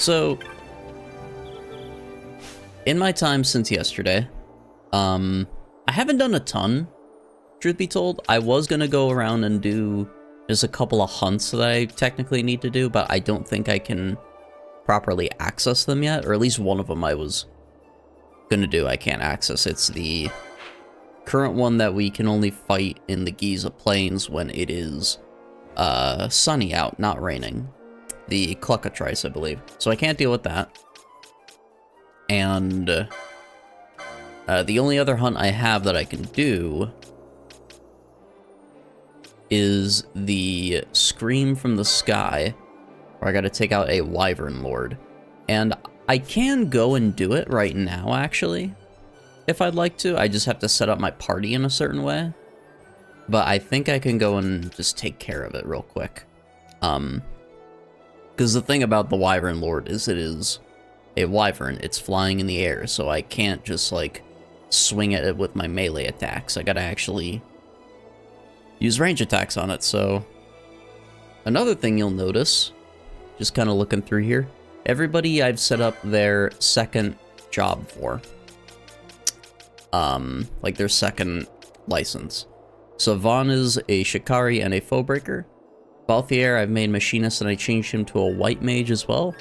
So, in my time since yesterday, I haven't done a ton, truth be told. I was gonna go around and do just a couple of hunts that I technically need to do, but I don't think I can properly access them yet, or at least one of them I was gonna do, I can't access. It's the current one that we can only fight in the Giza Plains when it is sunny out, not raining. The Cluckatrice, I believe. So I can't deal with that. And the only other hunt I have that I can do is the Scream from the Sky, where I gotta take out a Wyvern Lord. And I can go and do it right now, actually, if I'd like to. I just have to set up my party in a certain way. But I think I can go and just take care of it real quick. Because the thing about the Wyvern Lord is it is a Wyvern. It's flying in the air, so I can't just, like, swing at it with my melee attacks. I gotta actually use range attacks on it, so... Another thing you'll notice, just kind of looking through here, everybody I've set up their second job for. Like their second license. So Vaughn is a Shikari and a Foebreaker. Balthier, I've made Machinist and I changed him to a White Mage as well.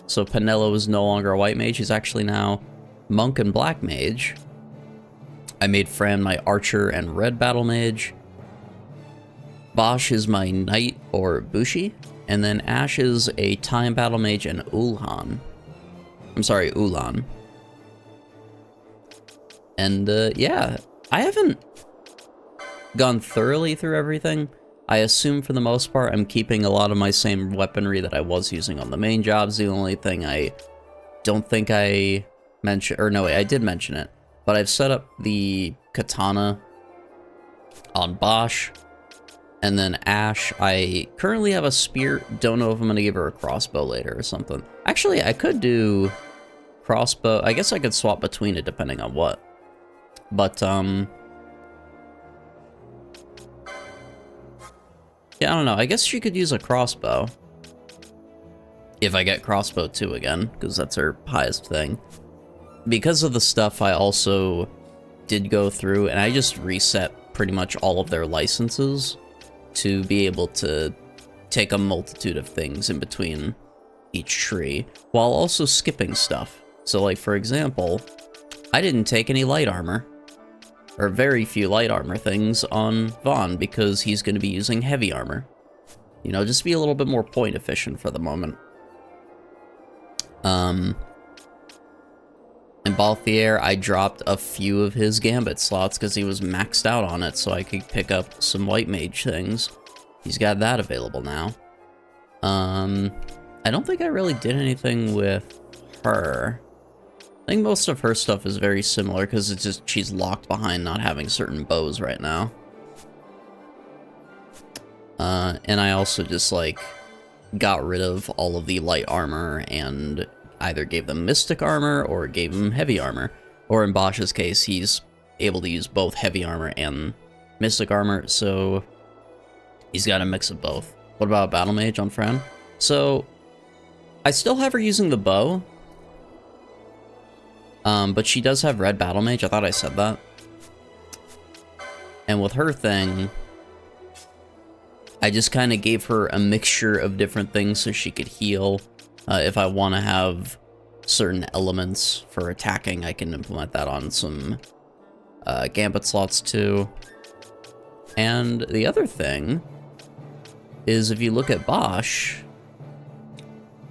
So Pinello is no longer a White Mage, he's actually now Monk and Black Mage. I made Fran my Archer and Red Battle Mage. Bosch is my Knight or Bushi. And then Ash is a Time Battle Mage and Ulan. And, yeah, I haven't gone thoroughly through everything. I assume for the most part I'm keeping a lot of my same weaponry that I was using on the main jobs. The only thing I don't think I mentioned, or no, wait, I did mention it, but I've set up the Katana on Bosch. And then Ash, I currently have a spear. Don't know if I'm going to give her a crossbow later or something. Actually, I could do crossbow. I guess I could swap between it depending on what. But, yeah, I don't know. I guess she could use a crossbow. If I get crossbow 2 again, because that's her highest thing. Because of the stuff I also did go through, and I just reset pretty much all of their licenses to be able to take a multitude of things in between each tree, while also skipping stuff. So, like, for example, I didn't take any light armor, or very few light armor things on Vaughn, because he's going to be using heavy armor. You know, just be a little bit more point efficient for the moment. And Balthier, I dropped a few of his Gambit slots because he was maxed out on it, so I could pick up some White Mage things. He's got that available now. I don't think I really did anything with her. I think most of her stuff is very similar because it's just she's locked behind not having certain bows right now. And I also just, like, got rid of all of the light armor and either gave them mystic armor or gave them heavy armor. Or in Bosch's case, he's able to use both heavy armor and mystic armor, so he's got a mix of both. What about Battle Mage on Fran? So, I still have her using the bow, but she does have Red Battle Mage. I thought I said that. And with her thing, I just kind of gave her a mixture of different things so she could heal. If I want to have certain elements for attacking, I can implement that on some Gambit slots too. And the other thing is, if you look at Bosch,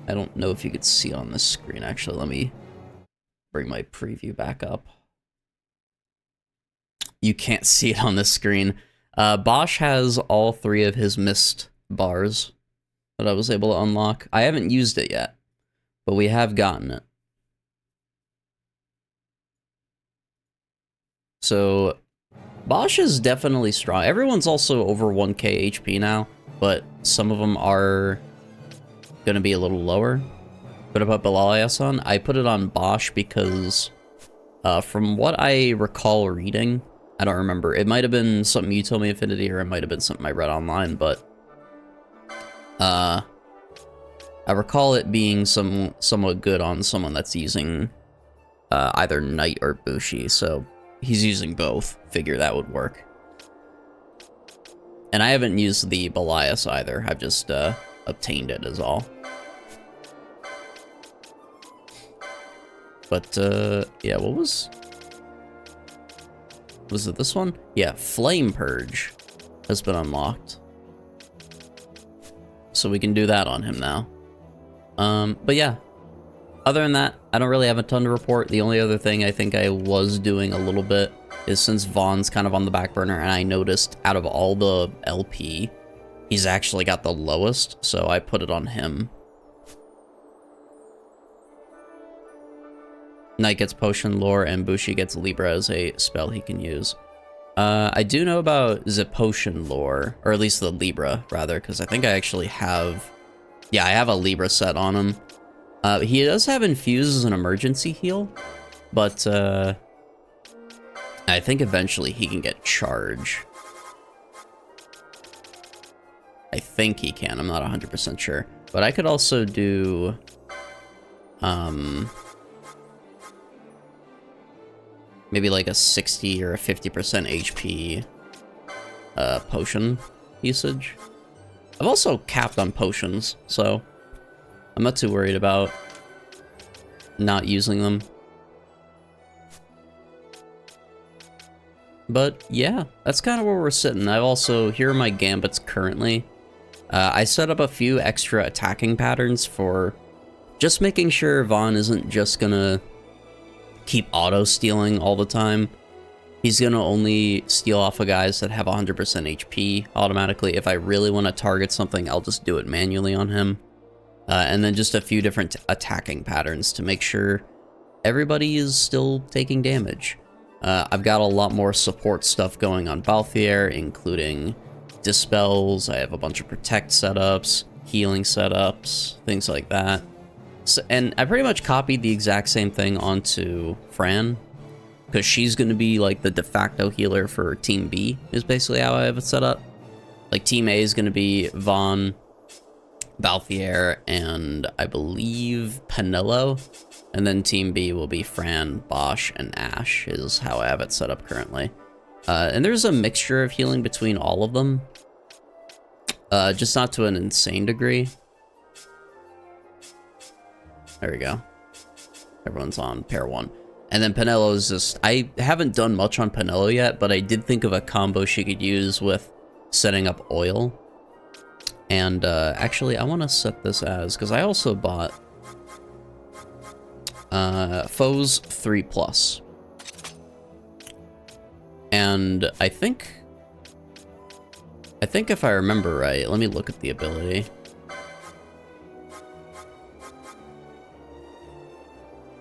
I don't know if you could see on this screen. Actually, let me bring my preview back up. You can't see it on this screen. Bosch has all 3 of his mist bars that I was able to unlock. I haven't used it yet, but we have gotten it. So, Bosch is definitely strong. Everyone's also over 1k HP now, but some of them are going to be a little lower. What about Belalias-san? I put it on Bosch because, from what I recall reading, I don't remember. It might have been something you told me, Affinity, or it might have been something I read online, but I recall it being somewhat good on someone that's using either Knight or Bushi, so he's using both. Figure that would work. And I haven't used the Belias either. I've just obtained it is all. But yeah, what was it this one? Yeah, Flame Purge has been unlocked. So we can do that on him now. But yeah, other than that, I don't really have a ton to report. The only other thing I think I was doing a little bit is since Vaughn's kind of on the back burner, and I noticed out of all the LP, he's actually got the lowest, so I put it on him. Knight gets Potion Lore, and Bushi gets Libra as a spell he can use. I do know about the Potion Lore, or at least the Libra, rather, because I think I actually have... Yeah, I have a Libra set on him. He does have Infuse as an emergency heal, but I think eventually he can get Charge. I think he can, I'm not 100% sure. But I could also do... maybe like a 60 or a 50% HP potion usage. I've also capped on potions, so I'm not too worried about not using them. But yeah, that's kind of where we're sitting. I've also, here are my gambits currently. I set up a few extra attacking patterns for just making sure Vaughn isn't just gonna keep auto-stealing all the time. He's gonna only steal off of guys that have 100% HP automatically. If I really want to target something, I'll just do it manually on him. And then just a few different attacking patterns to make sure everybody is still taking damage. I've got a lot more support stuff going on Balthier, including Dispels. I have a bunch of Protect setups, healing setups, things like that. So, and I pretty much copied the exact same thing onto Fran, because she's going to be like the de facto healer for Team B, is basically how I have it set up. Like Team A is going to be Vaughn, Balthier, and I believe Penelo, and then Team B will be Fran, Bosch, and Ash, is how I have it set up currently. And there's a mixture of healing between all of them, just not to an insane degree. There we go. Everyone's on pair 1. And then Penelo's just... I haven't done much on Penelo yet, but I did think of a combo she could use with setting up oil. And actually, I want to set this as... because I also bought Foes 3+. And I think if I remember right, let me look at the ability.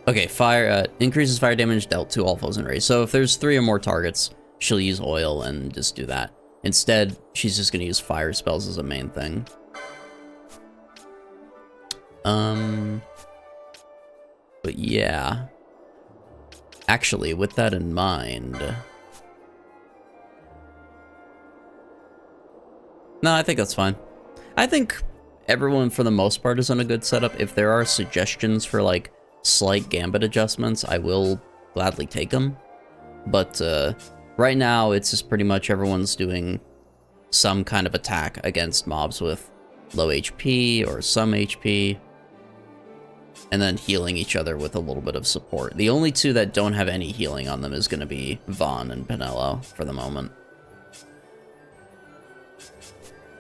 Okay, fire increases fire damage dealt to all foes in range. So if there's 3 or more targets, she'll use oil and just do that. Instead, she's just gonna use fire spells as a main thing. But yeah. Actually, with that in mind... No, I think that's fine. I think everyone, for the most part, is on a good setup. If there are suggestions for, like, slight gambit adjustments, I will gladly take them. But right now, it's just pretty much everyone's doing some kind of attack against mobs with low HP or some HP, and then healing each other with a little bit of support. The only 2 that don't have any healing on them is going to be Vaughn and Penelo for the moment.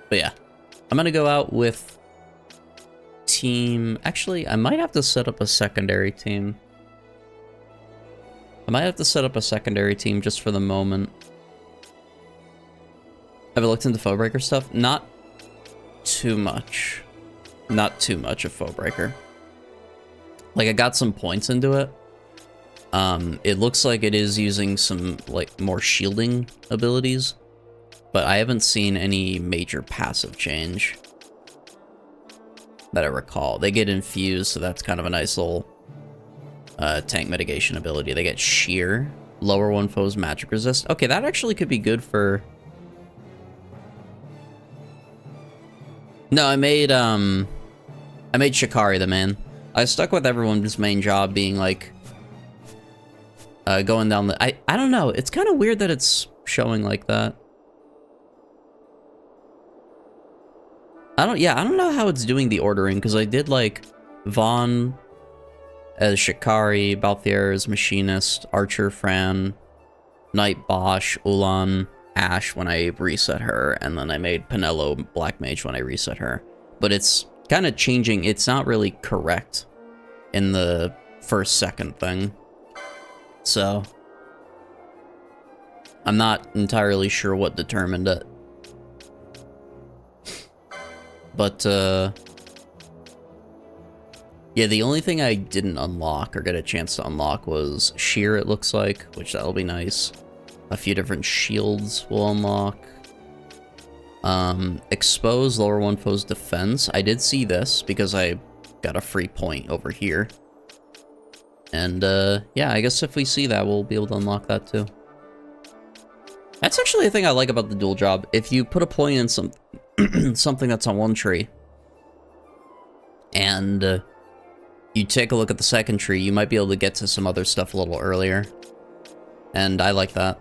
But yeah, I'm going to go out with team... Actually, I might have to set up a secondary team. I might have to set up a secondary team just for the moment. Have I looked into Foebreaker stuff? Not too much. Not too much of Foebreaker. Like, I got some points into it. It looks like it is using some, like, more shielding abilities. But I haven't seen any major passive change that I recall. They get infused, so that's kind of a nice little tank mitigation ability. They get sheer, lower one foe's magic resist. Okay, that actually could be good for... No, I made I made Shikari the main. I stuck with everyone's main job being like going down the I don't know, it's kind of weird that it's showing like that. I don't know how it's doing the ordering, because I did like Vaughn as Shikari, Balthier as Machinist, Archer Fran, Knight Bosch, Ulan, Ash when I reset her, and then I made Penelo Black Mage when I reset her. But it's kind of changing, it's not really correct in the first second thing. So I'm not entirely sure what determined it. But yeah, the only thing I didn't unlock or get a chance to unlock was Sheer, it looks like, which that'll be nice. A few different shields will unlock. Expose lower one foe's defense. I did see this because I got a free point over here. And yeah, I guess if we see that, we'll be able to unlock that too. That's actually a thing I like about the dual job. If you put a point in something that's on one tree, and you take a look at the second tree, you might be able to get to some other stuff a little earlier. And I like that.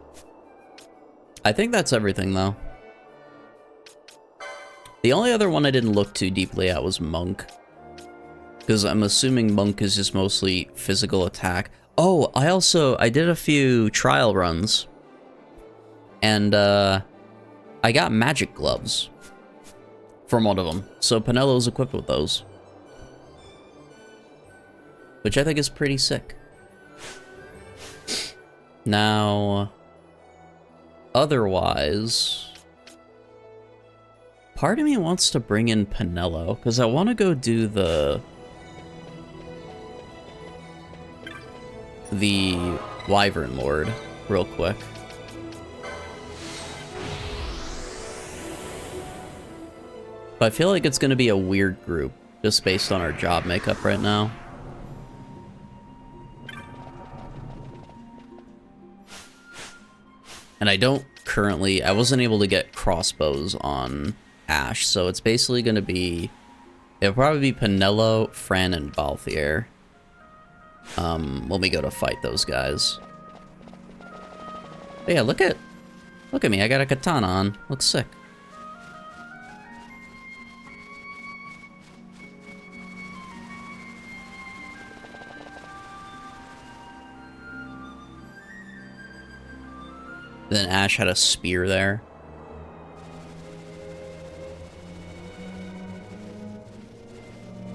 I think that's everything, though. The only other one I didn't look too deeply at was Monk. Because I'm assuming Monk is just mostly physical attack. Oh, I did a few trial runs. And, I got magic gloves from one of them. So Penelo's equipped with those. Which I think is pretty sick. Now, otherwise, part of me wants to bring in Penelo, because I want to go do the Wyvern Lord real quick. But I feel like it's going to be a weird group, just based on our job makeup right now. And I wasn't able to get crossbows on Ash, so it's basically going to be, it'll probably be Penelo, Fran, and Balthier. When we go to fight those guys. But yeah, look at me, I got a katana on, looks sick. Then Ash had a spear there.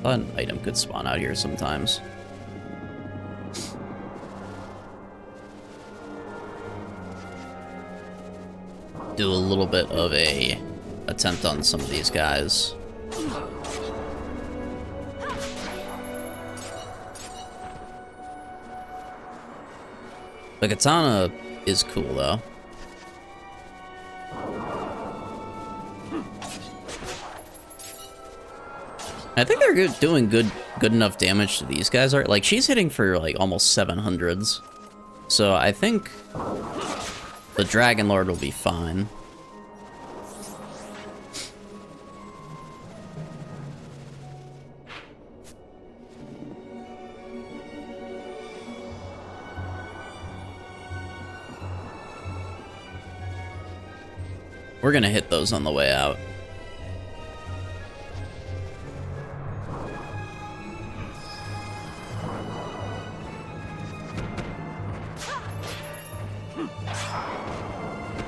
Thought an item could spawn out here sometimes. Do a little bit of a attempt on some of these guys. The katana is cool though. I think they're doing good enough damage to these guys. Like, she's hitting for like almost 700s. So I think the Dragon Lord will be fine. We're gonna hit those on the way out.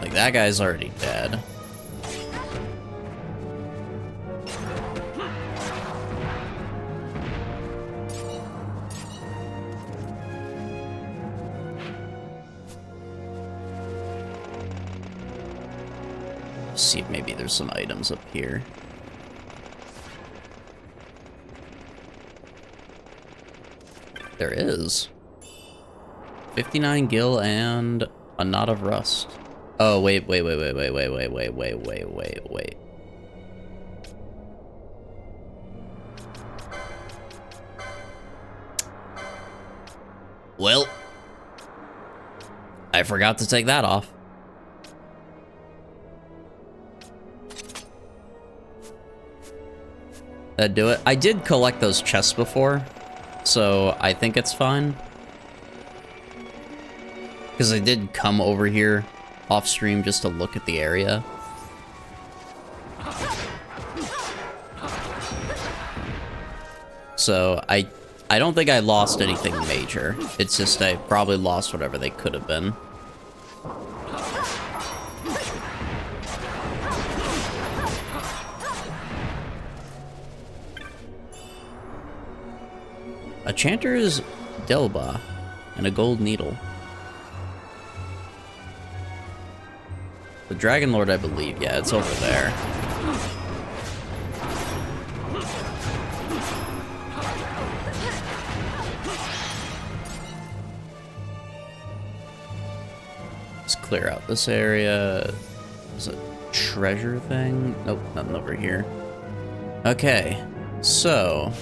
Like, that guy's already dead. See if maybe there's some items up here. There is. 59 gil and a knot of rust. Oh, wait. Well, I forgot to take that off. that do it. I did collect those chests before, so I think it's fine. Because I did come over here off stream just to look at the area. So I don't think I lost anything major. It's just I probably lost whatever they could have been. A Chanter's Delba and a gold needle. The Dragon Lord, I believe. Yeah, it's over there. Let's clear out this area. There's a treasure thing. Nope, nothing over here. Okay, so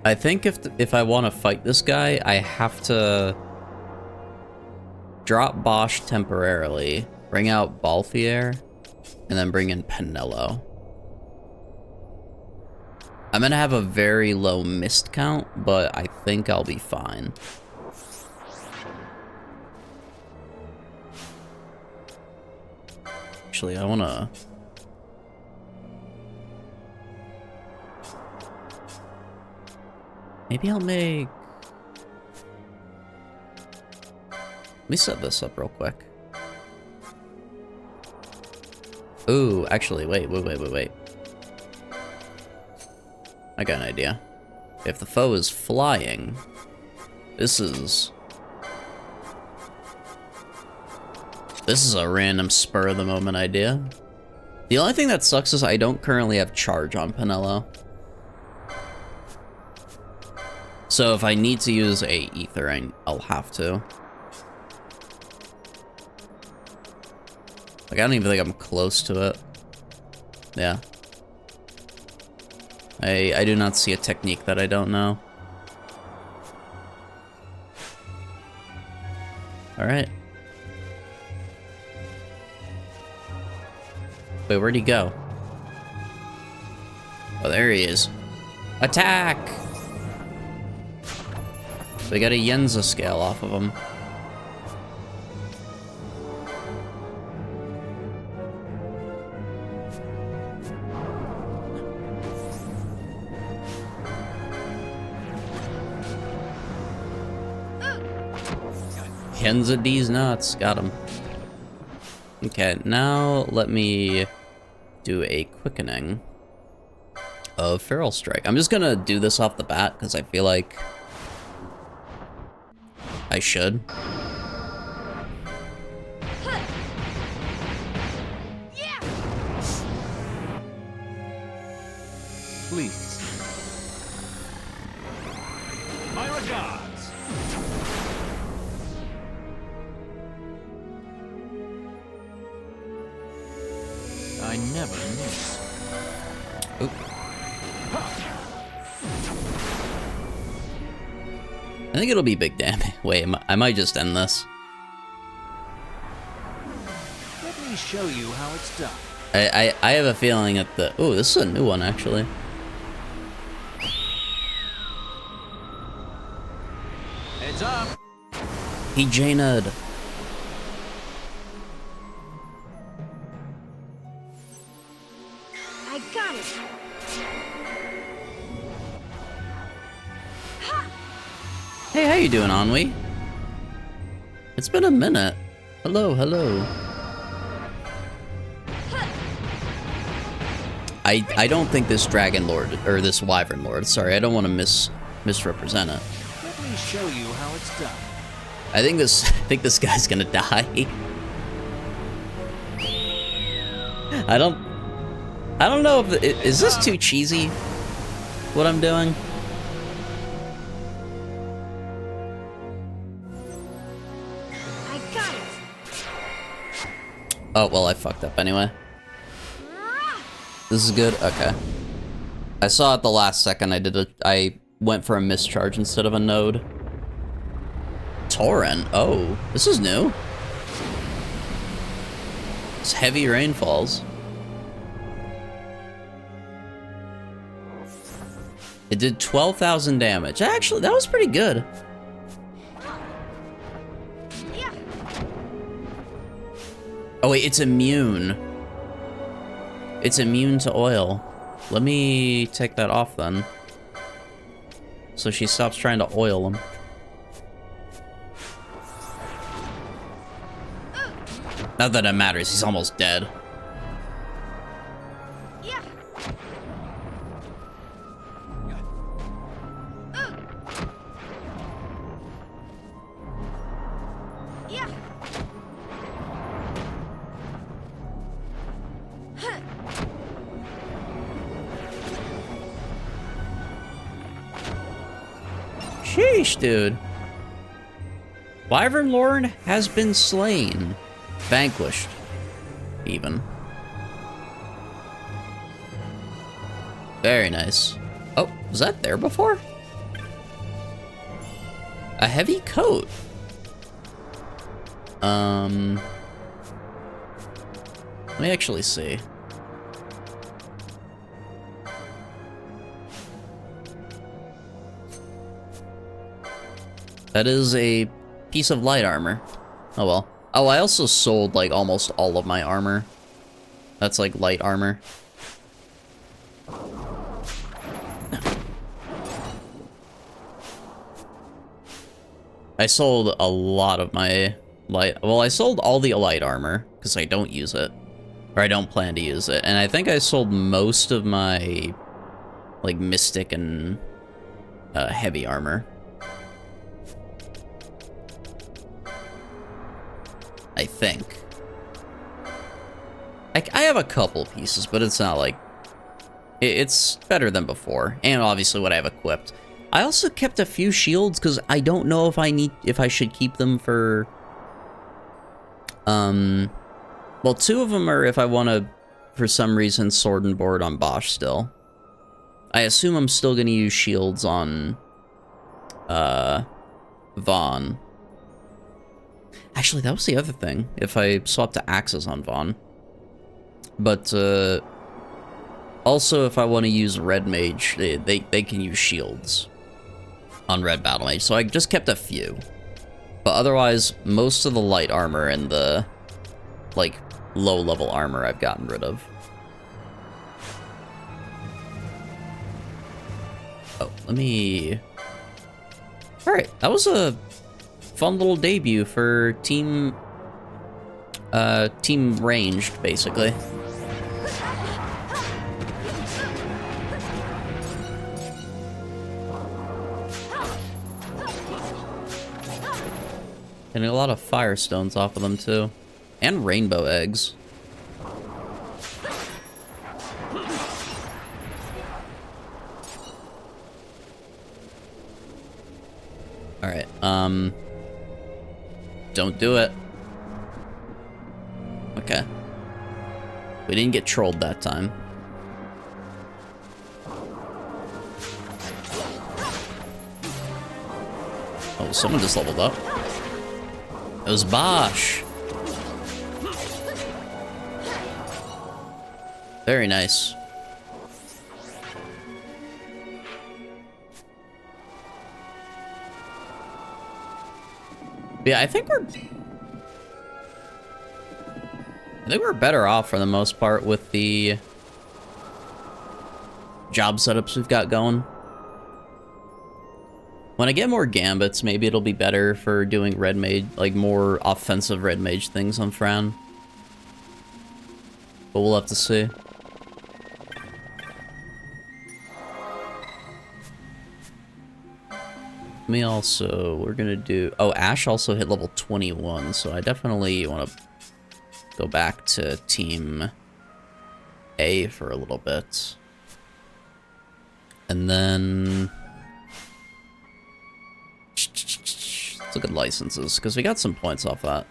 I think if I want to fight this guy, I have to drop Bosch temporarily, bring out Balthier, and then bring in Penello. I'm gonna have a very low mist count, but I think I'll be fine. Actually, I wanna... Maybe I'll make... Let me set this up real quick. Ooh, actually, wait. I got an idea. If the foe is flying, this is a random spur of the moment idea. The only thing that sucks is I don't currently have charge on Penello. So if I need to use a ether, I'll have to. Like, I don't even think I'm close to it. Yeah. I do not see a technique that I don't know. Alright. Wait, where'd he go? Oh, there he is. Attack! We got a Yenza scale off of him. Yenza D's nuts. Got him. Okay, now let me do a quickening of Feral Strike. I'm just gonna do this off the bat because I feel like I should. Yeah. Please. My regards. I never miss. Oop. I think it'll be big damage. Wait, I might just end this. Let me show you how it's done. I have a feeling that the... Oh, this is a new one, actually. Heads up. He Jana'd. I got it. Hey, how you doing, Ennui? It's been a minute. Hello, hello. I don't think this Dragon Lord, or this Wyvern Lord, sorry, I don't want to misrepresent it. Let me show you how it's done. I think this guy's gonna die. I don't know if is this too cheesy? What I'm doing? I got it. Oh well, I fucked up anyway. This is good? Okay. I saw at the last second I went for a mischarge instead of a node. Torrent? Oh, this is new. It's heavy rainfalls. It did 12,000 damage. Actually, that was pretty good. Oh wait, it's immune. It's immune to oil. Let me take that off then. So she stops trying to oil him. Not that it matters, he's almost dead. Sheesh, dude. Wyvern Lord has been slain. Vanquished. Even. Very nice. Oh, was that there before? A heavy coat. Let me actually see. That is a piece of light armor. Oh well. Oh, I also sold like almost all of my armor. That's like light armor. I sold a lot of my light. Well, I sold all the light armor because I don't use it, or I don't plan to use it. And I think I sold most of my like mystic and heavy armor. I think. I have a couple pieces, but it's not like... It's better than before. And obviously what I have equipped. I also kept a few shields, because I don't know if I should keep them for... Well, 2 of them are if I want to, for some reason, sword and board on Bosch still. I assume I'm still going to use shields on... Vaughn. Actually, that was the other thing, if I swapped to axes on Vaughn. But, also if I want to use Red Mage, they can use shields on Red Battle Mage, so I just kept a few. But otherwise, most of the light armor and the, like, low-level armor I've gotten rid of. Oh, let me... Alright, that was a... fun little debut for team ranged, basically. Getting a lot of firestones off of them too, and rainbow eggs. All right, don't do it. Okay. We didn't get trolled that time. Oh, someone just leveled up. It was Bosch. Very nice. Yeah, I think we're better off for the most part with the job setups we've got going. When I get more gambits, maybe it'll be better for doing red mage, like more offensive red mage things on Fran. But we'll have to see. Me also, we're gonna do... Oh, Ash also hit level 21, so I definitely want to go back to Team A for a little bit. And then... Let's look at licenses, because we got some points off that.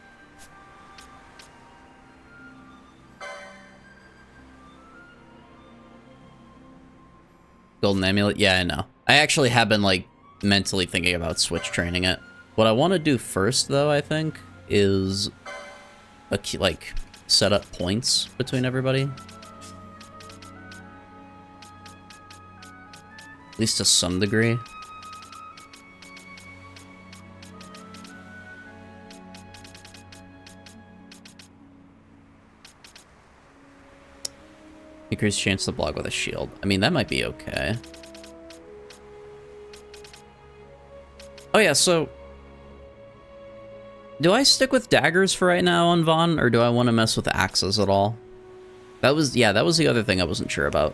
Golden Amulet? Yeah, I know. I actually have been, like, mentally thinking about switch training it. What I want to do first, though, I think, is like set up points between everybody. At least to some degree. Increased chance to block with a shield. I mean, that might be okay. Oh yeah, so... do I stick with daggers for right now on Vaughn, or do I want to mess with axes at all? That was, yeah, that was the other thing I wasn't sure about.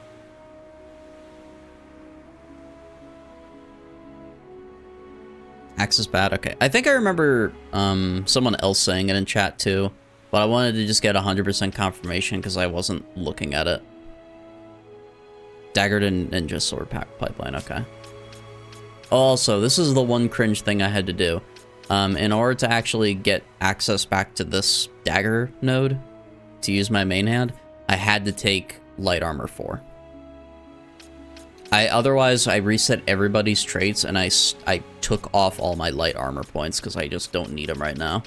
Axe is bad? Okay. I think I remember someone else saying it in chat too, but I wanted to just get 100% confirmation because I wasn't looking at it. Daggered and Ninja Sword Pipeline, okay. Also, this is the one cringe thing I had to do. In order to actually get access back to this dagger node, to use my main hand, I had to take Light Armor 4. Otherwise, I reset everybody's traits, and I took off all my light armor points, because I just don't need them right now.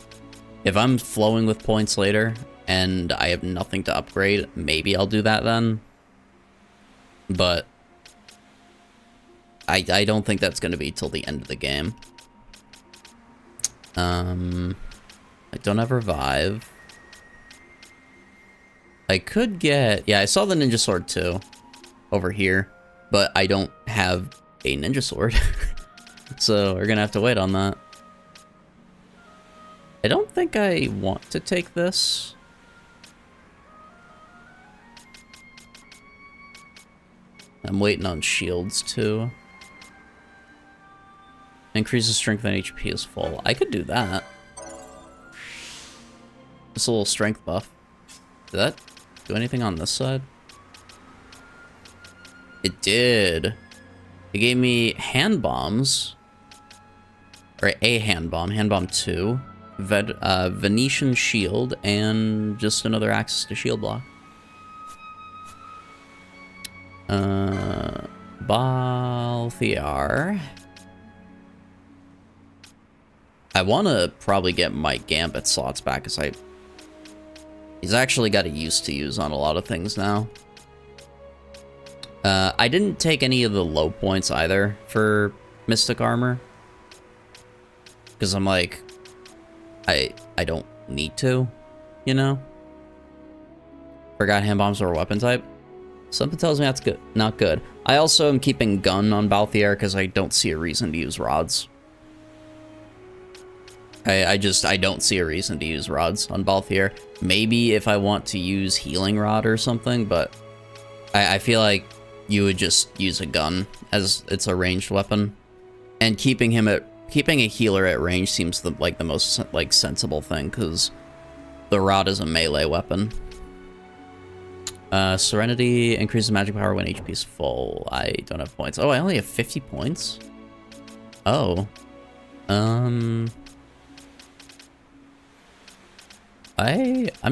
If I'm flowing with points later, and I have nothing to upgrade, maybe I'll do that then. But I don't think that's going to be till the end of the game. I don't have Revive. I could get... yeah, I saw the Ninja Sword too, over here. But I don't have a Ninja Sword. So we're going to have to wait on that. I don't think I want to take this. I'm waiting on shields too. Increases strength and HP is full. I could do that. Just a little strength buff. Did that do anything on this side? It did. It gave me hand bombs. Or a hand bomb. Hand bomb 2. Venetian shield. And just another access to shield block. Balthiar. I want to probably get my Gambit slots back, because he's actually got a use to use on a lot of things now. I didn't take any of the low points either for Mystic Armor. Because I'm like, I don't need to, you know? Forgot hand bombs are a weapon type. Something tells me that's good, not good. I also am keeping gun on Balthier because I don't see a reason to use rods. I don't see a reason to use rods on Balthier. Maybe if I want to use healing rod or something, but I feel like you would just use a gun as it's a ranged weapon, and keeping a healer at range seems like the most sensible thing, because the rod is a melee weapon. Serenity increases magic power when HP is full. I don't have points. Oh, I only have 50 points. Oh, I'm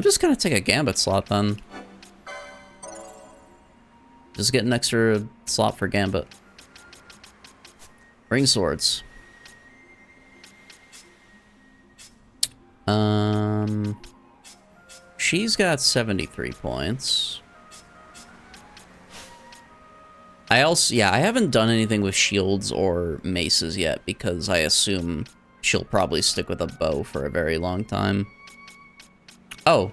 just gonna take a Gambit slot then. Just get an extra slot for Gambit. Ring swords. She's got 73 points. I haven't done anything with shields or maces yet, because I assume she'll probably stick with a bow for a very long time. Oh.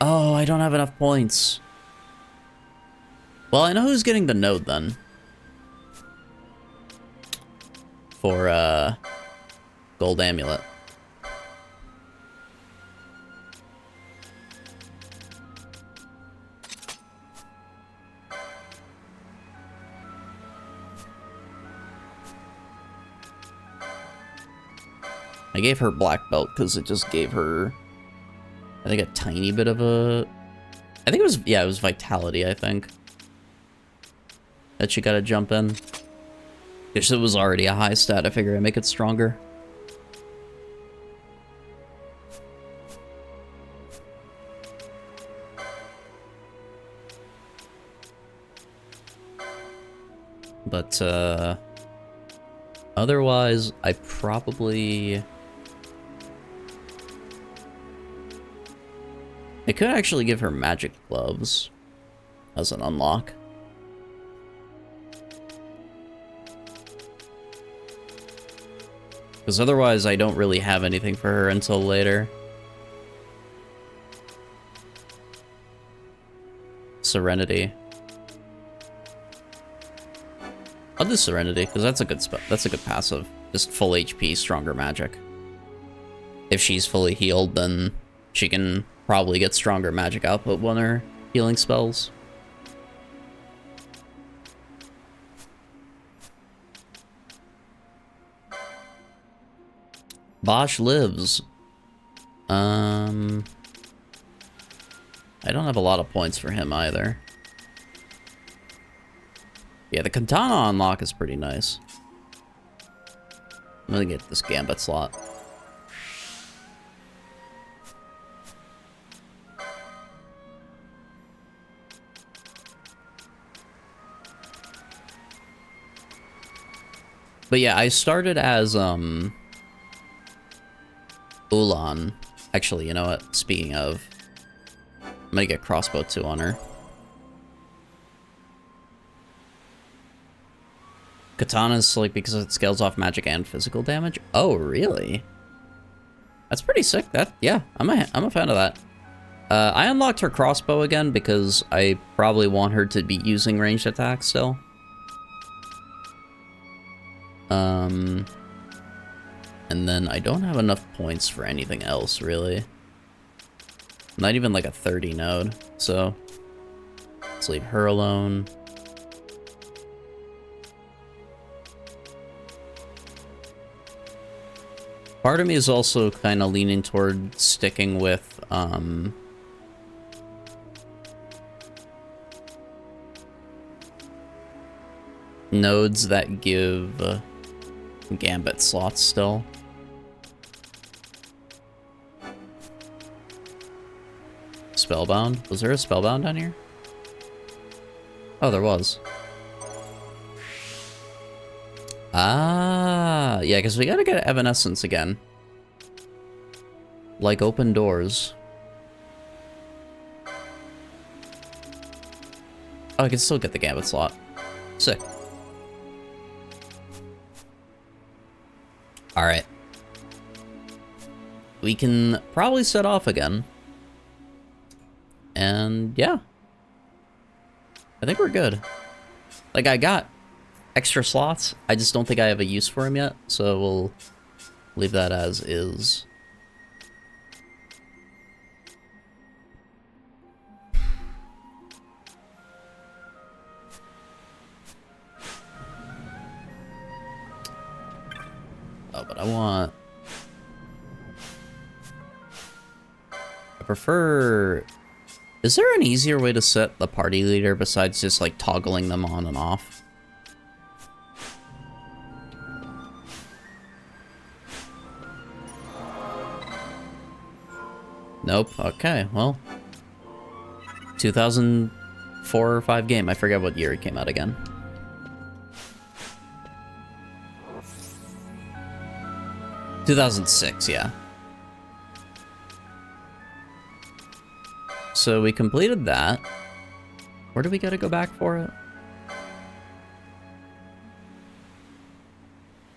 Oh, I don't have enough points. Well, I know who's getting the node then. For, Gold Amulet. I gave her black belt because it just gave her, I think, a tiny bit of a... I think it was, yeah, it was vitality, I think. That she gotta jump in. Because it was already a high stat, I figure I'd make it stronger. But, otherwise, I probably... I could actually give her magic gloves as an unlock. Because otherwise I don't really have anything for her until later. Serenity. I'll do Serenity, because that's a good that's a good passive. Just full HP, stronger magic. If she's fully healed, then she can probably get stronger magic output when her healing spells. Bosch lives. I don't have a lot of points for him either. Yeah, the Katana unlock is pretty nice. I'm gonna get this Gambit slot. But yeah, I started as, Ulan. Actually, you know what? Speaking of, I'm gonna get crossbow 2 on her. Katana's like because it scales off magic and physical damage. Oh, really? That's pretty sick. Yeah, I'm a fan of that. I unlocked her crossbow again because I probably want her to be using ranged attacks still. And then I don't have enough points for anything else, really. Not even like a 30 node, so let's leave her alone. Part of me is also kind of leaning toward sticking with, nodes that give Gambit slots still. Spellbound? Was there a Spellbound down here? Oh, there was. Ah, yeah, because we gotta get Evanescence again. Like open doors. Oh, I can still get the Gambit slot. Sick. Alright. We can probably set off again. And yeah. I think we're good. Like, I got extra slots. I just don't think I have a use for him yet, so we'll leave that as is. Oh, but I prefer... Is there an easier way to set the party leader besides just, like, toggling them on and off? Nope. Okay, well. 2004 or 5 game. I forget what year it came out again. (2006), yeah. So we completed that. Where do we gotta go back for it?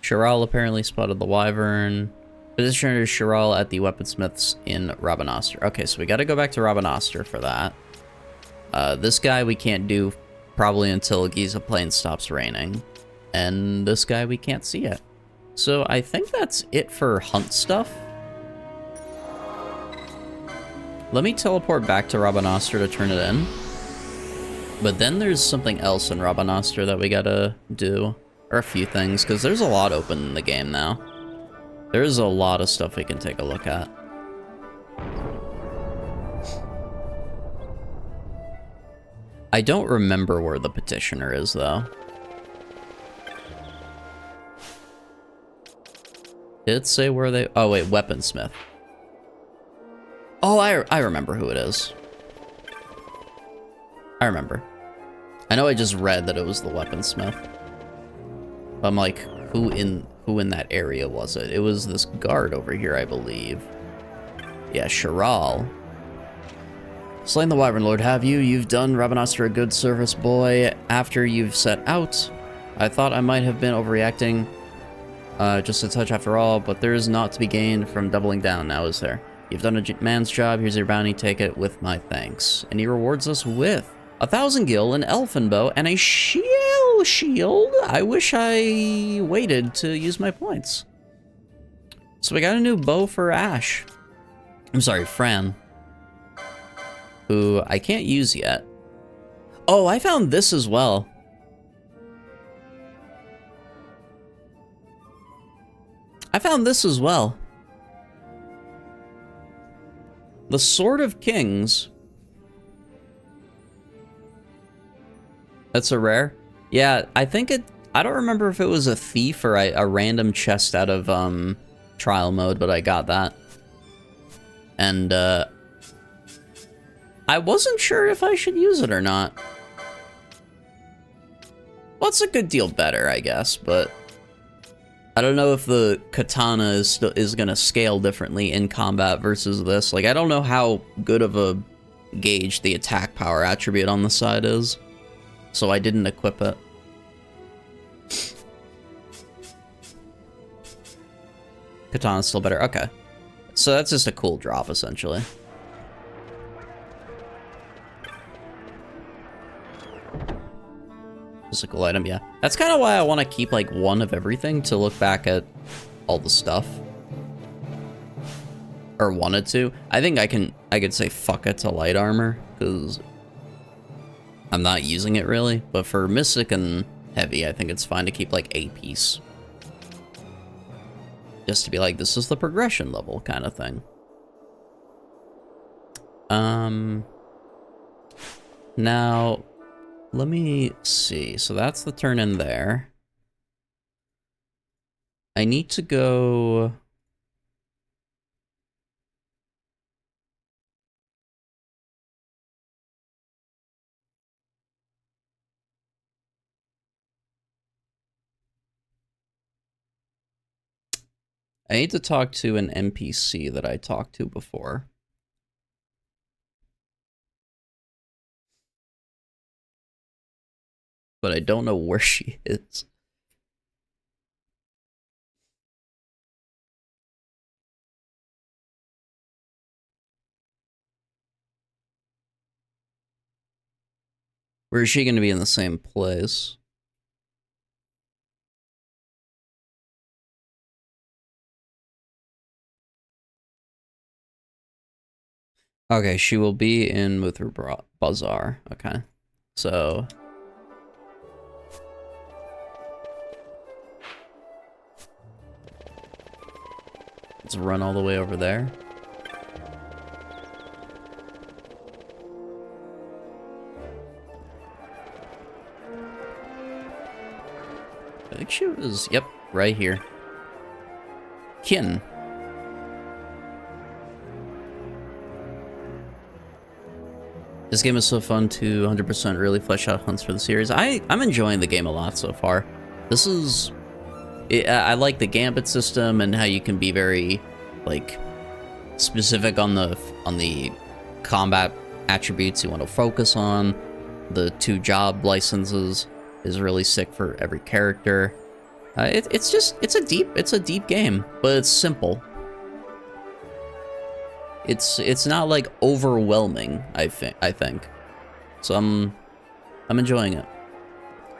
Chiral apparently spotted the wyvern. Positioner Chiral at the weaponsmiths in Rabanastre. Okay, so we gotta go back to Rabanastre for that. This guy we can't do probably until Giza Plain stops raining. And this guy we can't see yet. So I think that's it for hunt stuff. Let me teleport back to Rabanastre to turn it in. But then there's something else in Rabanastre that we gotta do. Or a few things, because there's a lot open in the game now. There's a lot of stuff we can take a look at. I don't remember where the petitioner is, though. Did it say where they... Oh, wait, weaponsmith. Oh, I remember who it is. I remember. I know I just read that it was the weaponsmith. But I'm like, who in that area was it? It was this guard over here, I believe. Yeah, Chiral. Slain the Wyvern Lord, have you? You've done Rabanastre a good service, boy. After you've set out, I thought I might have been overreacting. Just a touch after all, but there is naught to be gained from doubling down now, is there? You've done a man's job, here's your bounty, take it with my thanks. And he rewards us with 1,000 gil, an elfin bow, and a shield. I wish I waited to use my points. So we got a new bow for Ash. I'm sorry, Fran. Who I can't use yet. Oh, I found this as well. The Sword of Kings. That's a rare? Yeah, I think it... I don't remember if it was a thief or a random chest out of trial mode, but I got that. And I wasn't sure if I should use it or not. Well, it's a good deal better, I guess, but... I don't know if the katana is gonna scale differently in combat versus this. Like, I don't know how good of a gauge the attack power attribute on the side is. So I didn't equip it. Katana's still better. Okay. So that's just a cool drop, essentially. Physical item, yeah. That's kind of why I want to keep, like, one of everything to look back at all the stuff. Or wanted to. I think I could say fuck it to light armor, because I'm not using it really. But for Mystic and Heavy, I think it's fine to keep, like, a piece. Just to be like, this is the progression level kind of thing. Now... let me see. So that's the turn in there. I need to go... I need to talk to an NPC that I talked to before. But I don't know where she is. Where is she going to be in the same place? Okay, she will be in Muther Bazaar. Okay, so... let's run all the way over there. I think she was, yep, right here. Kin. This game is so fun to 100% really flesh out hunts for the series. I'm enjoying the game a lot so far. This is... I like the gambit system and how you can be very, like, specific on the combat attributes you want to focus on. The 2 job licenses is really sick for every character. It's a deep game, but it's simple. It's not like overwhelming, I think. So I'm enjoying it.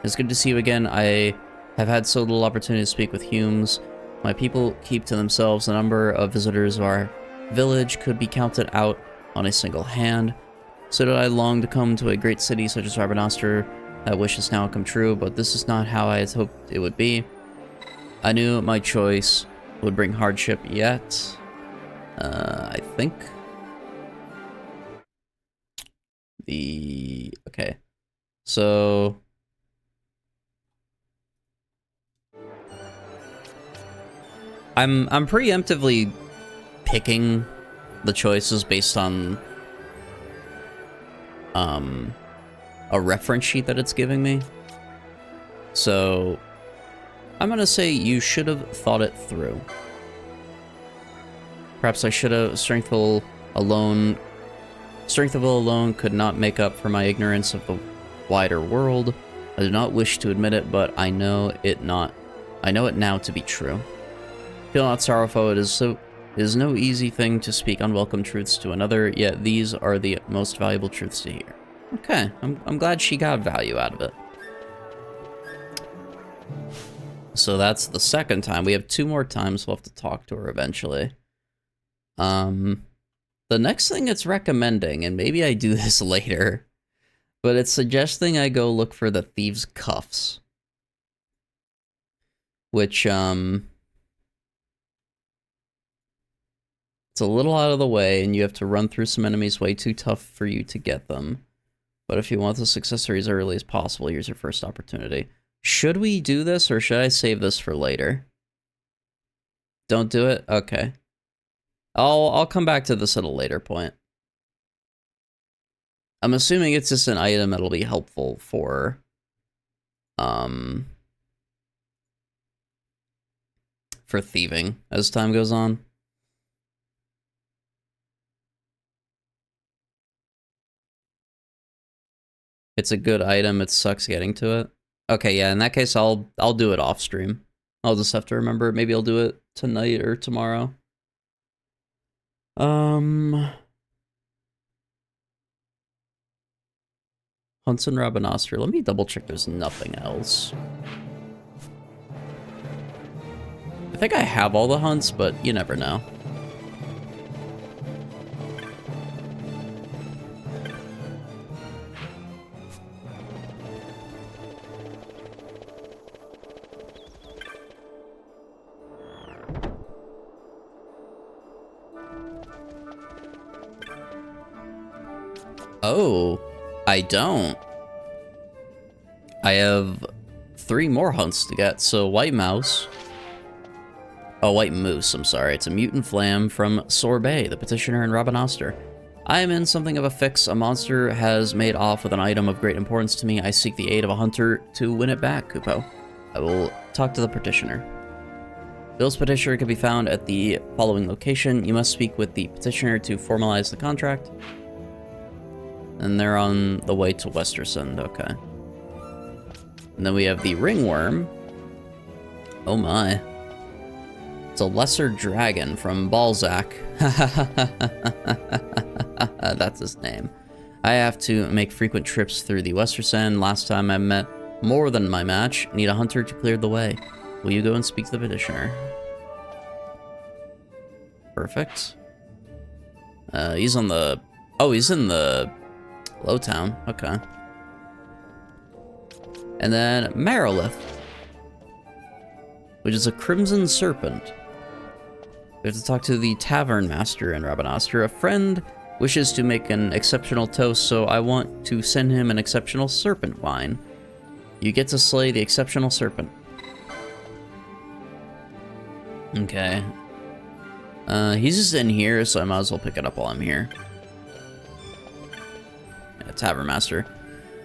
It's good to see you again. I have had so little opportunity to speak with Humes. My people keep to themselves. The number of visitors of our village could be counted out on a single hand. So did I long to come to a great city such as Rabanastre. That wish has now come true, but this is not how I had hoped it would be. I knew my choice would bring hardship, yet I think okay, so I'm preemptively picking the choices based on a reference sheet that it's giving me. So I'm gonna say you should have thought it through. Perhaps I should have. Strength of will alone could not make up for my ignorance of the wider world. I do not wish to admit it, but I know it not I know it now to be true. Feel not sorrowful, it is no easy thing to speak unwelcome truths to another, yet these are the most valuable truths to hear. Okay, I'm glad she got value out of it. So that's the second time. We have 2 more times we'll have to talk to her eventually. The next thing it's recommending, and maybe I do this later, but it's suggesting I go look for the Thieves' Cuffs. Which, it's a little out of the way, and you have to run through some enemies way too tough for you to get them. But if you want the successor as early as possible, here's your first opportunity. Should we do this, or should I save this for later? Don't do it? Okay. I'll come back to this at a later point. I'm assuming it's just an item that'll be helpful for, for thieving as time goes on. It's a good item, it sucks getting to it. Okay, yeah, in that case, I'll do it off stream. I'll just have to remember. Maybe I'll do it tonight or tomorrow. Hunts and Rabanastre. Let me double check there's nothing else. I think I have all the hunts, but you never know. Oh, I don't. I have 3 more hunts to get, so White Mouse. Oh, White Moose, I'm sorry. It's a mutant flam from Sorbet, the petitioner in Rabanastre. I am in something of a fix. A monster has made off with an item of great importance to me. I seek the aid of a hunter to win it back, Kupo. I will talk to the petitioner. Bill's petitioner can be found at the following location. You must speak with the petitioner to formalize the contract. And they're on the way to Westersund, okay. And then we have the ringworm. Oh my. It's a lesser dragon from Balzac. That's his name. I have to make frequent trips through the Westersund. Last time I met more than my match. Need a hunter to clear the way. Will you go and speak to the petitioner? Perfect. He's on the... Oh, he's in the... Lowtown, okay. And then Marilith, which is a crimson serpent. We have to talk to the tavern master in Rabanastre. A friend wishes to make an exceptional toast, so I want to send him an exceptional serpent wine. You get to slay the exceptional serpent. Okay. He's just in here, so I might as well pick it up while I'm here. Tavern Master.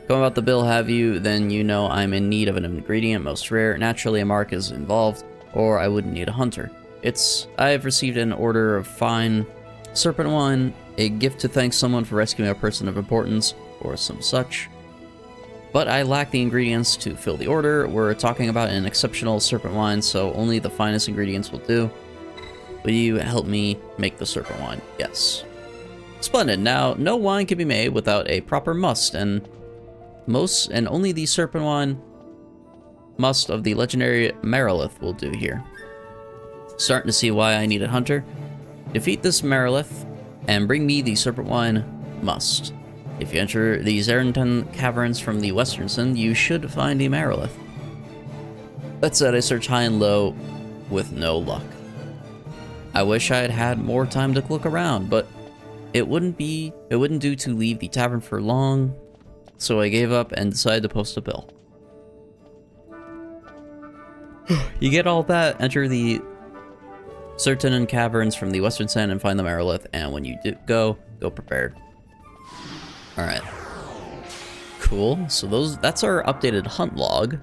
Going about the bill, have you? Then you know I'm in need of an ingredient, most rare. Naturally, a mark is involved, or I wouldn't need a hunter. I have received an order of fine serpent wine, a gift to thank someone for rescuing a person of importance, or some such. But I lack the ingredients to fill the order. We're talking about an exceptional serpent wine, so only the finest ingredients will do. Will you help me make the serpent wine? Yes. Splendid. Now, no wine can be made without a proper must, and only the serpent wine must of the legendary Marilith will do here. Starting to see why I need a hunter. Defeat this Marilith and bring me the serpent wine must. If you enter the Zarrington caverns from the Westersund, you should find a Marilith. That said, I search high and low with no luck. I wish I had had more time to look around, but it wouldn't do to leave the tavern for long, so I gave up and decided to post a bill. You get all that, enter the Zarrington caverns from the Westersund and find the Marilith, and when you do go prepared. Alright. Cool, so that's our updated hunt log.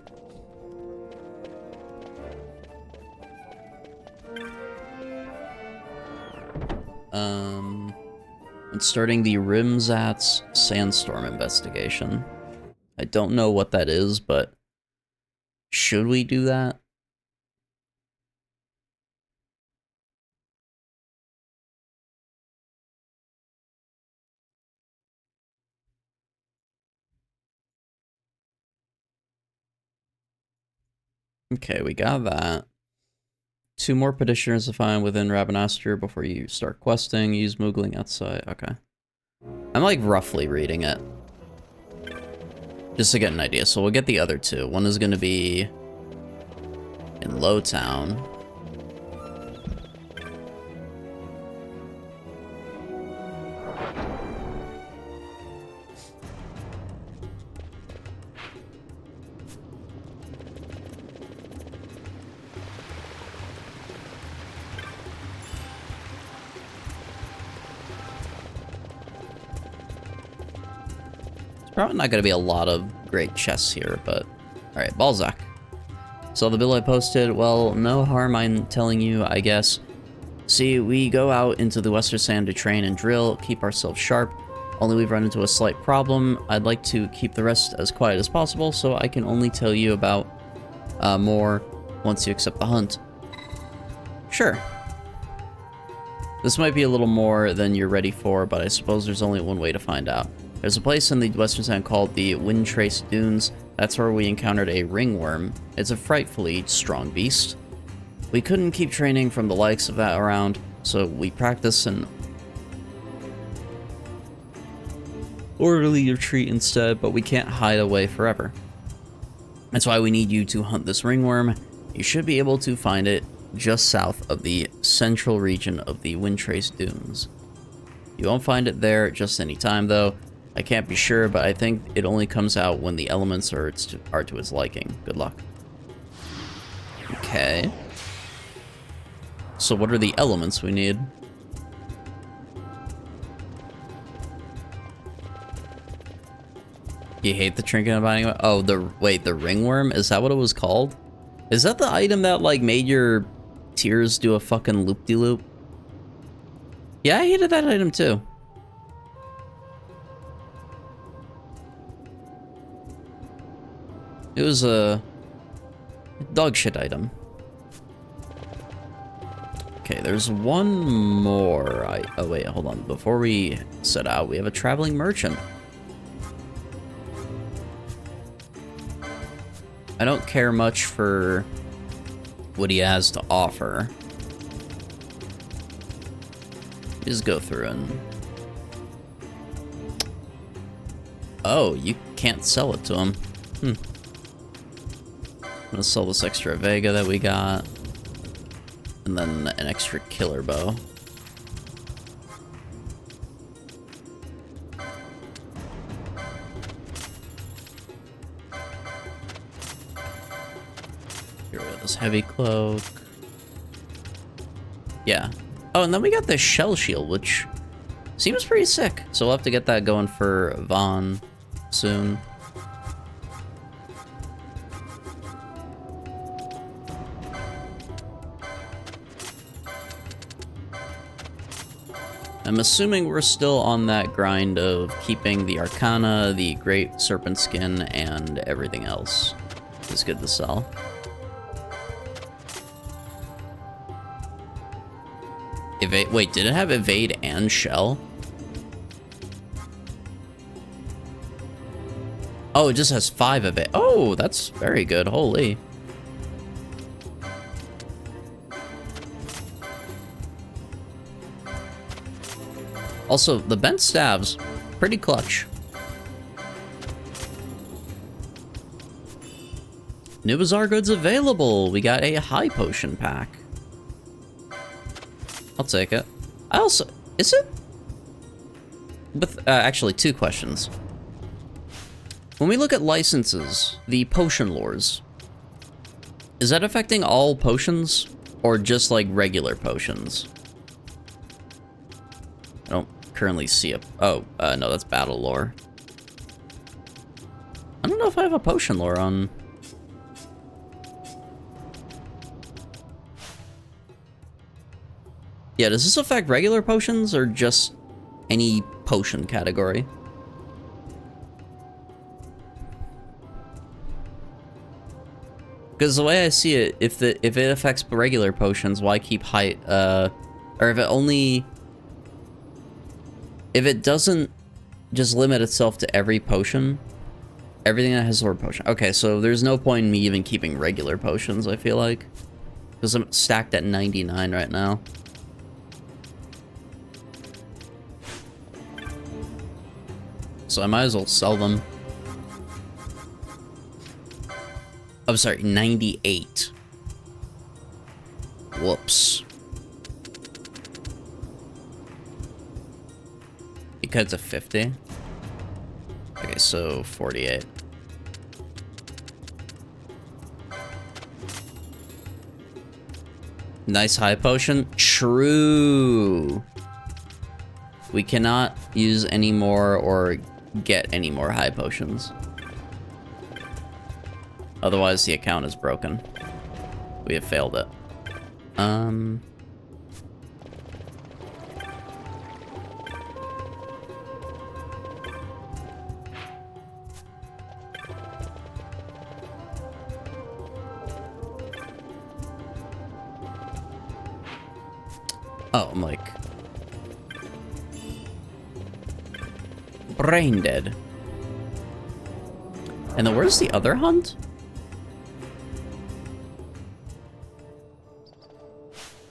And starting the Rimsat's Sandstorm investigation. I don't know what that is, but should we do that? Okay, we got that. 2 more petitioners to find within Rabanastre before you start questing. Use Moogling outside. Okay. I'm like roughly reading it. Just to get an idea. So we'll get the other 2. One is going to be in Lowtown. Probably not going to be a lot of great chests here, but... Alright, Balzac. So the bill I posted, well, no harm in telling you, I guess. See, we go out into the Western Sand to train and drill, keep ourselves sharp. Only we've run into a slight problem. I'd like to keep the rest as quiet as possible, so I can only tell you about more once you accept the hunt. Sure. This might be a little more than you're ready for, but I suppose there's only one way to find out. There's a place in the Western Sand called the Windtrace Dunes. That's where we encountered a ringworm. It's a frightfully strong beast. We couldn't keep training from the likes of that around, so we practice an orderly retreat instead, but we can't hide away forever. That's why we need you to hunt this ringworm. You should be able to find it just south of the central region of the Windtrace Dunes. You won't find it there just any time, though. I can't be sure, but I think it only comes out when the elements are to its liking. Good luck. Okay. So what are the elements we need? You hate the trinket of binding? Oh, wait, the ringworm? Is that what it was called? Is that the item that, like, made your tears do a fucking loop-de-loop? Yeah, I hated that item too. It was a dog shit item. Okay, there's one more. Oh wait, hold on. Before we set out, we have a traveling merchant. I don't care much for what he has to offer. Just go through and... Oh, you can't sell it to him. I'm gonna sell this extra Vega that we got. And then an extra killer bow. Get rid of this heavy cloak. Yeah. Oh, and then we got the shell shield, which seems pretty sick. So we'll have to get that going for Vaughn soon. I'm assuming we're still on that grind of keeping the Arcana, the Great Serpent Skin, and everything else. It's good to sell. Wait, did it have Evade and Shell? Oh, it just has 5 Evade. Oh, that's very good. Holy. Also, the bent staves, pretty clutch. New Bazaar goods available. We got a high potion pack. I'll take it. I also... Is it? With, actually, 2 questions. When we look at licenses, the potion lores, is that affecting all potions? Or just, like, regular potions? I don't currently see a... Oh, no, that's battle lore. I don't know if I have a potion lore on... Yeah, does this affect regular potions or just any potion category? Because the way I see it, if it affects regular potions, why keep height? Or if it only... If it doesn't just limit itself to every potion, Everything that has a potion. Okay, so there's no point in me even keeping regular potions, I feel like. Because I'm stacked at 99 right now. So I might as well sell them. I'm sorry, 98. Whoops. You cut to 50. Okay, so 48. Nice high potion. True. We cannot use any more or get any more high potions. Otherwise, the account is broken. We have failed it. Oh, I'm like... brain dead. And then where's the other hunt?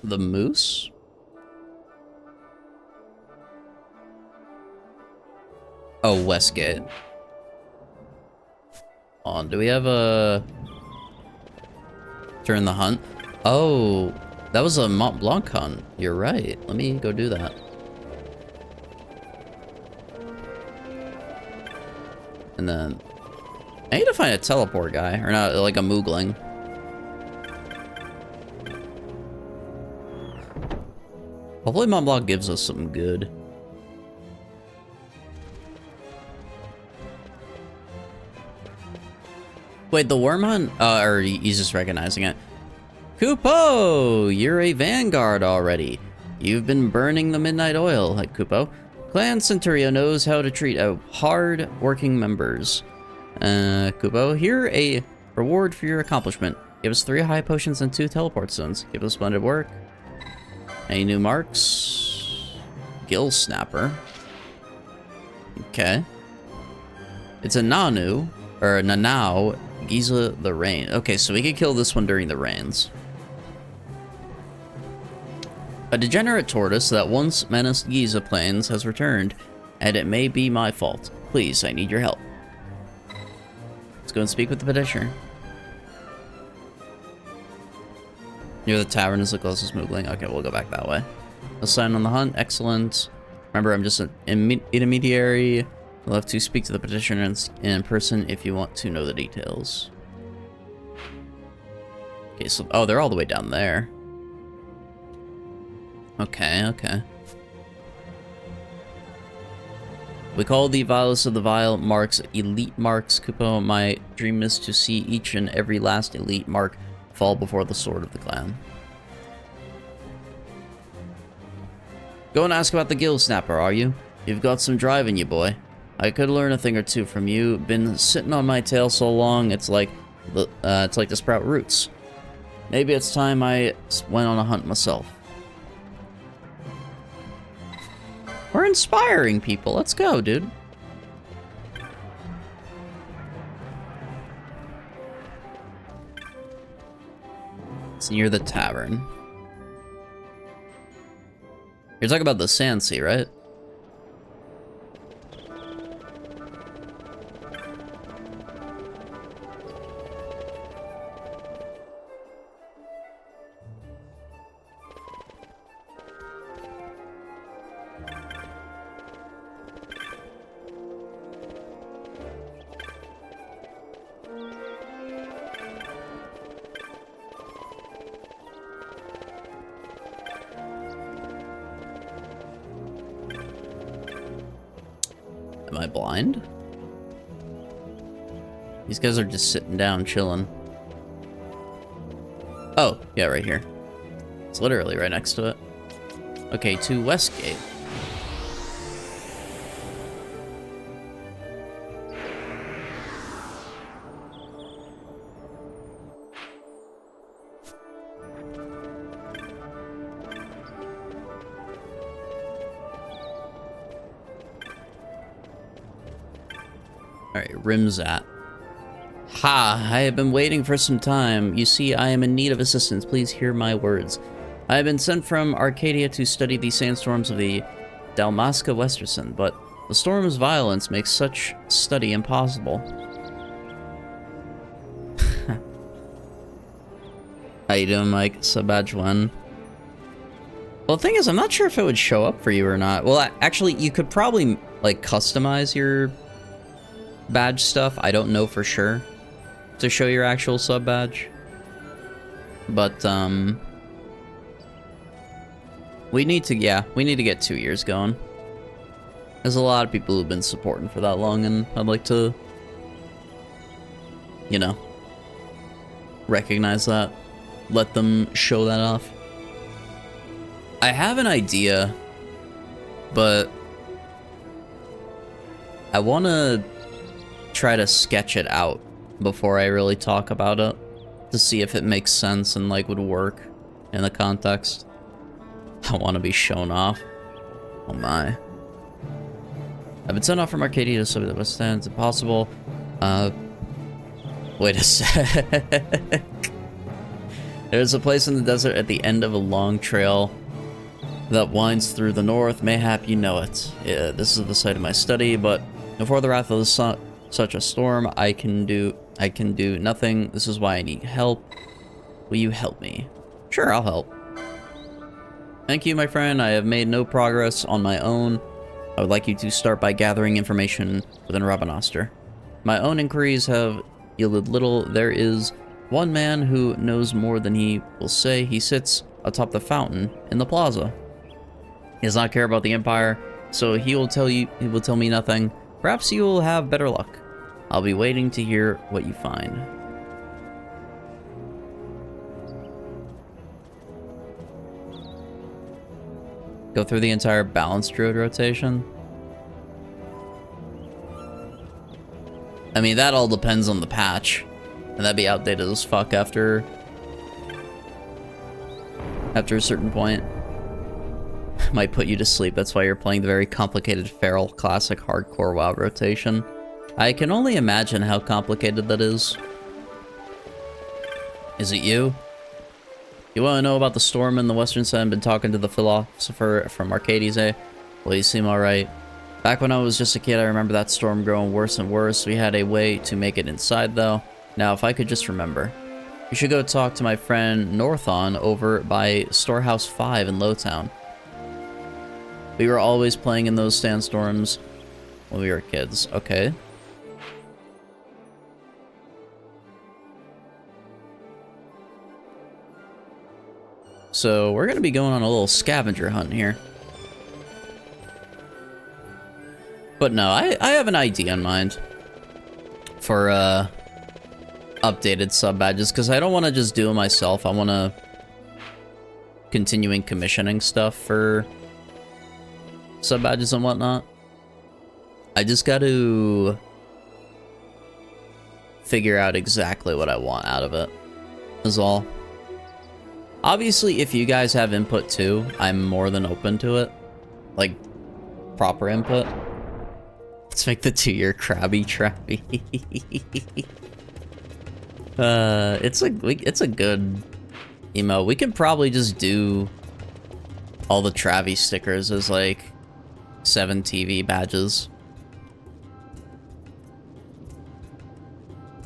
The moose? Oh, Westgate. On, do we have a... turn the hunt? Oh, that was a Mont Blanc hunt. You're right. Let me go do that. And then... I need to find a teleport guy. Or not, like a Moogling. Hopefully Mont Blanc gives us something good. Wait, the worm hunt? Or he's just recognizing it. Kupo! You're a vanguard already. You've been burning the midnight oil, like Kupo. Clan Centurio knows how to treat hard-working members. Kupo, here a reward for your accomplishment. Give us 3 high potions and 2 teleport stones. Give us splendid work. Any new marks? Gill Snapper. Okay. It's a Nanu, or a Nanau, Giza the Rain. Okay, so we could kill this one during the rains. A degenerate tortoise that once menaced Giza Plains has returned, and it may be my fault. Please, I need your help. Let's go and speak with the petitioner. Near the tavern is the closest Moogling. Okay, we'll go back that way. Assign on the hunt. Excellent. Remember, I'm just an intermediary. You'll have to speak to the petitioner in person if you want to know the details. Okay, so... oh, they're all the way down there. Okay, okay. We call the vilest of the vile marks elite marks. Kupo, my dream is to see each and every last elite mark fall before the sword of the clan. Go and ask about the Gill Snapper, are you? You've got some drive in you, boy. I could learn a thing or two from you. Been sitting on my tail so long, it's like to sprout roots. Maybe it's time I went on a hunt myself. We're inspiring people. Let's go, dude. It's near the tavern. You're talking about the Sand Sea, right? Am I blind? These guys are just sitting down, chilling. Oh, yeah, right here. It's literally right next to it. Okay, to Westgate. Alright, Rimzat. Ha! I have been waiting for some time. You see, I am in need of assistance. Please hear my words. I have been sent from Arcadia to study the sandstorms of the Dalmasca Westerson, but the storm's violence makes such study impossible. How you doing, Mike? Sub-badge 1. Well, the thing is, I'm not sure if it would show up for you or not. Well, actually, you could probably, like, customize your badge stuff. I don't know for sure to show your actual sub-badge. But, we need to get 2 years going. There's a lot of people who've been supporting for that long, and I'd like to, you know, recognize that. Let them show that off. I have an idea, but I want to try to sketch it out before I really talk about it to see if it makes sense and, like, would work in the context. I want to be shown off. Oh my. I've been sent off from Arcadia to study the West End. It's impossible. Wait a sec. There's a place in the desert at the end of a long trail that winds through the north. Mayhap you know it. Yeah, this is the site of my study, but before the wrath of the sun, such a storm, I can do nothing. This is why I need help. Will you help me? Sure, I'll help. Thank you, my friend. I have made no progress on my own. I would like you to start by gathering information within Rabanastre. My own inquiries have yielded little. There is one man who knows more than he will say. He sits atop the fountain in the plaza. He does not care about the Empire, so he will tell me nothing. Perhaps you will have better luck. I'll be waiting to hear what you find. Go through the entire balanced druid rotation. I mean, that all depends on the patch. And that'd be outdated as fuck after a certain point. Might put you to sleep. That's why you're playing the very complicated Feral Classic Hardcore WoW rotation. I can only imagine how complicated that is. Is it you? You want to know about the storm in the Western Sun? Been talking to the philosopher from Arcadia. Well, you seem alright. Back when I was just a kid, I remember that storm growing worse and worse. We had a way to make it inside, though. Now, if I could just remember. You should go talk to my friend Northon over by Storehouse 5 in Lowtown. We were always playing in those sandstorms when we were kids. Okay. So, we're gonna be going on a little scavenger hunt here. But no, I have an idea in mind for, updated sub-badges, because I don't want to just do it myself. I want to continuing commissioning stuff for sub-badges and whatnot. I just got to figure out exactly what I want out of it, is all. Obviously, if you guys have input too, I'm more than open to it. Like, proper input. Let's make the 2-year Krabby Trappy. It's a good emote. We can probably just do all the Travie stickers as like 7 TV badges.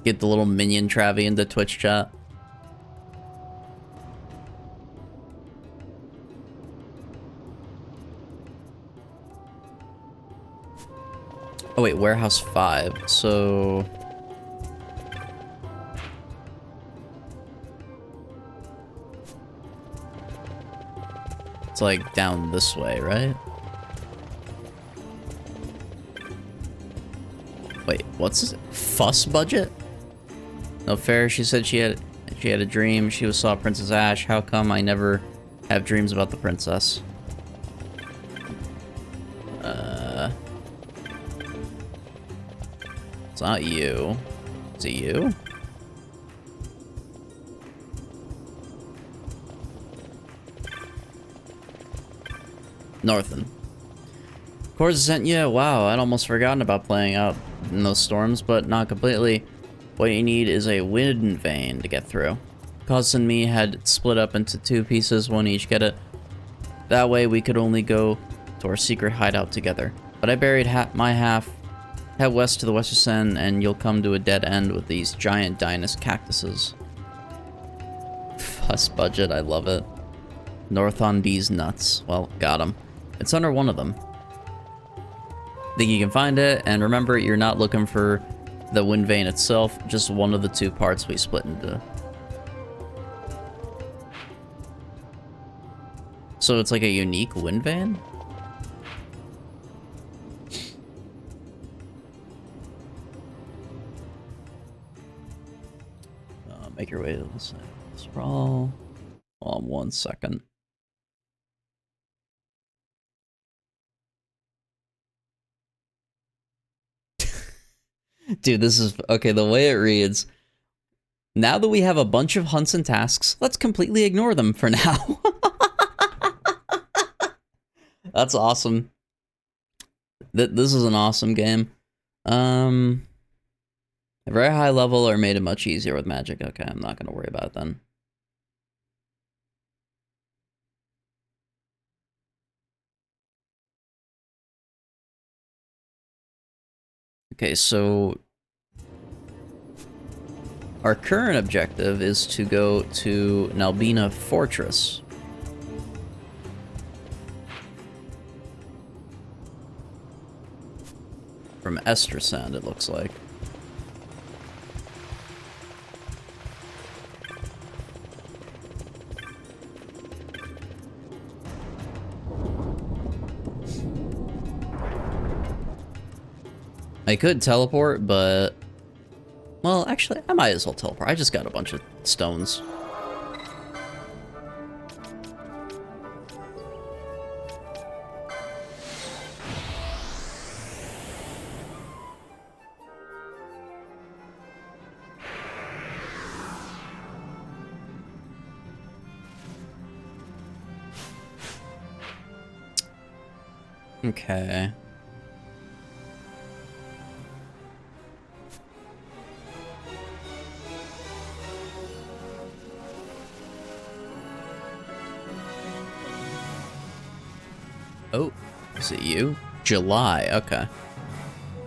Get the little minion Travie into Twitch chat. Oh wait, Warehouse 5, so... It's like down this way, right? Wait, what's this? Fuss budget? No fair, she said she had a dream. She saw Princess Ash. How come I never have dreams about the princess? It's not you. Is it you? Northen. Course sent you. Wow, I'd almost forgotten about playing out in those storms, but not completely. What you need is a wind vein to get through. Cuz and me had split up into 2 pieces, one each. Get it? That way we could only go to our secret hideout together. But I buried my half. Head west to the western end and you'll come to a dead end with these giant Dynus cactuses. Fuss budget, I love it. North on these nuts. Well, got him. It's under one of them. Think you can find it, and remember, you're not looking for the wind vein itself, just one of the 2 parts we split into. So it's like a unique wind vein? Make your way to the side. Sprawl. Hold on 1 second. Dude, this is... Okay, the way it reads... Now that we have a bunch of hunts and tasks, let's completely ignore them for now. That's awesome. This is an awesome game. A very high level or made it much easier with magic. Okay, I'm not going to worry about it then. Okay, so our current objective is to go to Nalbina Fortress. From Estersand, it looks like. I could teleport, but... Well, actually, I might as well teleport. I just got a bunch of stones. Okay. Oh, is it you? July, okay.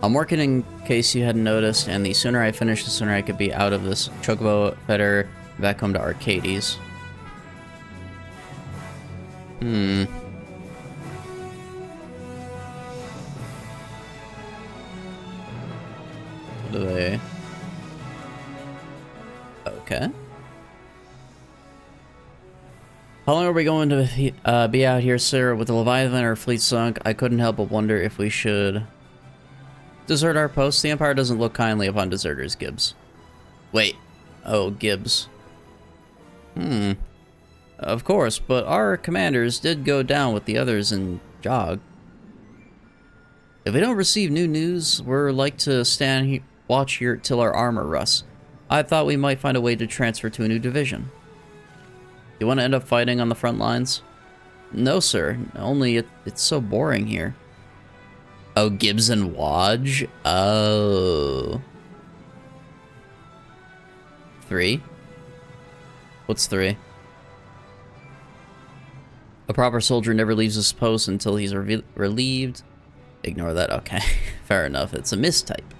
I'm working in case you hadn't noticed, and the sooner I finish, the sooner I could be out of this chocobo fetter back home to Arcades. What are they? Okay. How long are we going to be out here, sir? With the Leviathan, our fleet sunk, I couldn't help but wonder if we should desert our post. The Empire doesn't look kindly upon deserters, Gibbs. Wait. Oh, Gibbs. Of course, but our commanders did go down with the others in Jog. If we don't receive new news, we're like to watch here till our armor rusts. I thought we might find a way to transfer to a new division. You want to end up fighting on the front lines? No, sir. Only it's so boring here. Oh, Gibbs and Wadge? Oh. 3? What's 3? A proper soldier never leaves his post until he's relieved. Ignore that. Okay, fair enough. It's a mistype.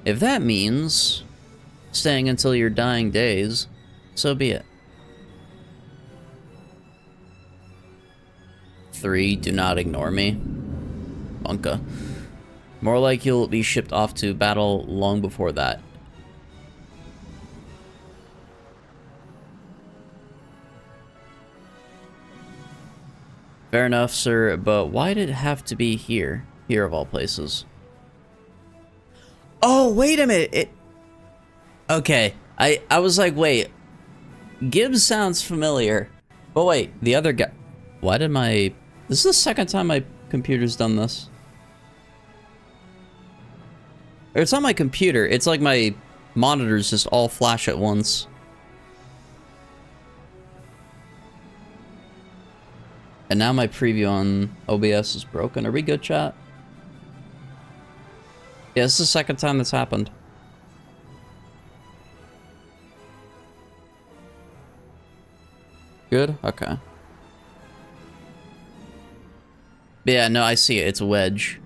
If that means staying until your dying days, so be it. 3, do not ignore me. Bunka. More like you'll be shipped off to battle long before that. Fair enough, sir, but why did it have to be here? Here of all places. Oh, wait a minute! Okay, I was like, wait. Gibbs sounds familiar. But wait, the other guy... Why did my... This is the second time my computer's done this. Or it's not my computer, it's like my monitors just all flash at once. And now my preview on OBS is broken. Are we good, chat? Yeah, this is the second time that's happened. Good? Okay. Yeah, no, I see it. It's Wedge.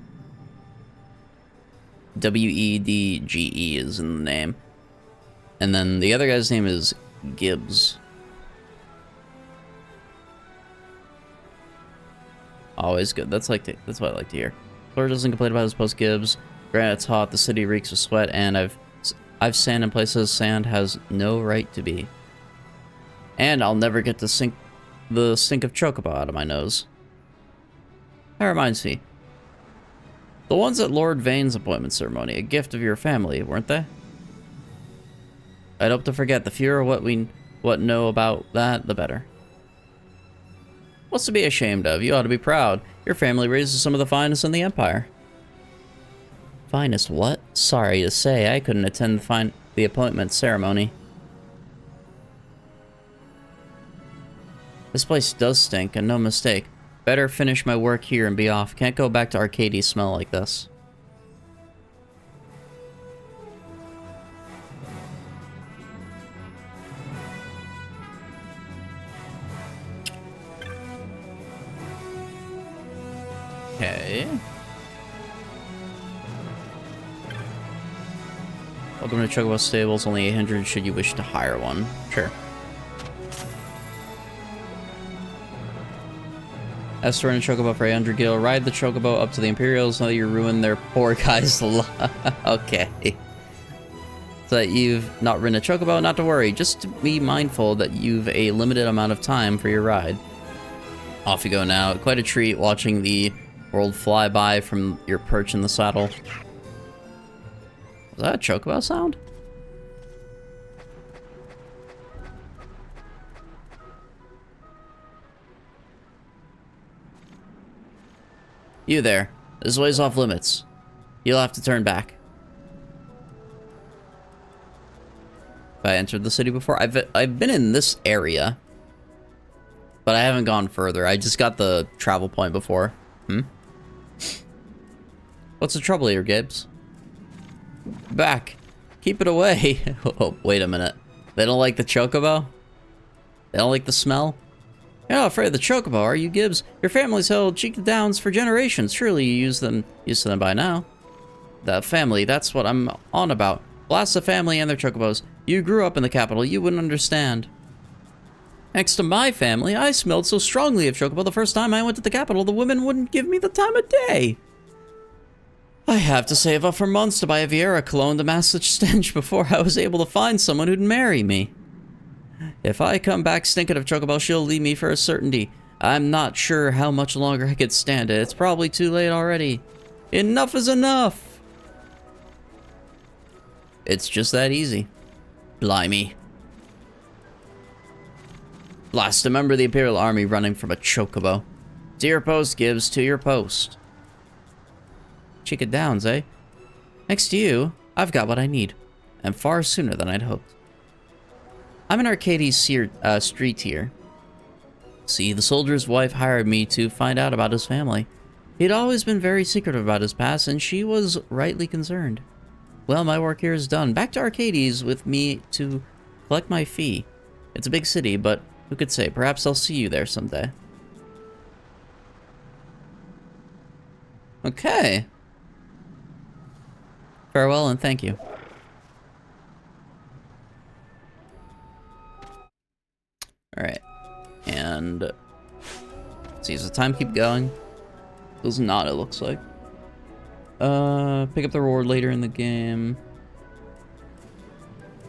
W-E-D-G-E is in the name. And then the other guy's name is Gibbs. Always good. That's what I like to hear. Fleur doesn't complain about his post Gibbs. Granted, it's hot. The city reeks of sweat, and I've sand in places sand has no right to be. And I'll never get the stink of chocobo out of my nose. That reminds me. The ones at Lord Vane's appointment ceremony, a gift of your family, weren't they? I'd hope to forget. The fewer what know about that, the better. What's to be ashamed of? You ought to be proud. Your family raises some of the finest in the Empire. Finest what? Sorry to say, I couldn't attend the appointment ceremony. This place does stink, and no mistake. Better finish my work here and be off. Can't go back to Arcady smell like this. Okay. Welcome to Chocobo Stables, only 800 should you wish to hire one. Sure. Ask to run a Chocobo for 800 gil. Ride the Chocobo up to the Imperials, now that you ruined their poor guy's life. Okay. So that you've not ridden a Chocobo, not to worry. Just to be mindful that you've a limited amount of time for your ride. Off you go now. Quite a treat watching the world fly by from your perch in the saddle. Was that a Chocobo sound? You there. This way's off limits. You'll have to turn back. Have I entered the city before? I've been in this area. But I haven't gone further. I just got the travel point before. What's the trouble here, Gibbs? Back. Keep it away. Oh, wait a minute. They don't like the Chocobo? They don't like the smell? You're not afraid of the Chocobo, are you, Gibbs? Your family's held cheek downs for generations. Surely you used to them by now. The family, that's what I'm on about. Blast the family and their Chocobos. You grew up in the capital, you wouldn't understand. Next to my family, I smelled so strongly of Chocobo the first time I went to the capital, the women wouldn't give me the time of day. I have to save up for months to buy a Vieira cologne to mask such stench before I was able to find someone who'd marry me. If I come back stinking of Chocobo, she'll leave me for a certainty. I'm not sure how much longer I could stand it. It's probably too late already. Enough is enough! It's just that easy. Blimey. Blast a member of the Imperial Army running from a Chocobo. To your post, Gibbs, to your post. Chica Downs, eh? Next to you, I've got what I need. And far sooner than I'd hoped. I'm in Arcady's street here. See, the soldier's wife hired me to find out about his family. He'd always been very secretive about his past, and she was rightly concerned. Well, my work here is done. Back to Arcady's with me to collect my fee. It's a big city, but who could say? Perhaps I'll see you there someday. Okay. Farewell and thank you. Alright. And let's see, does the time keep going? Does not, it looks like. Pick up the reward later in the game.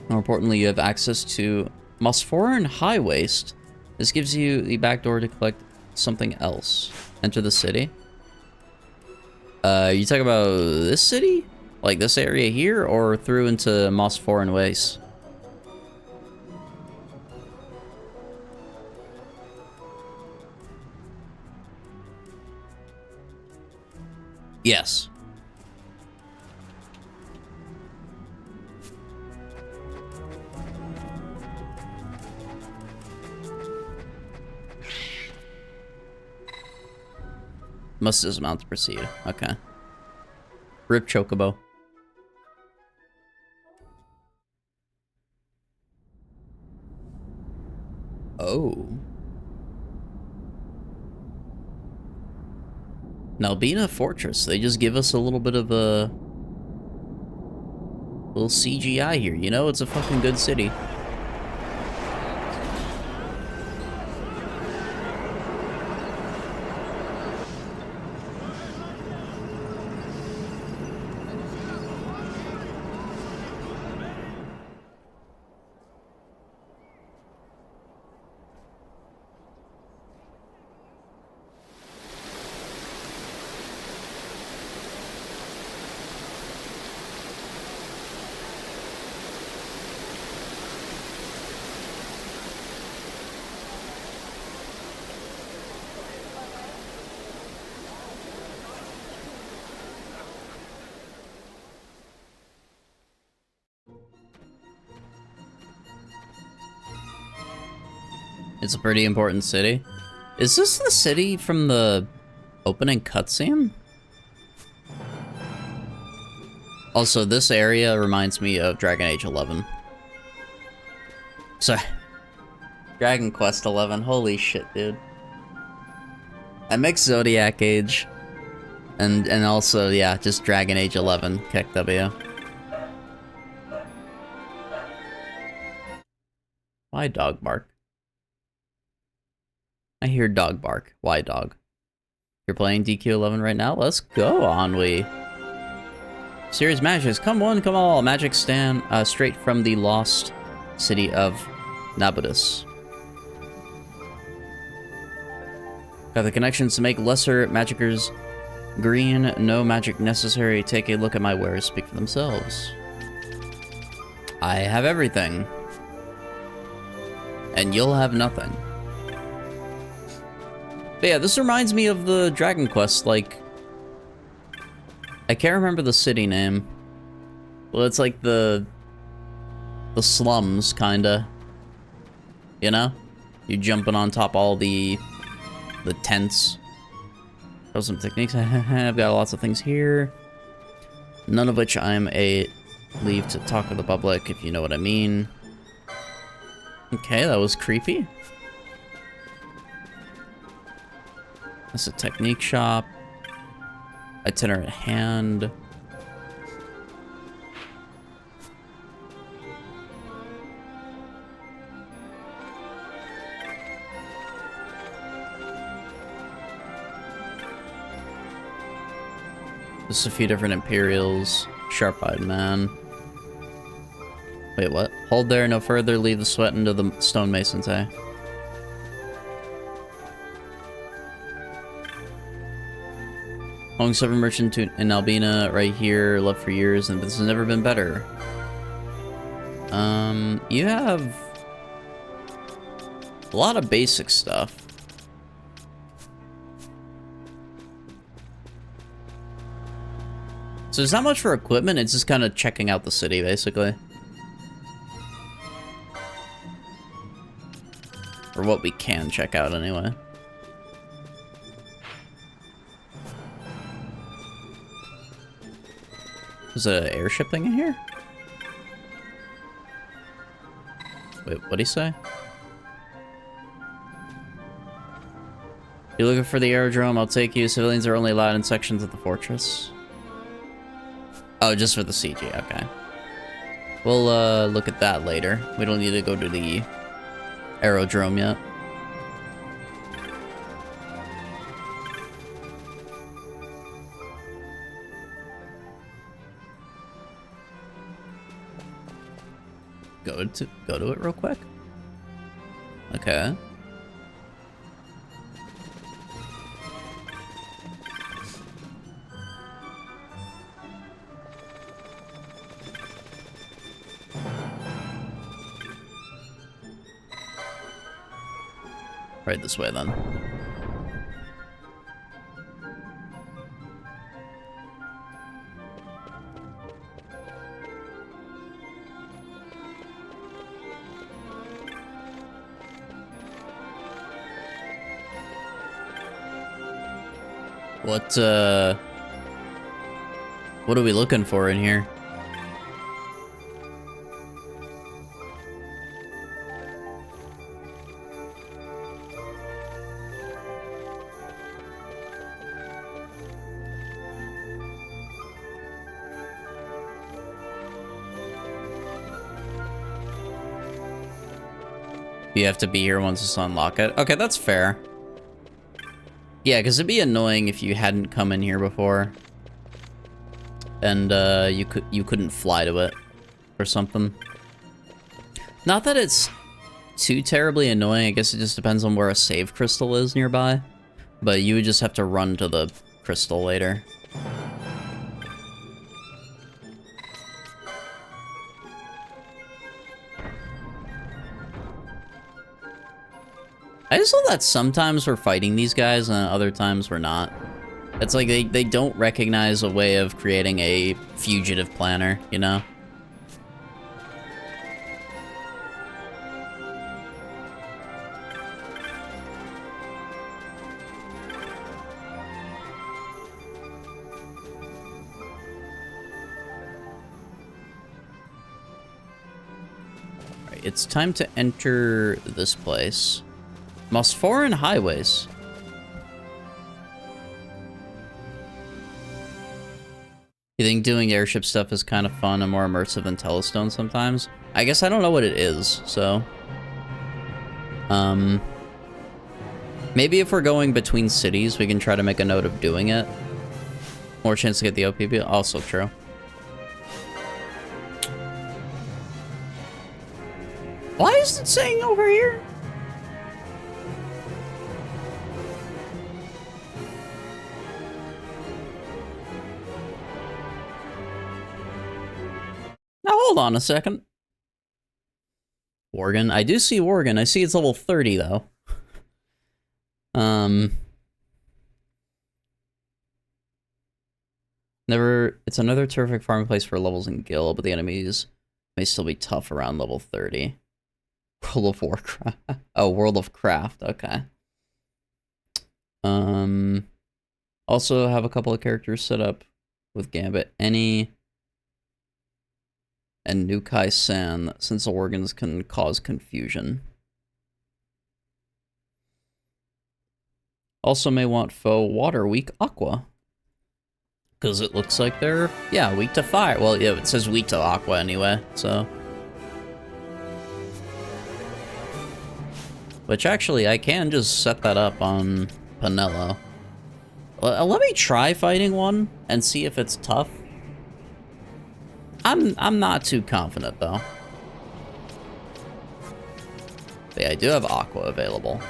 More importantly, you have access to Mosforan High Waste. This gives you the back door to collect something else. Enter the city. You talking about this city? Like this area here, or through into Mosforan Waste? Yes. Must dismount to proceed. Okay. Rip Chocobo. Oh. Nalbina Fortress. They just give us a little bit of a little CGI here, you know? It's a fucking good city. It's a pretty important city. Is this the city from the opening cutscene? Also, this area reminds me of Dragon Age 11. Sorry. Dragon Quest 11. Holy shit, dude. I mixed Zodiac Age and also, yeah, just Dragon Age 11. Kick W. Why dog bark? I hear dog bark. Why dog? You're playing DQ11 right now? Let's go, Ennui. Serious matches. Come one, come all. Magic stand straight from the lost city of Nabudus. Got the connections to make lesser magicers green. No magic necessary. Take a look at my wares. Speak for themselves. I have everything. And you'll have nothing. But yeah, this reminds me of the Dragon Quest, like... I can't remember the city name. Well, it's like the slums, kinda. You know? You're jumping on top all the tents. Show some techniques. I've got lots of things here. None of which I'm a leave to talk to the public, if you know what I mean. Okay, that was creepy. That's a technique shop. Itinerant hand. Just a few different Imperials. Sharp-eyed man. Wait, what? Hold there, no further. Leave the sweat into the stonemasons, eh? Long server merchant in Albina, right here. Love for years, and this has never been better. You have a lot of basic stuff. So there's not much for equipment, it's just kind of checking out the city, basically. Or what we can check out, anyway. There's an airship thing in here? Wait, what'd he say? You're looking for the aerodrome, I'll take you. Civilians are only allowed in sections of the fortress. Oh, just for the CG, okay. We'll look at that later. We don't need to go to the aerodrome yet. Go to it real quick. Okay. Right this way then. What are we looking for in here? You have to be here once to unlock it. Okay, that's fair. Yeah, because it'd be annoying if you hadn't come in here before. And you couldn't fly to it or something. Not that it's too terribly annoying. I guess it just depends on where a save crystal is nearby. But you would just have to run to the crystal later. I just love that sometimes we're fighting these guys and other times we're not. It's like they don't recognize a way of creating a fugitive planner, you know? Alright, it's time to enter this place. Most foreign highways. You think doing airship stuff is kind of fun and more immersive than Telestone sometimes? I guess I don't know what it is, so... Maybe if we're going between cities, we can try to make a note of doing it. More chance to get the OPP, also true. Why is it saying over here? Now, hold on a second. Worgen. I do see Worgen. I see it's level 30, though. It's another terrific farming place for levels in Gil, but the enemies may still be tough around level 30. World of Warcraft. Oh, World of Craft. Okay. Also have a couple of characters set up with Gambit. Any... and Nukai San, since organs can cause confusion. Also may want foe water weak aqua. Because it looks like they're, yeah, weak to fire. Well, yeah, it says weak to aqua anyway, so. Which actually, I can just set that up on Pinello. Let me try fighting one and see if it's tough. I'm not too confident, though. But yeah, I do have Aqua available.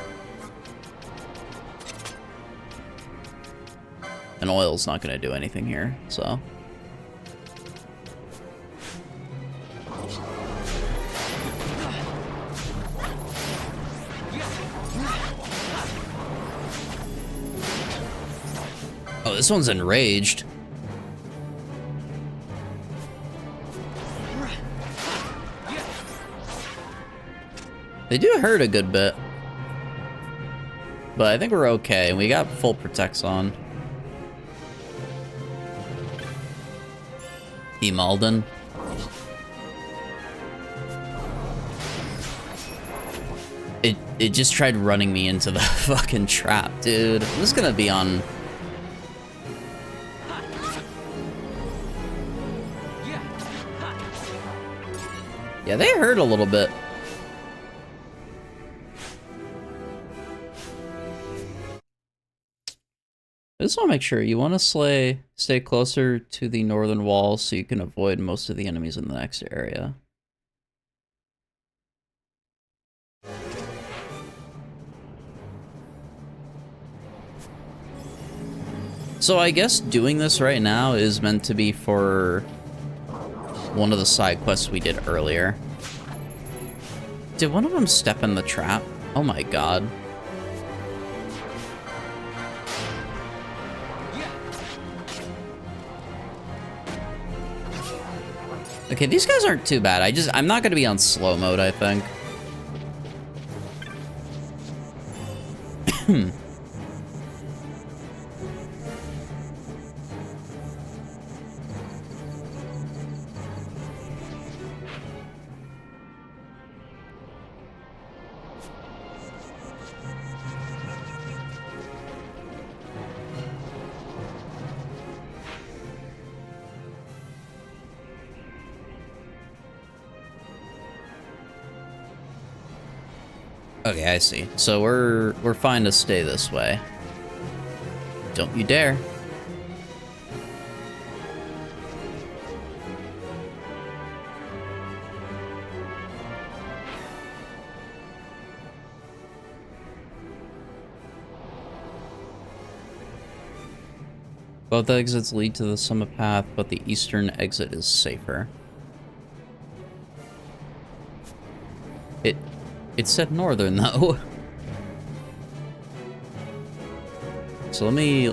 And oil's not going to do anything here, so... Oh, this one's enraged. They do hurt a good bit. But I think we're okay. We got full protects on. Malden. It just tried running me into the fucking trap, dude. I'm just gonna be on... Yeah, they hurt a little bit. I just want to make sure you want to stay closer to the northern wall so you can avoid most of the enemies in the next area. So I guess doing this right now is meant to be for one of the side quests we did earlier. Did one of them step in the trap? Oh my god. Okay, these guys aren't too bad. I'm not gonna be on slow mode, I think. Okay, I see. So we're fine to stay this way. Don't you dare. Both exits lead to the summit path, but the eastern exit is safer. It said northern though. So let me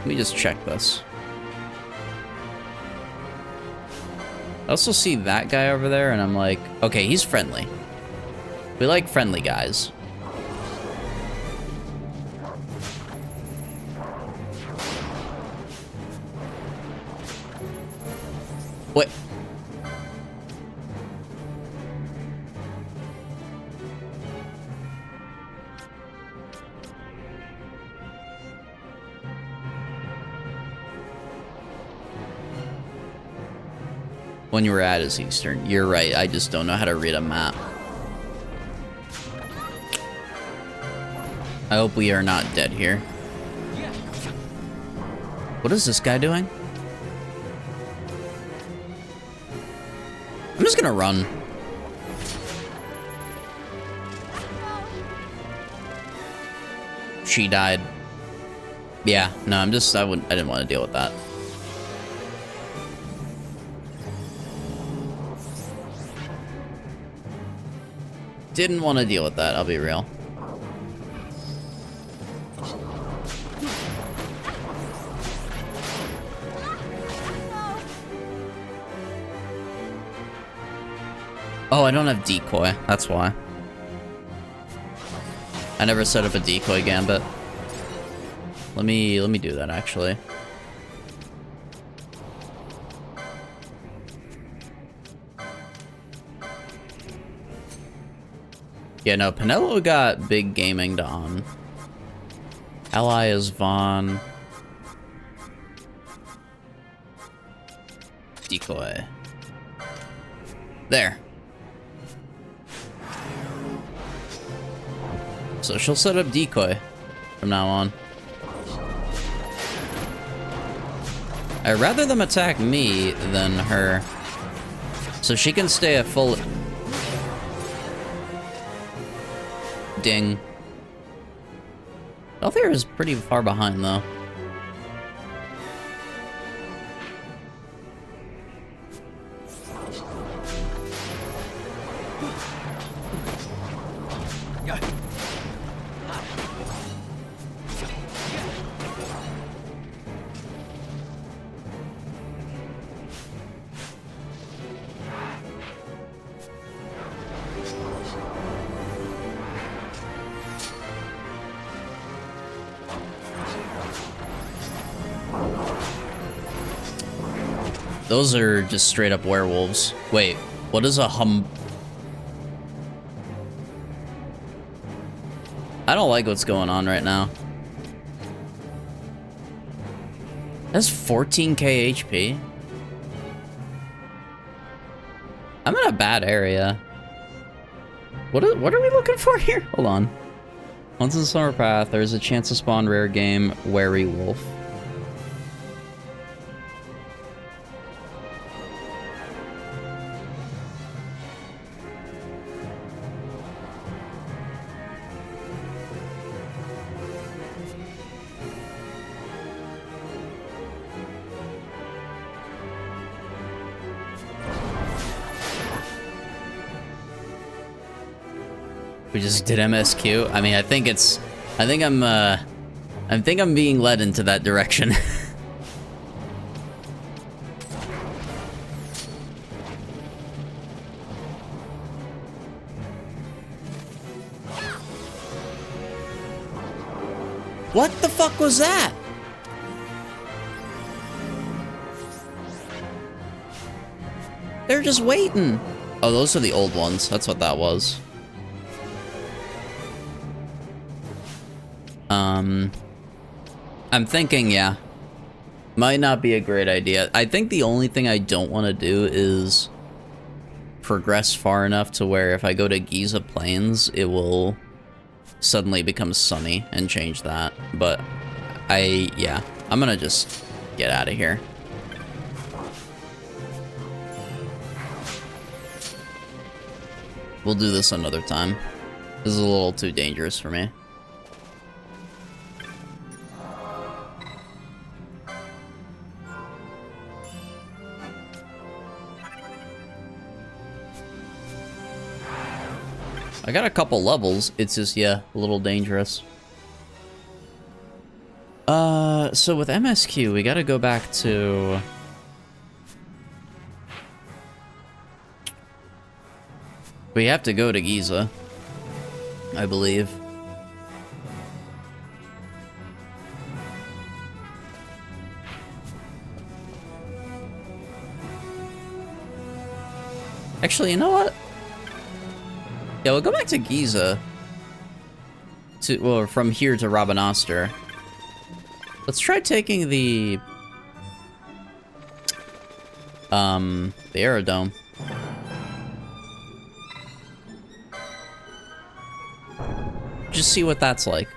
just check this. I also see that guy over there and I'm like, okay, he's friendly. We like friendly guys. What? When you were at is eastern. You're right, I just don't know how to read a map. I hope we are not dead here. What is this guy doing? I'm just gonna run. She died. Yeah, no, I didn't want to deal with that. Didn't want to deal with that, I'll be real. Oh, I don't have decoy, that's why. I never set up a decoy gambit. Let me do that actually. Yeah, no, Pinello got big gaming on. Ally is Vaughn. Decoy. There. So she'll set up decoy from now on. I'd rather them attack me than her. So she can stay at full... Ding. Altair is pretty far behind, though. Those are just straight up werewolves. Wait, what is a I don't like what's going on right now. That's 14k HP. I'm in a bad area. What are we looking for here? Hold on. Once in the summer path, there's a chance to spawn rare game Wary Wolf. We just did MSQ. I mean, I think I'm being led into that direction. What the fuck was that? They're just waiting. Oh, those are the old ones. That's what that was. I'm thinking, yeah. Might not be a great idea. I think the only thing I don't want to do is progress far enough to where if I go to Giza Plains, it will suddenly become sunny and change that. But yeah, I'm gonna just get out of here. We'll do this another time. This is a little too dangerous for me. I got a couple levels, it's just, yeah, a little dangerous. So with MSQ, we gotta go back to... We have to go to Giza, I believe. Actually, you know what? Yeah, we'll go back to Giza. Well, from here to Rabanastre. Let's try taking the aerodome. Just see what that's like.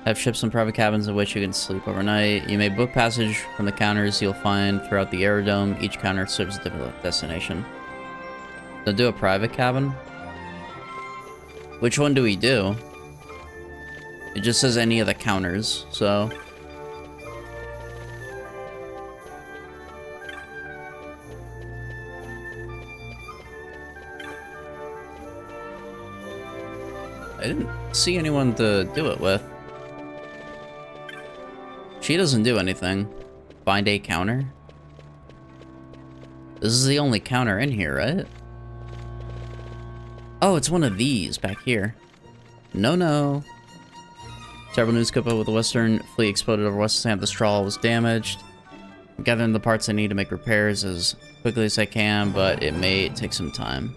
Have ships and private cabins in which you can sleep overnight. You may book passage from the counters you'll find throughout the aerodome. Each counter serves a different destination. So do a private cabin? Which one do we do? It just says any of the counters, so... I didn't see anyone to do it with. She doesn't do anything. Find a counter? This is the only counter in here, right? Oh, it's one of these back here. No. Terrible news, Koopa, with the Western fleet exploded over West Sam. The straw was damaged. I'm gathering the parts I need to make repairs as quickly as I can, but it may take some time.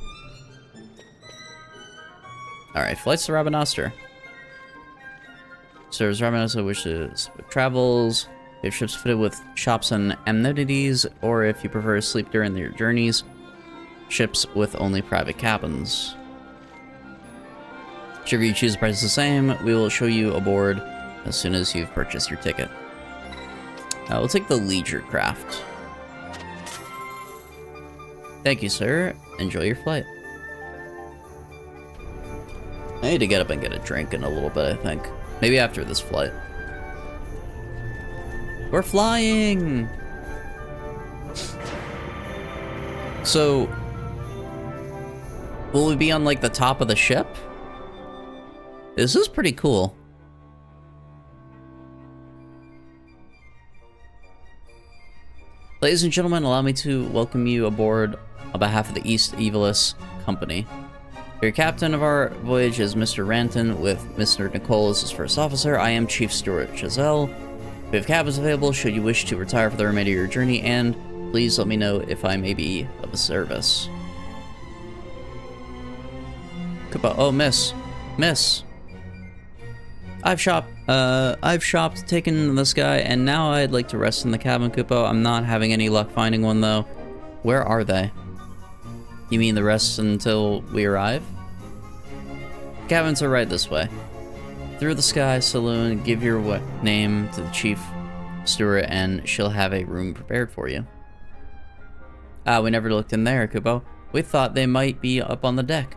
Alright, flights to Rabanastre. Serves Rabanastre wishes travels. You have ships fitted with shops and amenities, or if you prefer to sleep during your journeys, ships with only private cabins. Whichever you choose, the price is the same. We will show you aboard as soon as you've purchased your ticket. We'll take the leisure craft. Thank you, sir. Enjoy your flight. I need to get up and get a drink in a little bit, I think. Maybe after this flight. We're flying! So... will we be on, like, the top of the ship? This is pretty cool. Ladies and gentlemen, allow me to welcome you aboard on behalf of the East Evilus Company. Your captain of our voyage is Mr. Ranton, with Mr. Nicole as his first officer. I am Chief Steward Chazelle. We have cabins available should you wish to retire for the remainder of your journey, and please let me know if I may be of service. Koopa, oh, miss. I've shopped, taken this guy, and now I'd like to rest in the cabin, Koopa. I'm not having any luck finding one, though. Where are they? You mean the rest until we arrive? Cabins are right this way. Through the Sky Saloon, give your name to the chief steward and she'll have a room prepared for you. Ah, we never looked in there, Kubo. We thought they might be up on the deck.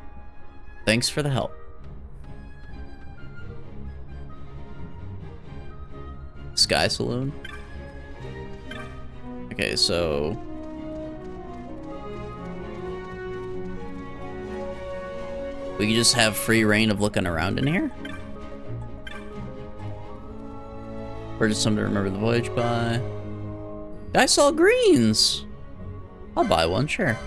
Thanks for the help. Sky Saloon? Okay, so... we can just have free reign of looking around in here? Or just something to remember the voyage by. I saw greens! I'll buy one, sure.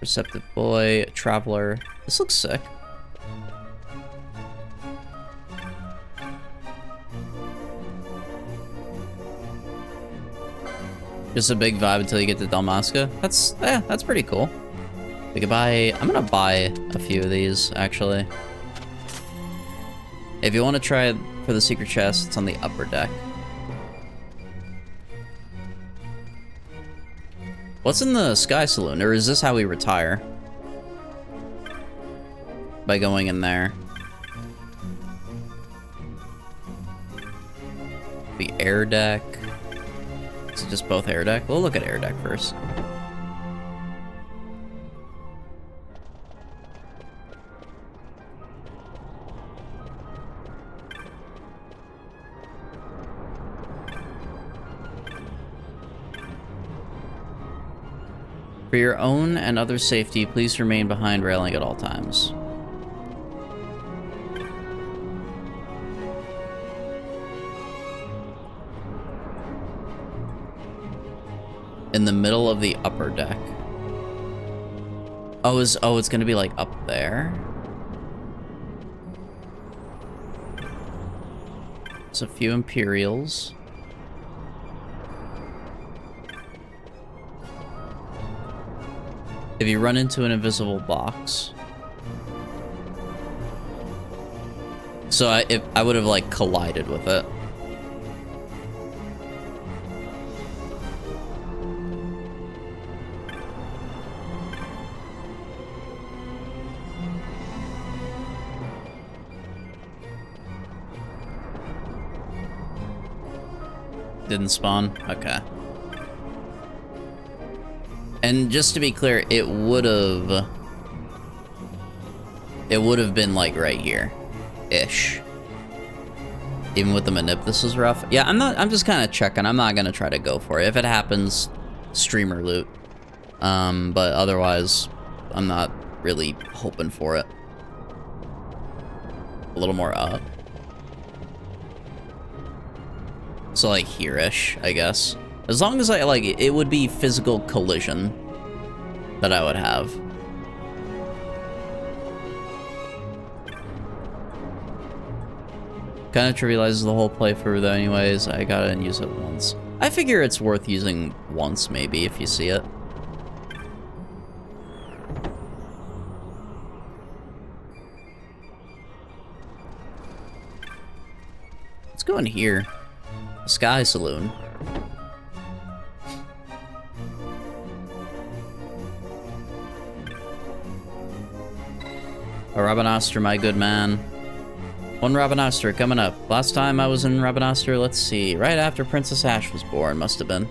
Receptive boy, traveler. This looks sick. Just a big vibe until you get to Dalmasca. That's pretty cool. We could buy... I'm gonna buy a few of these, actually. If you want to try it for the secret chest, it's on the upper deck. What's in the Sky Saloon? Or is this how we retire? By going in there. The air deck. Is it just both air deck? We'll look at air deck first. For your own and other safety, please remain behind railing at all times. In the middle of the upper deck. Oh, it's gonna be like up there? There's a few Imperials. If you run into an invisible box. So I would have like collided with it. Didn't spawn? Okay. And just to be clear, it would have been like right here ish. Even with the manip, this is rough. Yeah, I'm just kind of checking. I'm not gonna try to go for it. If it happens, streamer loot. But otherwise, I'm not really hoping for it. A little more up. So like here-ish, I guess. As long as I, like, it would be physical collision that I would have. Kind of trivializes the whole playthrough though anyways. I gotta use it once. I figure it's worth using once maybe if you see it. Let's go in here. Sky Saloon. A Rabanastre, my good man. One Rabanastre coming up. Last time I was in Rabanastre, let's see, right after Princess Ash was born, must have been.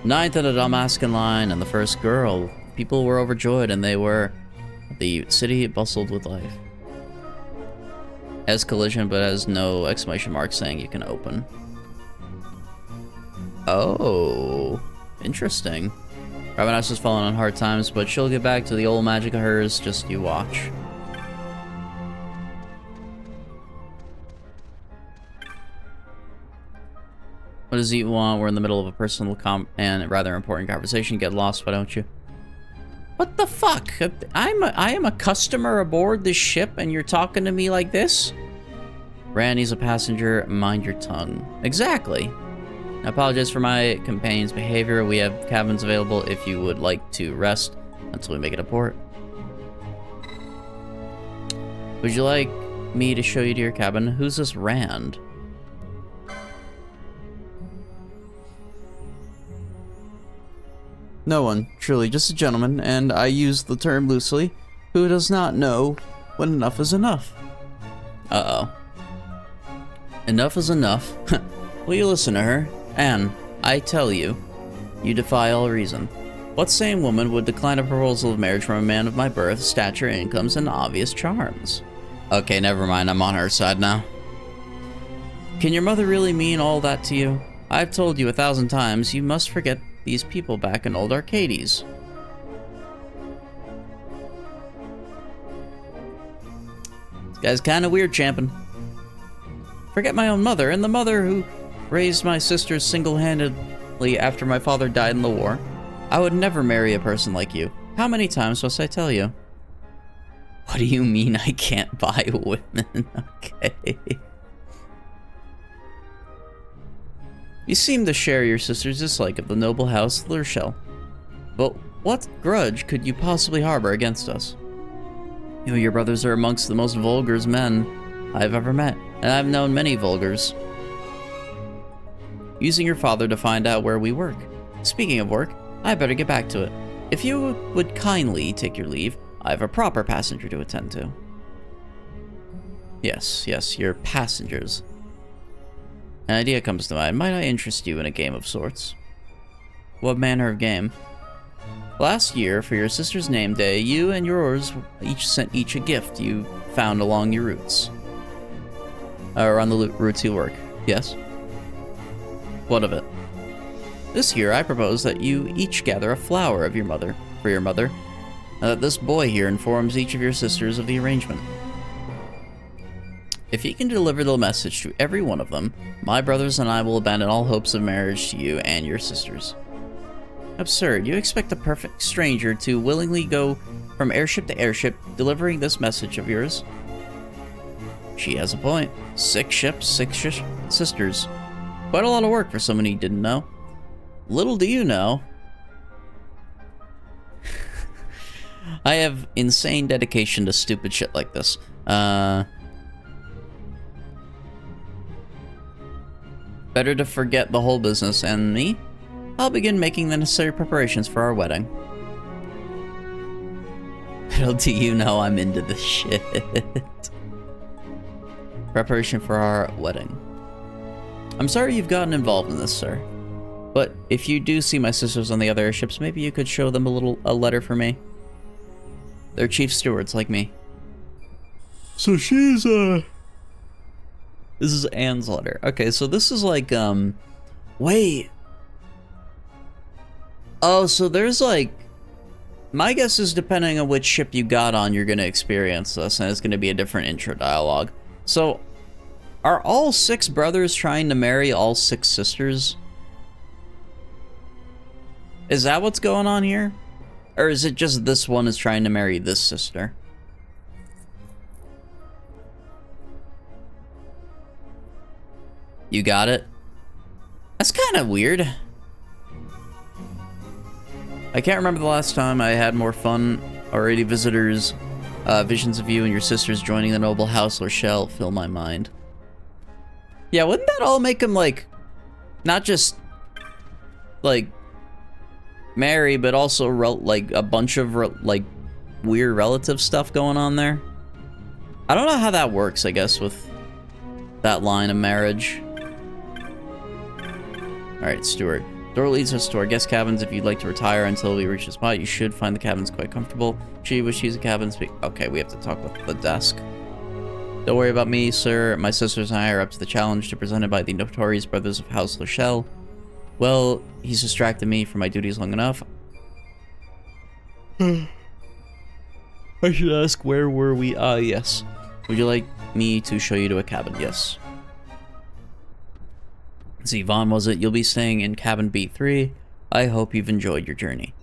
Ninth in a Damascan line, and the first girl. People were overjoyed, and they were. The city bustled with life. Has collision, but has no exclamation mark saying you can open. Oh, interesting. Rabanastre's fallen on hard times, but she'll get back to the old magic of hers, just you watch. What does he want? We're in the middle of a personal and rather important conversation. Get lost, why don't you? What the fuck? I am a customer aboard this ship and you're talking to me like this? Randy's a passenger, mind your tongue. Exactly. I apologize for my companion's behavior. We have cabins available if you would like to rest until we make it a port. Would you like me to show you to your cabin? Who's this Rand? No one, truly just a gentleman, and I use the term loosely, who does not know when enough is enough. Uh-oh. Enough is enough. Will you listen to her? Anne, I tell you, you defy all reason. What sane woman would decline a proposal of marriage from a man of my birth, stature, incomes, and obvious charms? Okay, never mind, I'm on her side now. Can your mother really mean all that to you? I've told you 1,000 times, you must forget these people back in old Arcades. This guy's kind of weird, champion. Forget my own mother, and the mother who raised my sisters single-handedly after my father died in the war. I would never marry a person like you. How many times must I tell you? What do you mean I can't buy women? Okay. You seem to share your sister's dislike of the noble house Lurshel. But What grudge could you possibly harbor against us? You and your brothers are amongst the most vulgar men I've ever met, and I've known many vulgars. Using your father to find out where we work. Speaking of work, I better get back to it. If you would kindly take your leave, I have a proper passenger to attend to. Yes, your passengers. An idea comes to mind. Might I interest you in a game of sorts? What manner of game? Last year, for your sister's name day, you and yours sent each a gift you found along your routes. Or on the routes you work. Yes? What of it? This year, I propose that you each gather a flower of your mother, for your mother, and that this boy here informs each of your sisters of the arrangement. If he can deliver the message to every one of them, my brothers and I will abandon all hopes of marriage to you and your sisters. Absurd. You expect a perfect stranger to willingly go from airship to airship delivering this message of yours? She has a point. 6 ships, 6 sisters. Quite a lot of work for someone you didn't know. Little do you know, I have insane dedication to stupid shit like this. Better to forget the whole business and me. I'll begin making the necessary preparations for our wedding. Little do you know I'm into this shit. Preparation for our wedding. I'm sorry you've gotten involved in this, sir. But if you do see my sisters on the other airships, maybe you could show them a letter for me. They're chief stewards like me. So she's, This is Anne's letter. Okay, so this is like, wait. Oh, so there's like... My guess is depending on which ship you got on, you're gonna experience this, and it's gonna be a different intro dialogue. So, are all 6 brothers trying to marry all 6 sisters? Is that what's going on here? Or is it just this one is trying to marry this sister? You got it? That's kind of weird. I can't remember the last time I had more fun. Already visitors, visions of you and your sisters joining the noble house Rochelle fill my mind. Yeah, wouldn't that all make them, like, not just, like, marry, but also, like, a bunch of, like, weird relative stuff going on there? I don't know how that works, I guess, with that line of marriage. Alright, Stuart. Door leads us to our guest cabins. If you'd like to retire until we reach the spot, you should find the cabins quite comfortable. She wish she's a cabin speak. Okay, we have to talk with the desk. Don't worry about me, sir. My sisters and I are up to the challenge presented by the notorious brothers of House Rochelle. Well, he's distracted me from my duties long enough. I should ask, where were we? Yes. Would you like me to show you to a cabin? Yes. See, Vaughn, was it? You'll be staying in cabin B3. I hope you've enjoyed your journey.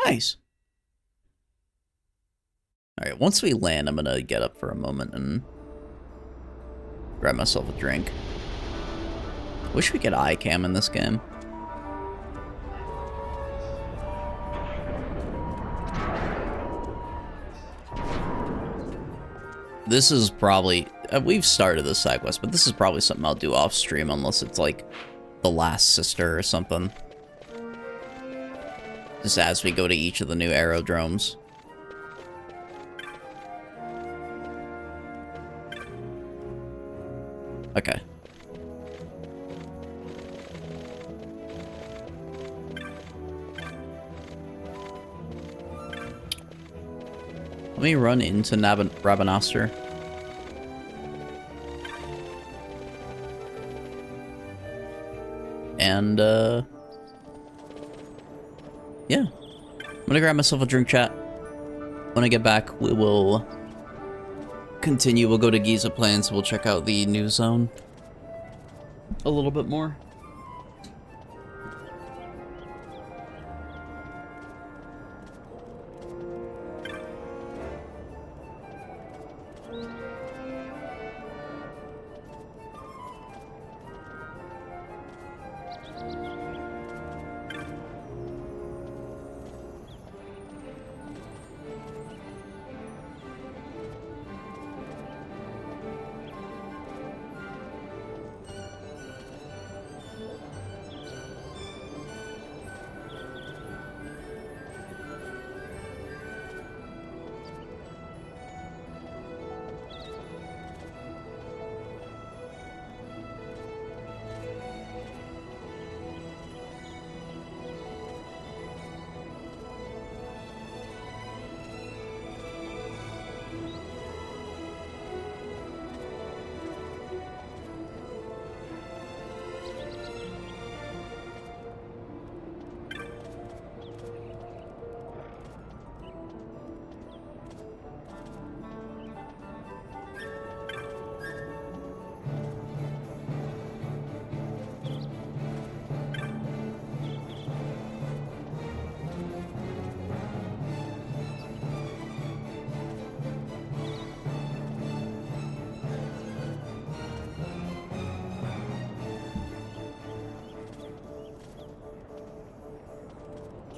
Nice. Alright, once we land, I'm gonna get up for a moment and grab myself a drink. Wish we could iCam in this game. This is probably... we've started this side quest, but this is probably something I'll do off stream unless it's like the last sister or something. Just as we go to each of the new aerodromes. Okay. Let me run into Rabanastre. And, yeah. I'm gonna grab myself a drink, chat. When I get back, we will continue. We'll go to Giza Plains. We'll check out the new zone a little bit more.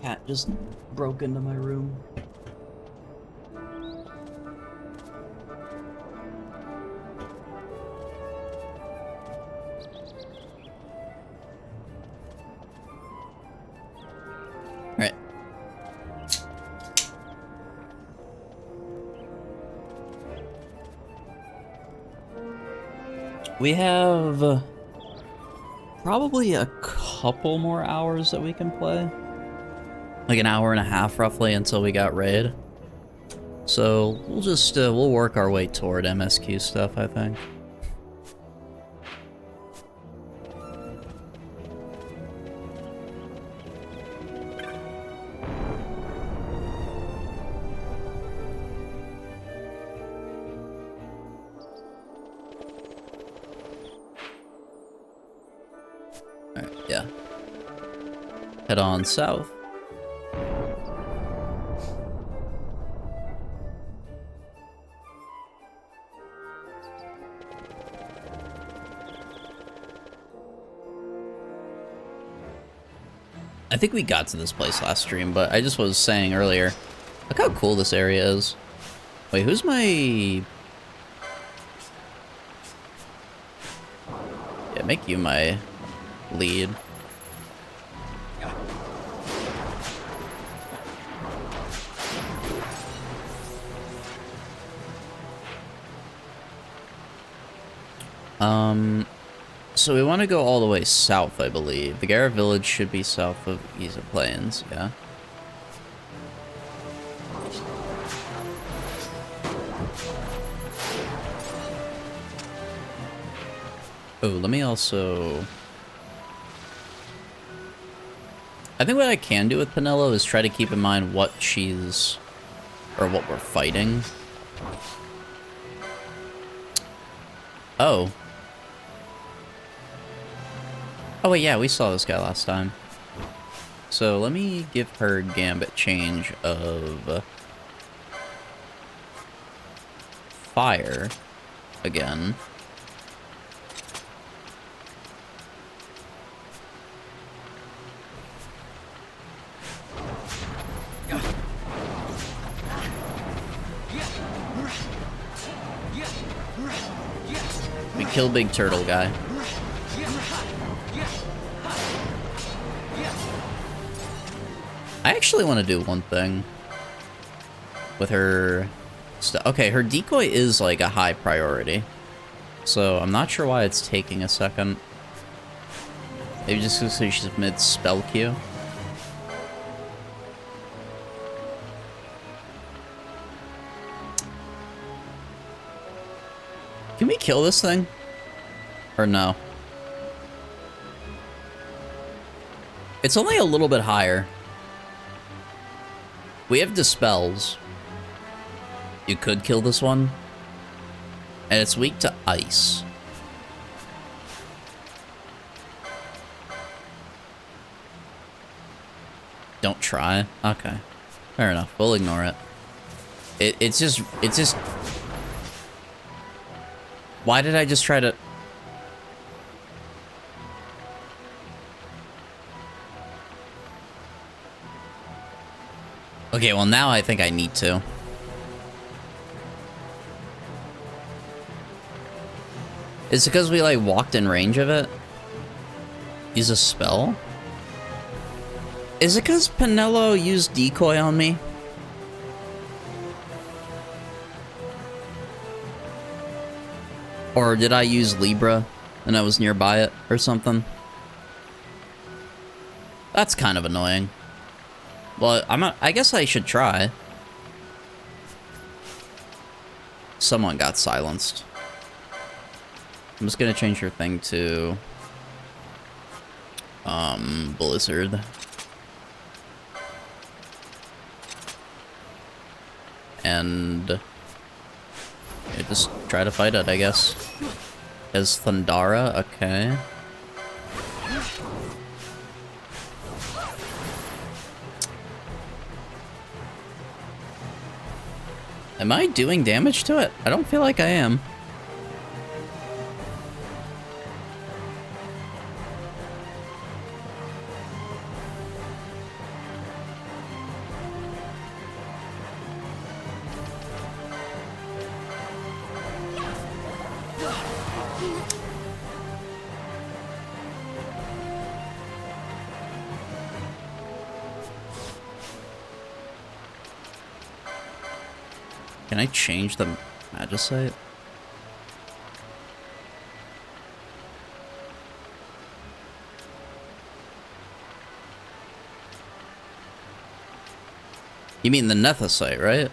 Cat just broke into my room. Alright. We have probably a couple more hours that we can play. Like an hour and a half roughly until we got raid. So we'll just we'll work our way toward MSQ stuff, I think. Alright, yeah. Head on south. I think we got to this place last stream, but I just was saying earlier, look how cool this area is. Wait, who's my... Yeah, make you my lead. So we want to go all the way south, I believe. The Gara village should be south of Giza Plains, yeah. Oh, let me also... I think what I can do with Penelo is try to keep in mind what she's... or what we're fighting. Oh. Oh wait, yeah, we saw this guy last time. So let me give her Gambit change of fire again. We kill Big Turtle guy. I actually want to do one thing with her stuff. Okay, her decoy is like a high priority, so I'm not sure why it's taking a second. Maybe just because she's mid spell queue. Can we kill this thing? Or no? It's only a little bit higher. We have dispels. You could kill this one. And it's weak to ice. Don't try. Okay. Fair enough. We'll ignore it. It's just... Why did I just try to... Okay, well now I think I need to. Is it because we like walked in range of it? Use a spell? Is it because Penelo used decoy on me? Or did I use Libra and I was nearby it or something? That's kind of annoying. Well, I guess I should try. Someone got silenced. I'm just gonna change her thing to Blizzard. And yeah, just try to fight it, I guess. As Thundara, okay. Am I doing damage to it? I don't feel like I am. Can I change the Magicite? You mean the Nethicite, right?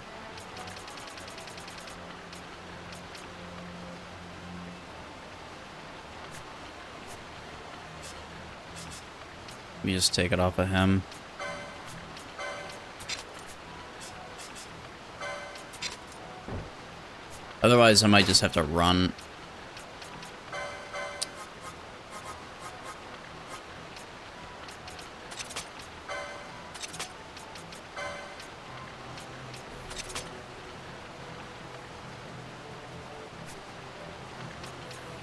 Let me just take it off of him. Otherwise, I might just have to run.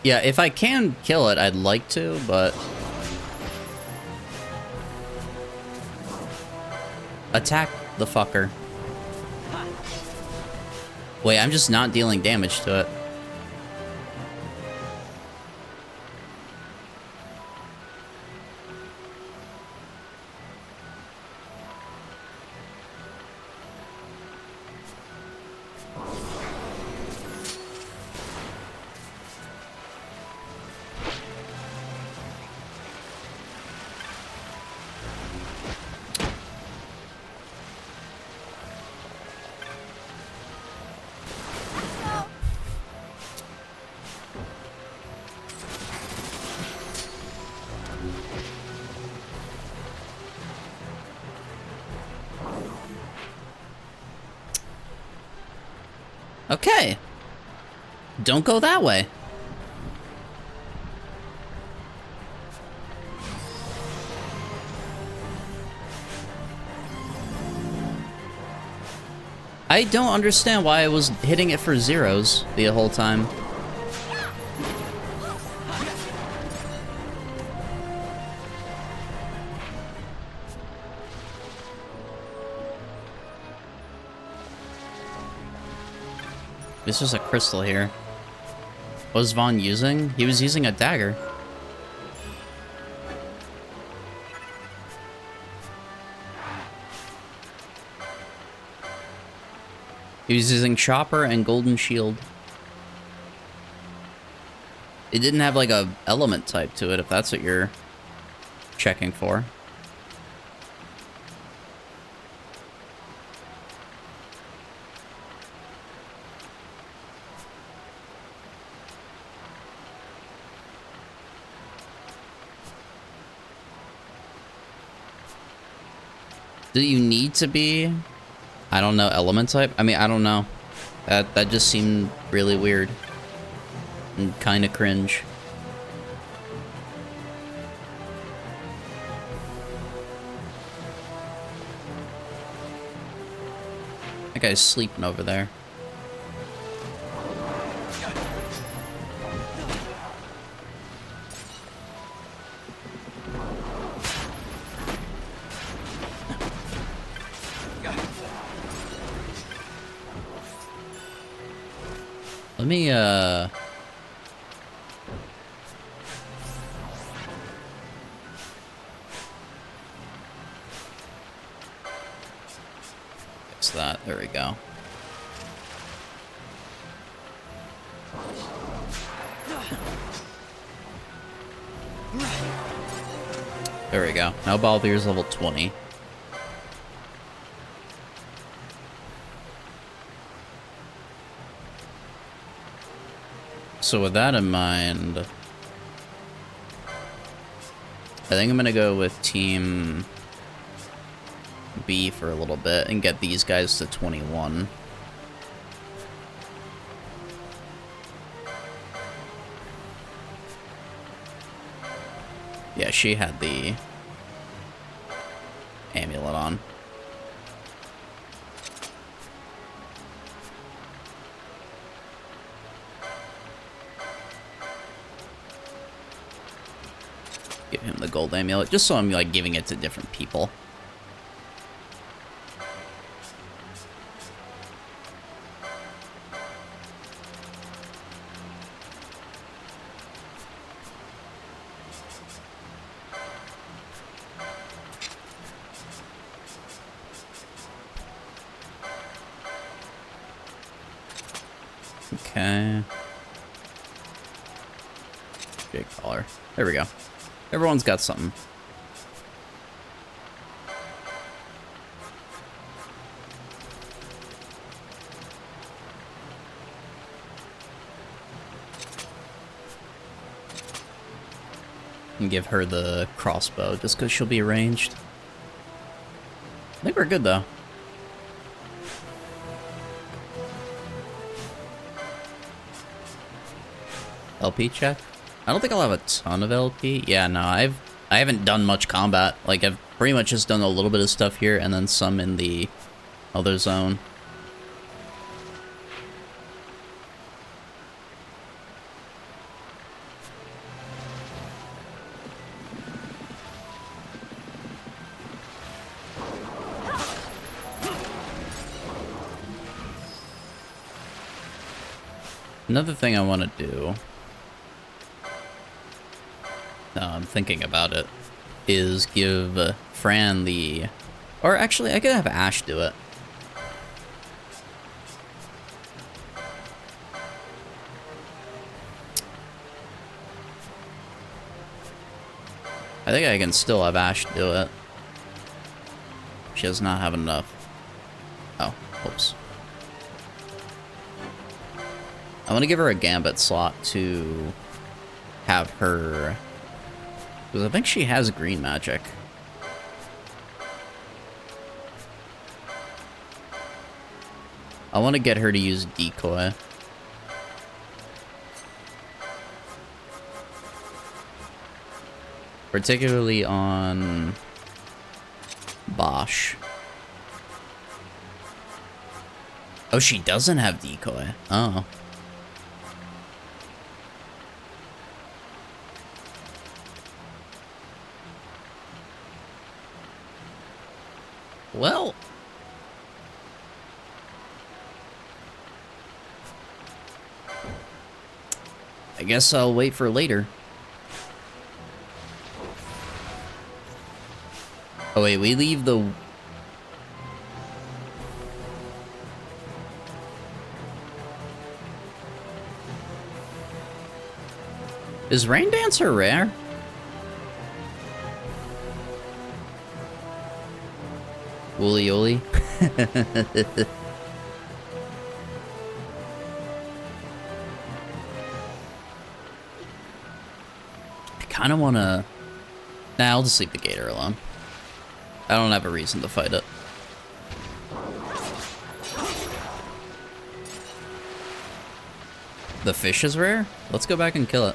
Yeah, if I can kill it, I'd like to, but... Attack the fucker. Wait, I'm just not dealing damage to it. Okay. Don't go that way. I don't understand why I was hitting it for zeros the whole time. This is a crystal here. What was Vaughn using? He was using a dagger. He was using Chopper and Golden Shield. It didn't have like a element type to it, if that's what you're checking for. Do you need to be, I don't know, element type? I mean, I don't know. That just seemed really weird. And kind of cringe. That guy's sleeping over there. Let me, fix that. There we go. There we go. Now Balthier level 20. So with that in mind, I think I'm gonna go with Team B for a little bit and get these guys to 21. Yeah, she had the amulet on. Give him the gold amulet, just so I'm like giving it to different people. Okay. Jake collar. There we go. Everyone's got something. And give her the crossbow just because she'll be ranged. I think we're good though. LP check? I don't think I'll have a ton of LP. Yeah, no, I haven't done much combat. Like, I've pretty much just done a little bit of stuff here and then some in the other zone. Another thing I want to do, I'm thinking about it, is give Fran the... Or actually, I could have Ash do it. I think I can still have Ash do it. She does not have enough. Oh, oops. I want to give her a Gambit slot to have her... Because I think she has green magic. I want to get her to use Decoy. Particularly on Bosch. Oh, she doesn't have Decoy. Oh. Well, I guess I'll wait for later. Oh wait, we leave the... Is Rain Dancer rare? Wooly Ooly. I kind of want to... Nah, I'll just leave the Gator alone. I don't have a reason to fight it. The fish is rare? Let's go back and kill it.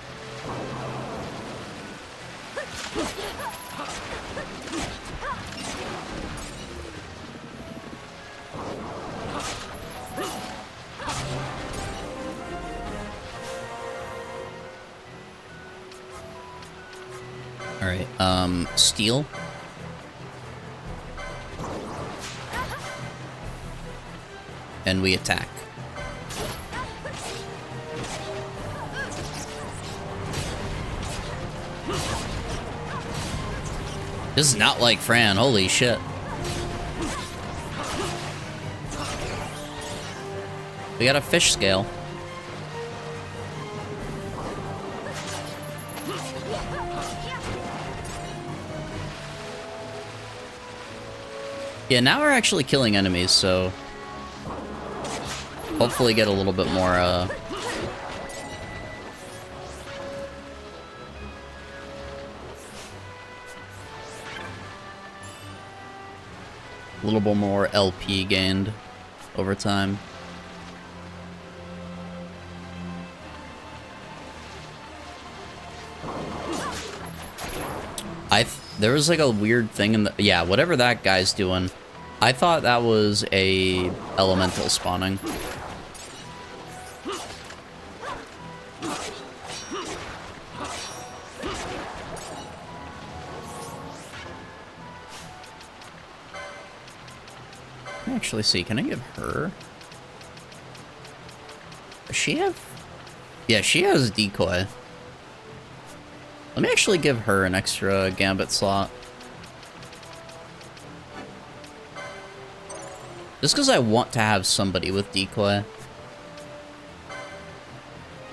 Alright, steel. And we attack. This is not like Fran, holy shit. We got a fish scale. Yeah, now we're actually killing enemies, so hopefully get a little bit more, a little bit more LP gained over time. There was like a weird thing in the... Yeah, whatever that guy's doing. I thought that was a elemental spawning. Let me actually see, can I give her? Does she have... Yeah, she has Decoy. Let me actually give her an extra Gambit slot. Just because I want to have somebody with Decoy.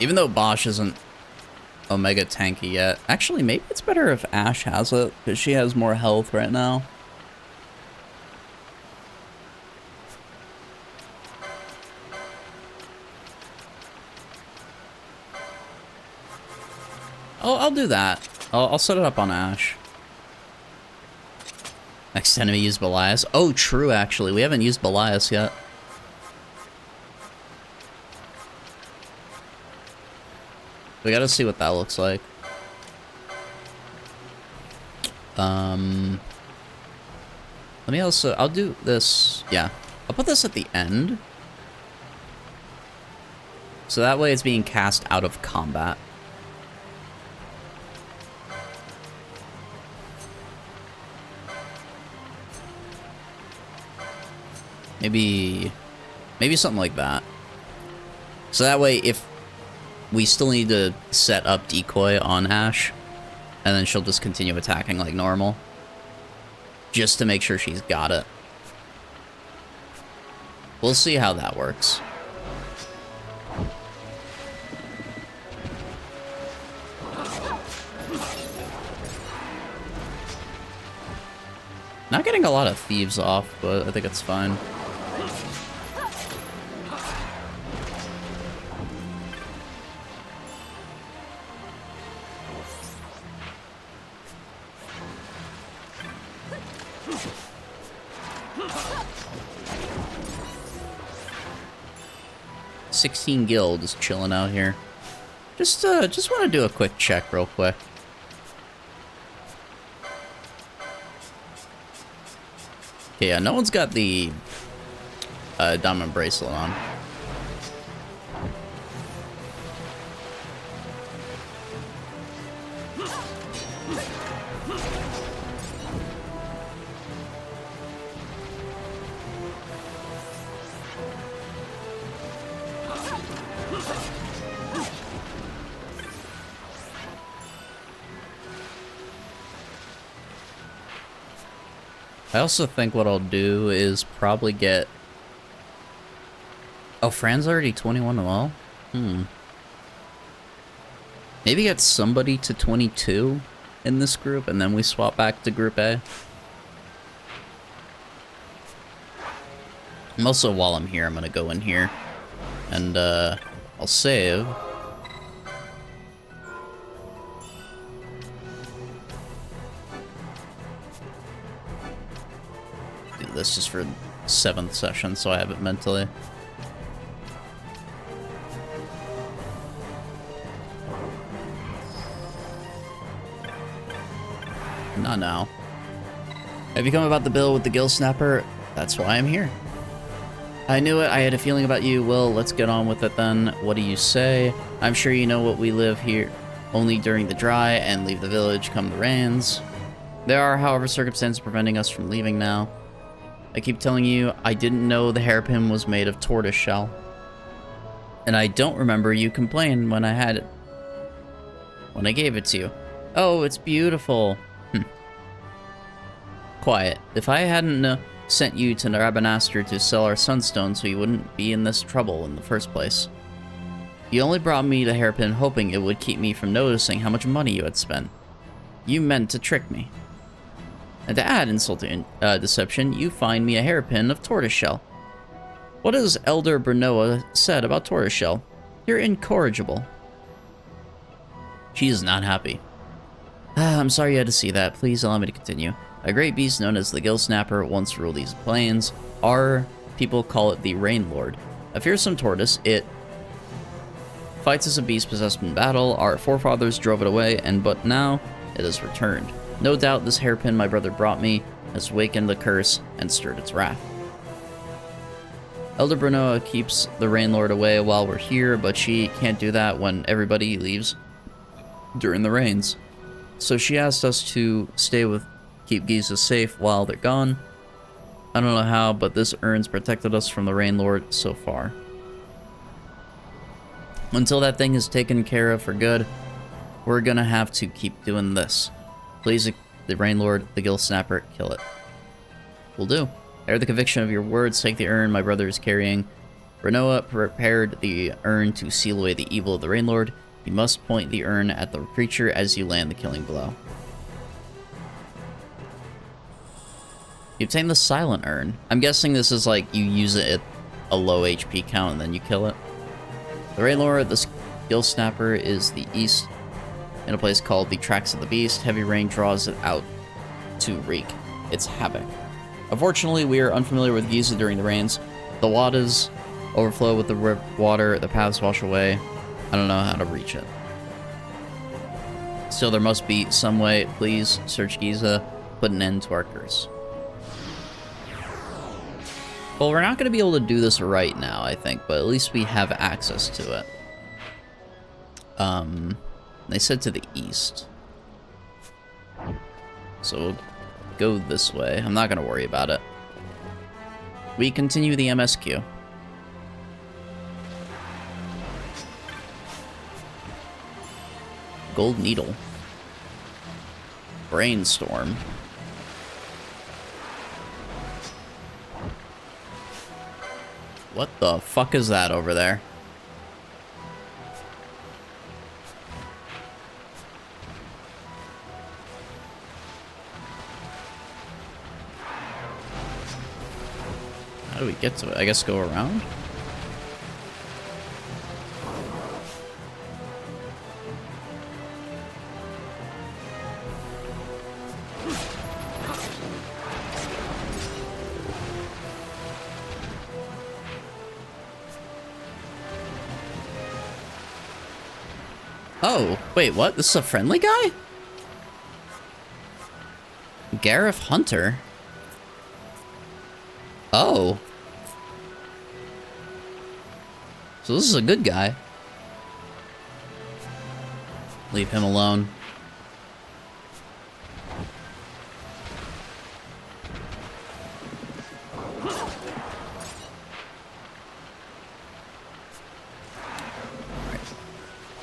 Even though Bosch isn't Omega tanky yet. Actually, maybe it's better if Ash has it, because she has more health right now. I'll do that. I'll set it up on Ash. Next enemy use Belias. Oh, true, actually. We haven't used Belias yet. We gotta see what that looks like. Let me also... I'll do this... Yeah. I'll put this at the end. So that way it's being cast out of combat. Maybe something like that. So that way, if we still need to set up decoy on Ash, and then she'll just continue attacking like normal, just to make sure she's got it. We'll see how that works. Not getting a lot of thieves off, but I think it's fine. $16 guild is chilling out here. Just want to do a quick check real quick. Okay, yeah, no one's got the diamond bracelet on. I also think what I'll do is probably get... Oh, Fran's already 21 as well? Maybe get somebody to 22 in this group, and then we swap back to Group A. And also, while I'm here, I'm gonna go in here, and I'll save. This is for 7th session, so I have it mentally. Not now. Have you come about the bill with the Gill Snapper? That's why I'm here. I knew it. I had a feeling about you. Well, let's get on with it then. What do you say? I'm sure you know what we live here only during the dry and leave the village come the rains. There are, however, circumstances preventing us from leaving now. I keep telling you, I didn't know the hairpin was made of tortoise shell. And I don't remember you complaining when I had it. When I gave it to you. Oh, it's beautiful. Quiet. If I hadn't sent you to Rabanastre to sell our sunstones, we wouldn't be in this trouble in the first place. You only brought me the hairpin hoping it would keep me from noticing how much money you had spent. You meant to trick me. And to add insult to deception, you find me a hairpin of tortoiseshell. What has Elder Bernoa said about tortoiseshell? You're incorrigible. She is not happy. I'm sorry you had to see that. Please allow me to continue. A great beast known as the Gill Snapper once ruled these plains. Our people call it the Rain Lord. A fearsome tortoise, it fights as a beast possessed in battle. Our forefathers drove it away, but now it has returned. No doubt this hairpin my brother brought me has wakened the curse and stirred its wrath. Elder Brunoa keeps the Rain Lord away while we're here, but she can't do that when everybody leaves during the rains. So she asked us to keep Giza safe while they're gone. I don't know how, but this urn's protected us from the Rain Lord so far. Until that thing is taken care of for good, we're gonna have to keep doing this. Please, the Rain Lord, the Gill Snapper, kill it. Will do. I heard the conviction of your words. Take the urn my brother is carrying. Renoa prepared the urn to seal away the evil of the Rain Lord. You must point the urn at the creature as you land the killing blow. You obtain the Silent Urn. I'm guessing this is like you use it at a low HP count and then you kill it. The Rain Lord, the Skill Snapper, is the east in a place called the Tracks of the Beast. Heavy rain draws it out to wreak its havoc. Unfortunately, we are unfamiliar with Giza during the rains. The waters overflow with the water, the paths wash away. I don't know how to reach it. Still, there must be some way. Please search Giza, put an end to our curse. Well, we're not going to be able to do this right now, I think, but at least we have access to it. They said to the east. So we'll go this way. I'm not going to worry about it. We continue the MSQ. Gold Needle. Brainstorm. What the fuck is that over there? How do we get to it? I guess go around? Oh, wait, what? This is a friendly guy? Gareth Hunter? Oh. So this is a good guy. Leave him alone.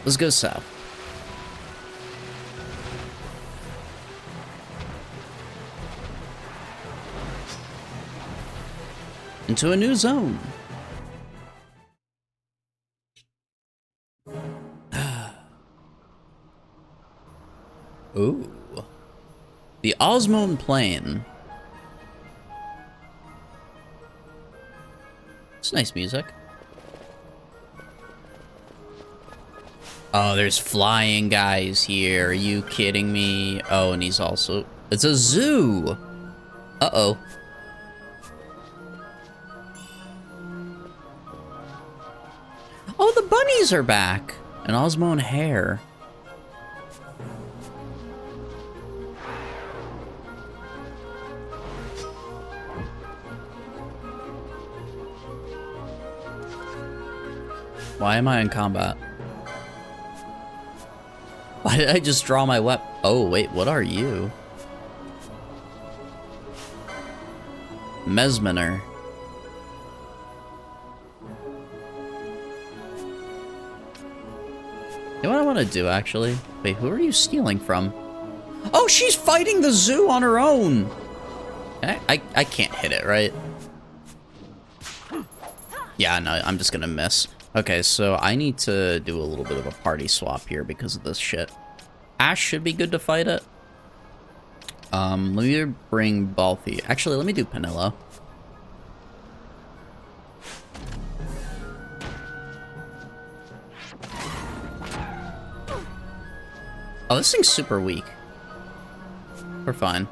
Let's go south. Into a new zone. Ooh. The Osmone Plain. It's nice music. Oh, there's flying guys here. Are you kidding me? Oh, and he's also... It's a zoo! Uh-oh. Oh, the bunnies are back! An Osmone hare. Why am I in combat? Why did I just draw my weapon? Oh, wait, what are you? Mesmener. You know what I want to do, actually? Wait, who are you stealing from? Oh, she's fighting the zoo on her own! I can't hit it, right? Yeah, no, I'm just gonna miss. Okay, so I need to do a little bit of a party swap here because of this shit. Ash should be good to fight it. Let me bring Balthy. Actually, let me do Penillo. Oh, this thing's super weak. We're fine.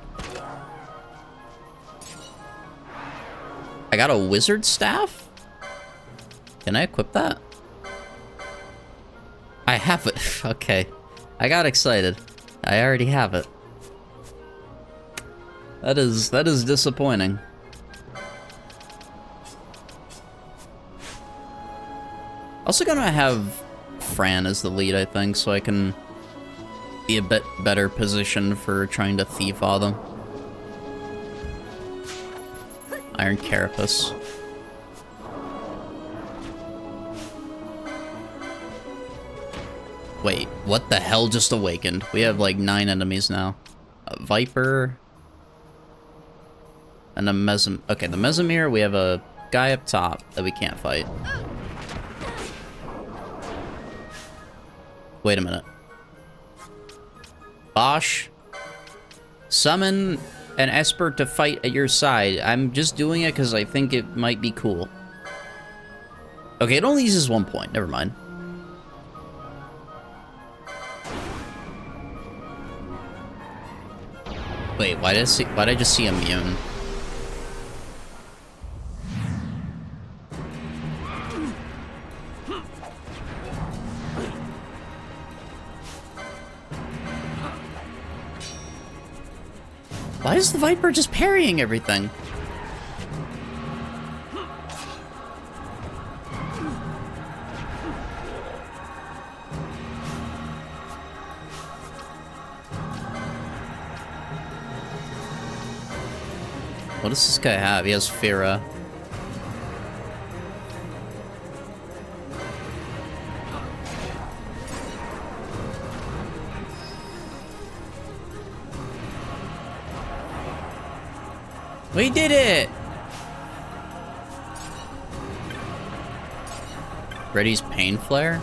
I got a wizard staff? Can I equip that? I have it. Okay. I got excited. I already have it. That is disappointing. Also gonna have Fran as the lead, I think, so I can be a bit better positioned for trying to thief all them. Iron Carapace. Wait, what the hell just awakened? We have like 9 enemies now. A Viper. And a Okay, the Mesomere, we have a guy up top that we can't fight. Wait a minute. Bosch, summon an Esper to fight at your side. I'm just doing it because I think it might be cool. Okay, it only uses 1 point. Never mind. Wait, why did I just see immune? Why is the Viper just parrying everything? What does this guy have? He has Fira. We did it! Reddy's Pain Flare?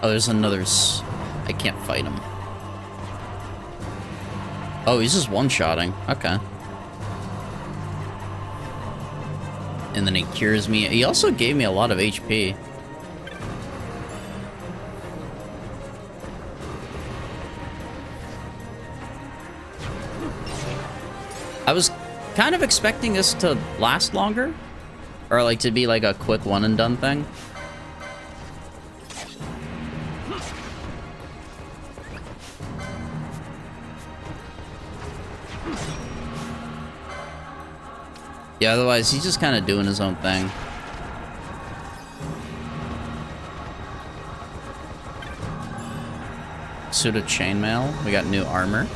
Oh, there's another I can't fight him. Oh, he's just one-shotting. Okay. And then he cures me. He also gave me a lot of HP. I was kind of expecting this to last longer. Or like to be like a quick one and done thing. Yeah, otherwise he's just kind of doing his own thing. Suit of chainmail. We got new armor.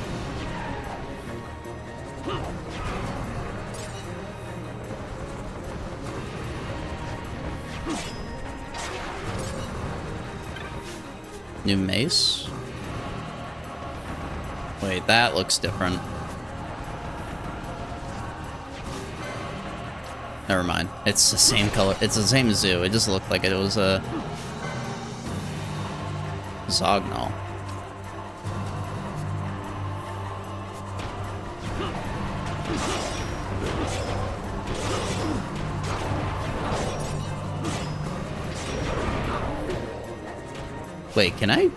New mace. Wait, that looks different. Never mind. It's the same color. It's the same zoo. It just looked like it was a Zognol. Wait, can I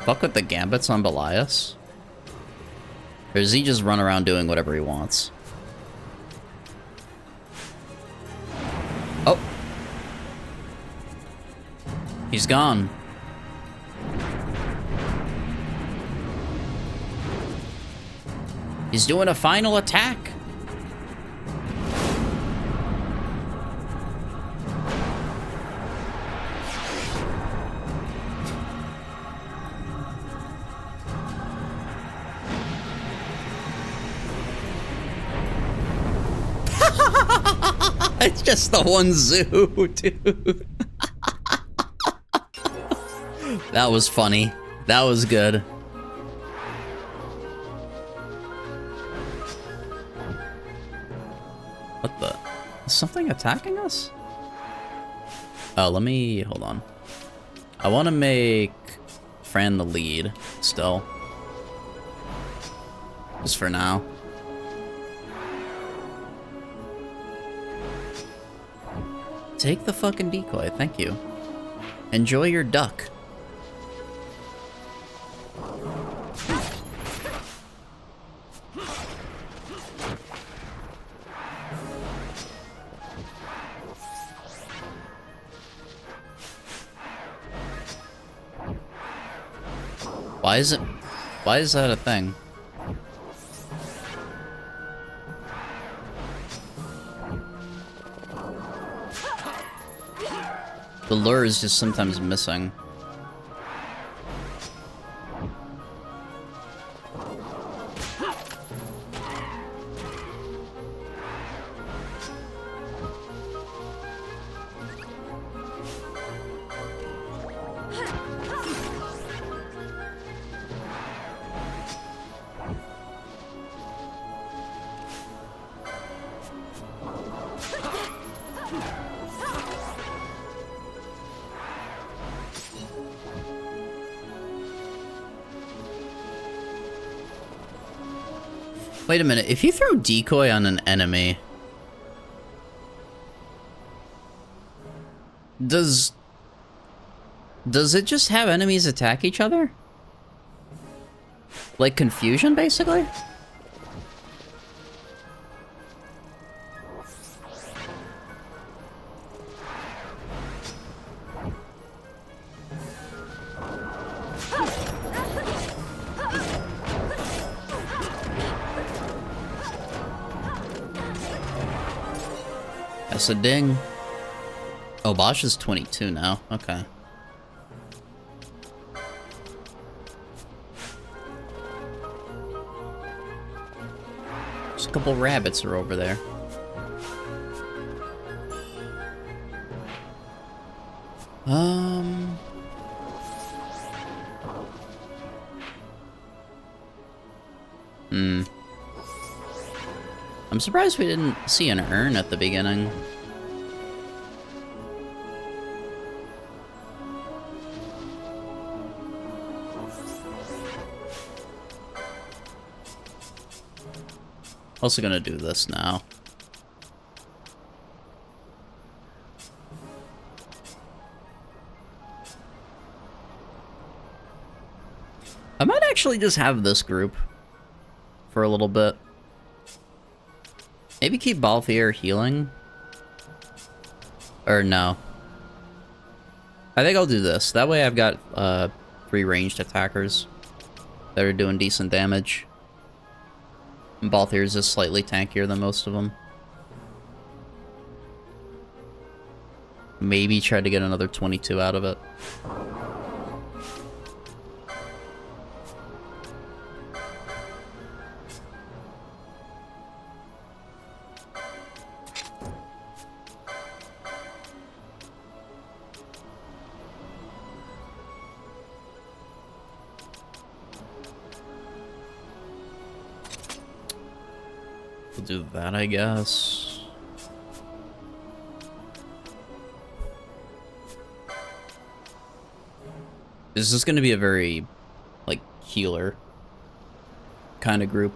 fuck with the gambits on Belias? Or does he just run around doing whatever he wants? Oh. He's gone. He's doing a final attack. It's just the one zoo, dude. That was funny. That was good. What the? Is something attacking us? Oh, let me... hold on. I want to make Fran the lead, still. Just for now. Take the fucking decoy, thank you. Enjoy your duck. Why is that a thing? The lure is just sometimes missing. Wait a minute, if you throw decoy on an enemy... Does it just have enemies attack each other? Like confusion, basically? That's a ding. Oh, Bosch is 22 now. Okay. Just a couple rabbits are over there. I'm surprised we didn't see an urn at the beginning. Also gonna do this now. I might actually just have this group for a little bit. Maybe keep Balthier healing. Or no. I think I'll do this. That way I've got 3 ranged attackers that are doing decent damage. And Balthier is just slightly tankier than most of them. Maybe try to get another 22 out of it. We'll do that, I guess. This is going to be a very, like, healer kind of group.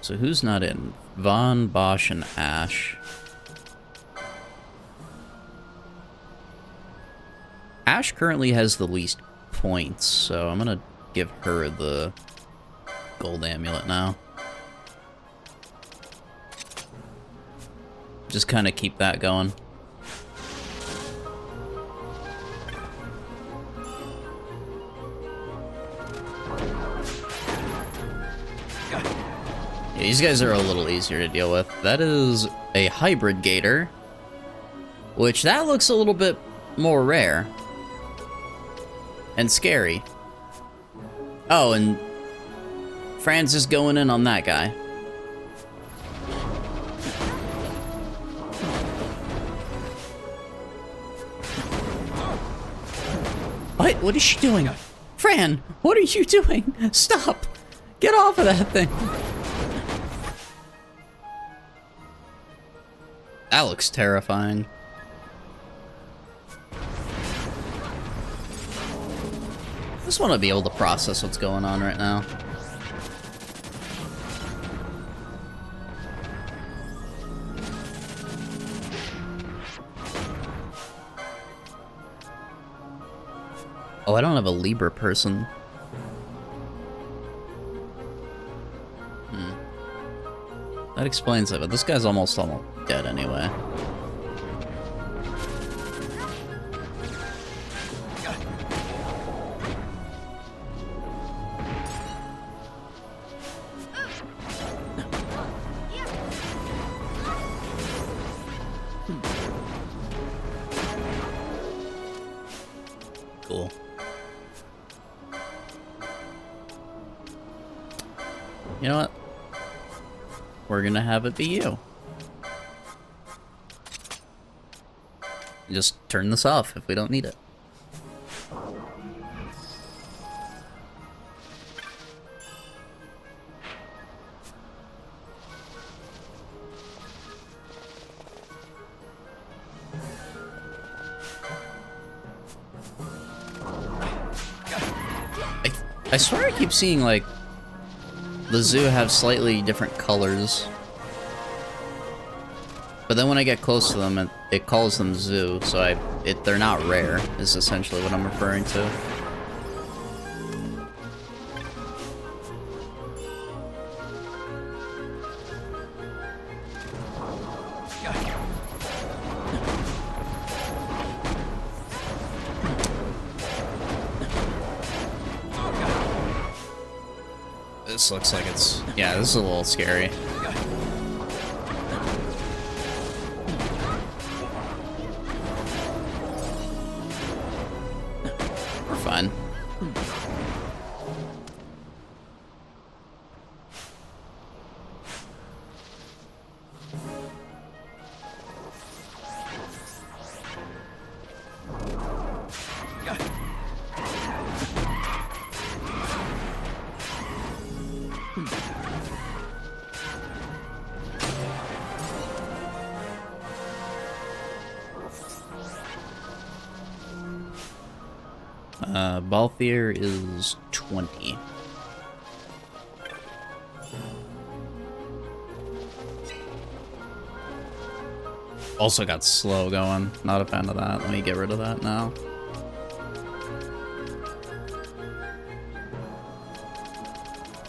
So who's not in? Vaughn, Bosch, and Ash. Ash currently has the least points, so I'm gonna give her the gold amulet now. Just kind of keep that going. Yeah, these guys are a little easier to deal with. That is a hybrid gator, which that looks a little bit more rare. And scary. Oh, and Franz is going in on that guy. What? What is she doing? Fran, what are you doing? Stop! Get off of that thing! That looks terrifying. I just want to be able to process what's going on right now. Oh, I don't have a Libra person. That explains it, but this guy's almost dead anyway. Cool. You know what? We're gonna have it be you. Just turn this off if we don't need it. I swear I keep seeing, like, the zoo have slightly different colors. But then when I get close to them, it calls them zoo, so they're not rare, is essentially what I'm referring to. This looks like it's... yeah, this is a little scary. We're fine. Balthier is 20. Also got slow going. Not a fan of that. Let me get rid of that now.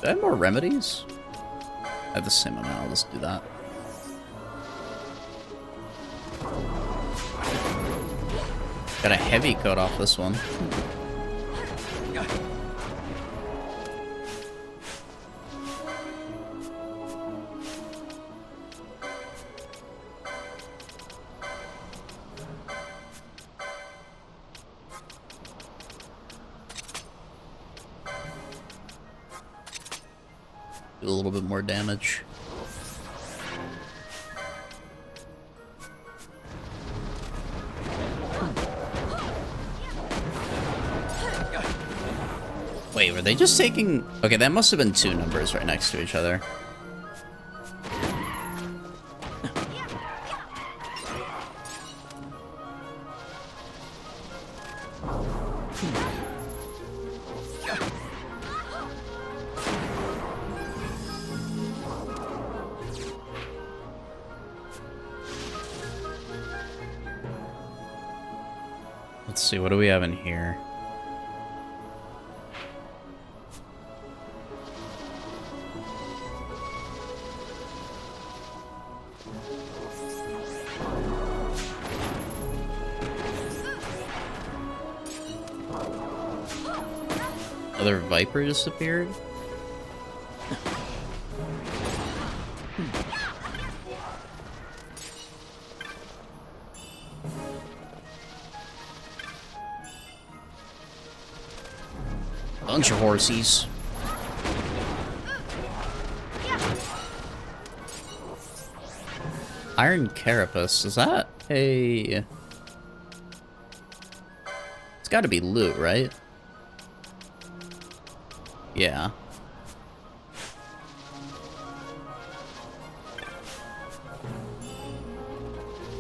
Do I have more remedies? I have the same amount. I'll just do that. Got a heavy coat off this one. Do a little bit more damage. Wait, were they just taking... okay, that must have been two numbers right next to each other. Let's see, what do we have in here? Another Viper just appeared? Bunch of horsies. Iron Carapace, is that a... it's gotta be loot, right? Yeah.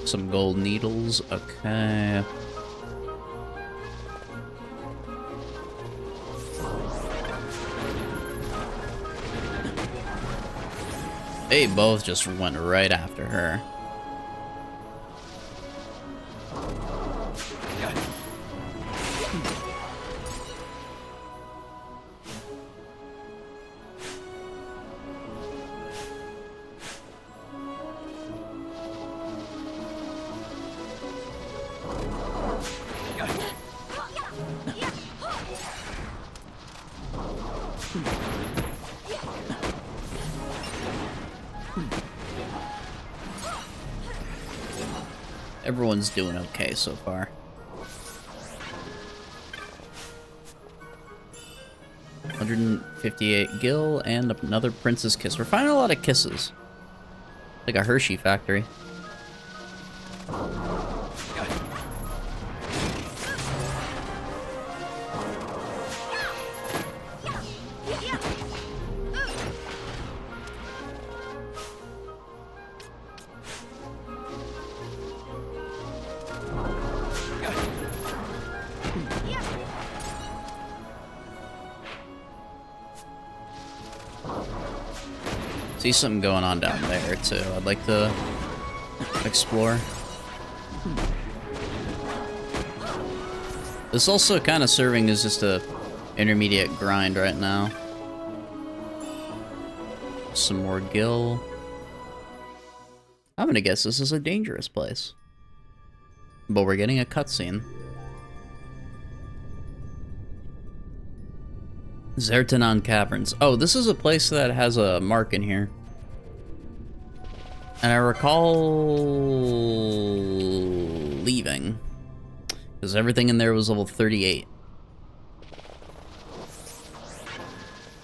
Some gold needles, okay. They both just went right after her. Everyone's doing okay so far. $158 gil and another Princess Kiss. We're finding a lot of kisses. Like a Hershey factory. See something going on down there, too. I'd like to explore. This also kind of serving as just a intermediate grind right now. Some more gil. I'm gonna guess this is a dangerous place. But we're getting a cutscene. Zertanon Caverns. Oh, this is a place that has a mark in here. And I recall leaving. Because everything in there was level 38.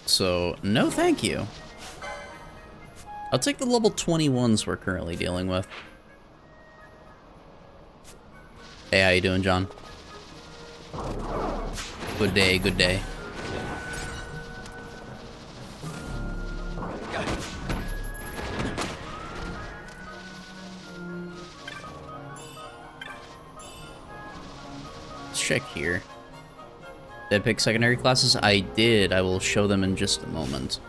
So, no thank you. I'll take the level 21s we're currently dealing with. Hey, how you doing, John? Good day, good day. Let's check here. Did I pick secondary classes? I did. I will show them in just a moment.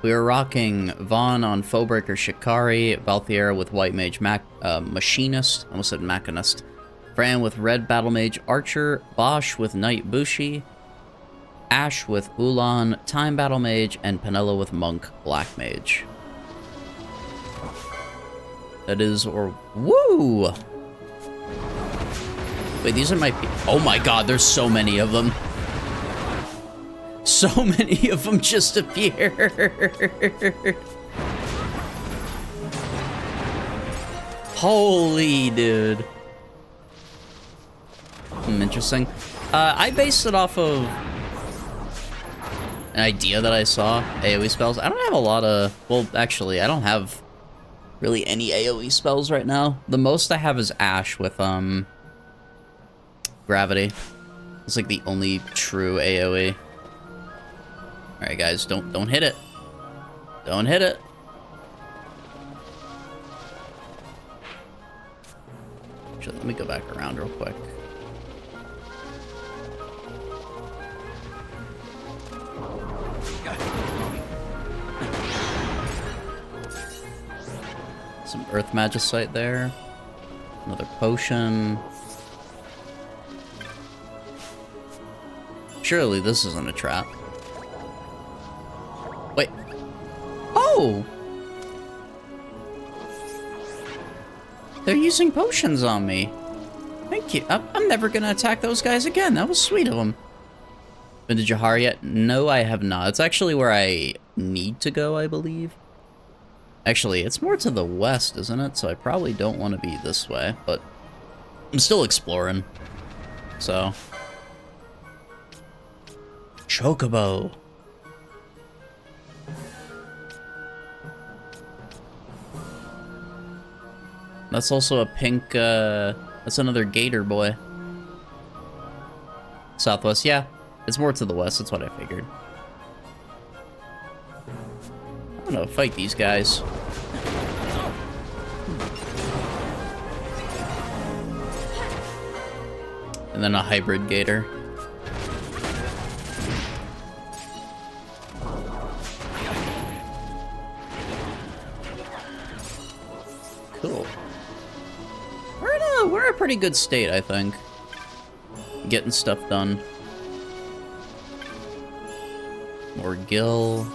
We are rocking Vaughn on Foebreaker Shikari, Balthiera with White Mage Machinist, almost said Machinist, Fran with Red Battle Mage Archer, Bosch with Knight Bushi, Ash with Ulan Time Battle Mage, and Penella with Monk Black Mage. That is, or woo! Wait, these are my. Oh my god, there's so many of them. So many of them just appeared. Holy dude. Interesting. I based it off of an idea that I saw. AoE spells. I don't have a lot of... Well, actually, I don't have really any AoE spells right now. The most I have is Ash with, Gravity. It's like the only true AoE. Alright, guys, don't hit it. Don't hit it. Actually, let me go back around real quick. Some Earth Magicite there. Another potion. Surely this isn't a trap. Wait. Oh! They're using potions on me. Thank you. I'm never gonna attack those guys again. That was sweet of them. Been to Jahar yet? No, I have not. It's actually where I need to go, I believe. Actually, it's more to the west, isn't it? So I probably don't want to be this way, but I'm still exploring. So. Chocobo. That's also a pink, that's another gator boy. Southwest, yeah. It's more to the west, that's what I figured. I'm gonna fight these guys. And then a hybrid gator. Cool. We're in a pretty good state, I think. Getting stuff done. More gil.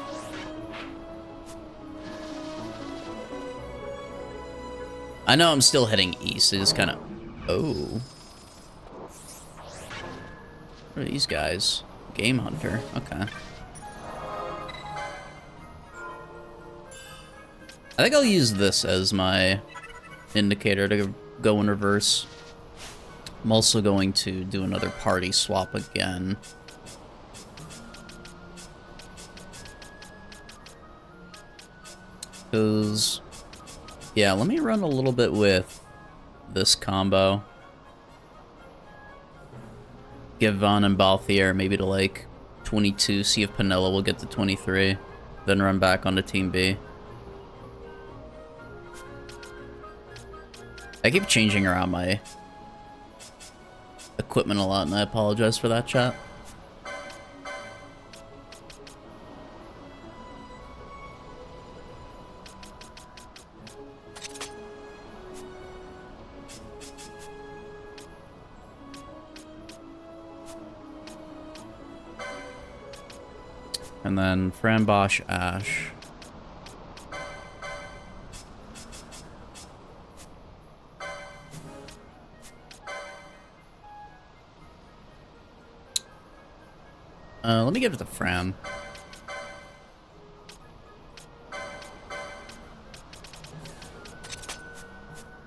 I know I'm still heading east. It just kind of... Oh. What are these guys? Game Hunter. Okay. I think I'll use this as my indicator to go in reverse. I'm also going to do another party swap again. Because... yeah, let me run a little bit with this combo. Give Vaughn and Balthier maybe to like 22, see if Penella will get to 23, then run back onto Team B. I keep changing around my equipment a lot, and I apologize for that, chat. And then Frambosh Ash. Let me give it to Fram.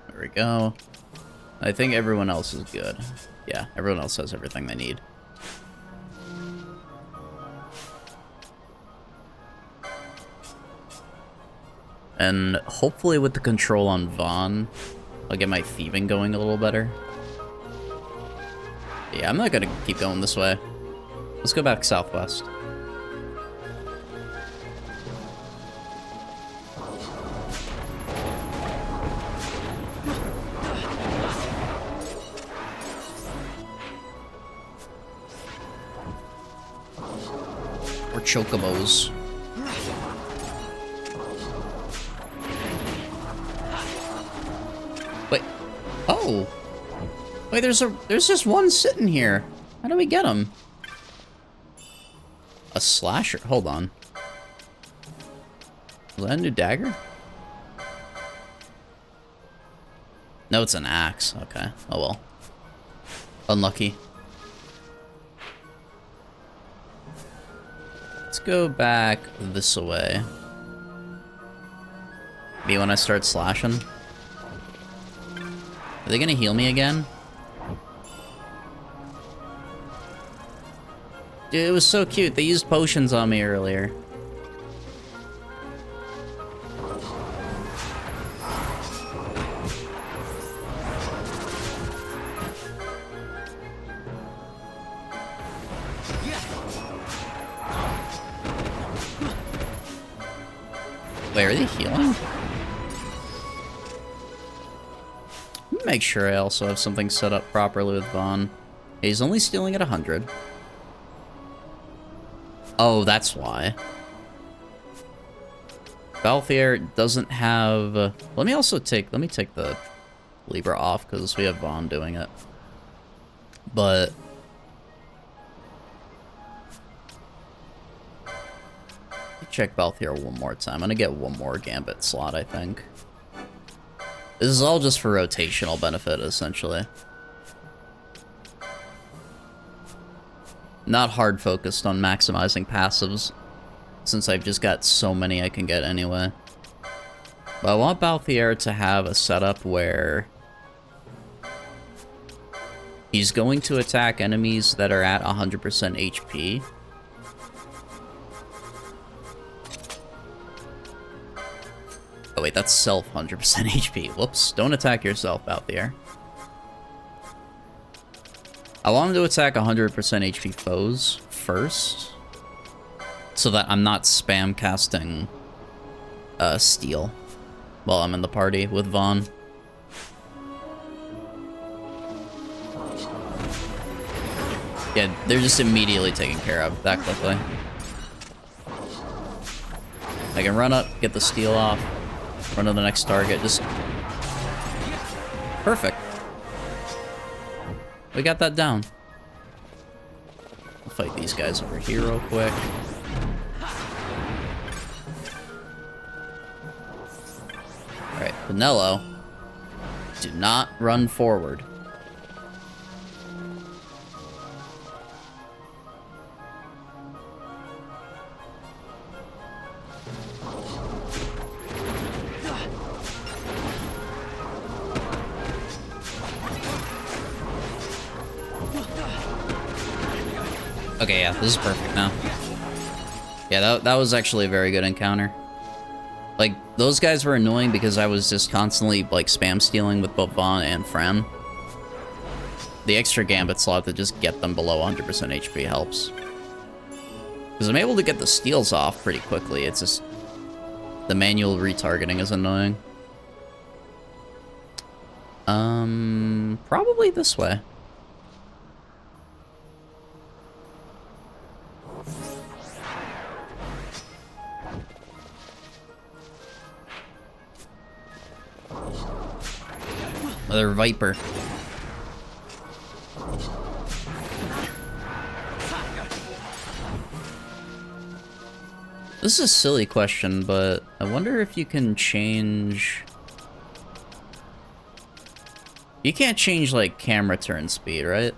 There we go. I think everyone else is good. Yeah, everyone else has everything they need. And hopefully with the control on Vaughn, I'll get my thieving going a little better. Yeah, I'm not gonna keep going this way. Let's go back southwest. Or chocobos. Wait. Oh. Wait, there's just one sitting here. How do we get him? A slasher? Hold on. Was that a new dagger? No, it's an axe. Okay. Oh well. Unlucky. Let's go back this way. Maybe when I start slashing. Are they gonna heal me again? Dude, it was so cute. They used potions on me earlier. Wait, are they healing? Let me make sure I also have something set up properly with Vaughn. He's only stealing at 100. Oh, that's why. Balthier doesn't have... let me take the Libra off, because we have Vaughn doing it. But... check Balthier one more time. I'm gonna get one more Gambit slot, I think. This is all just for rotational benefit, essentially. Not hard focused on maximizing passives, since I've just got so many I can get anyway. But I want Balthier to have a setup where he's going to attack enemies that are at 100% HP. Oh wait, that's self 100% HP. Whoops, don't attack yourself, Balthier. I want him to attack 100% HP foes first, so that I'm not spam casting Steel while I'm in the party with Vaughn. Yeah, they're just immediately taken care of that quickly. I can run up, get the Steel off, run to the next target, just... perfect. We got that down. I'll fight these guys over here real quick. Alright, Pinello, do not run forward. Okay, yeah, this is perfect now. Yeah, that was actually a very good encounter. Like, those guys were annoying because I was just constantly, like, spam stealing with both Vaughn and Fran. The extra Gambit slot to just get them below 100% HP helps. Because I'm able to get the steals off pretty quickly, it's just... the manual retargeting is annoying. Probably this way. Another Viper. This is a silly question, but I wonder if you can change... You can't change, like, camera turn speed, right?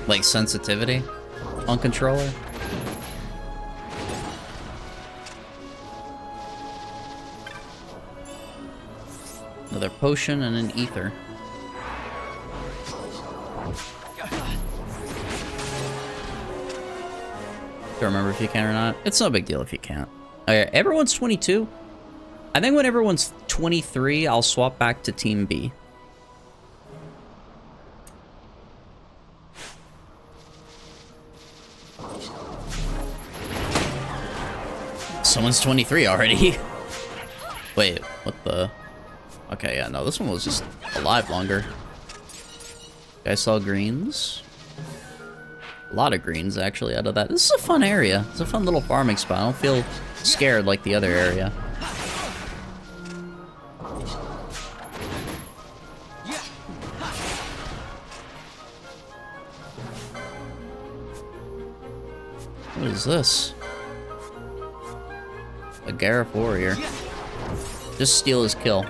Like, sensitivity on controller? Another potion and an ether. Don't remember if you can or not. It's no big deal if you can't. Okay, everyone's 22. I think when everyone's 23, I'll swap back to Team B. Someone's 23 already. Wait, what the... Okay, yeah, no, this one was just alive longer. I saw greens. A lot of greens, actually, out of that. This is a fun area. It's a fun little farming spot. I don't feel scared like the other area. What is this? A Gareth warrior. Just steal his kill.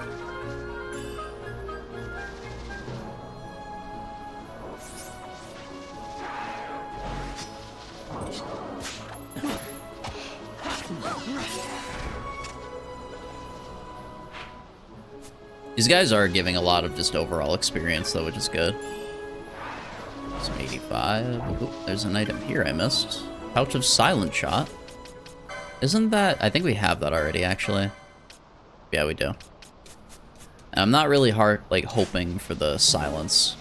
These guys are giving a lot of just overall experience, though, which is good. Some 85. Ooh, there's an item here I missed. Pouch of Silent Shot. Isn't that... I think we have that already, actually. Yeah, we do. I'm not really hoping for the silence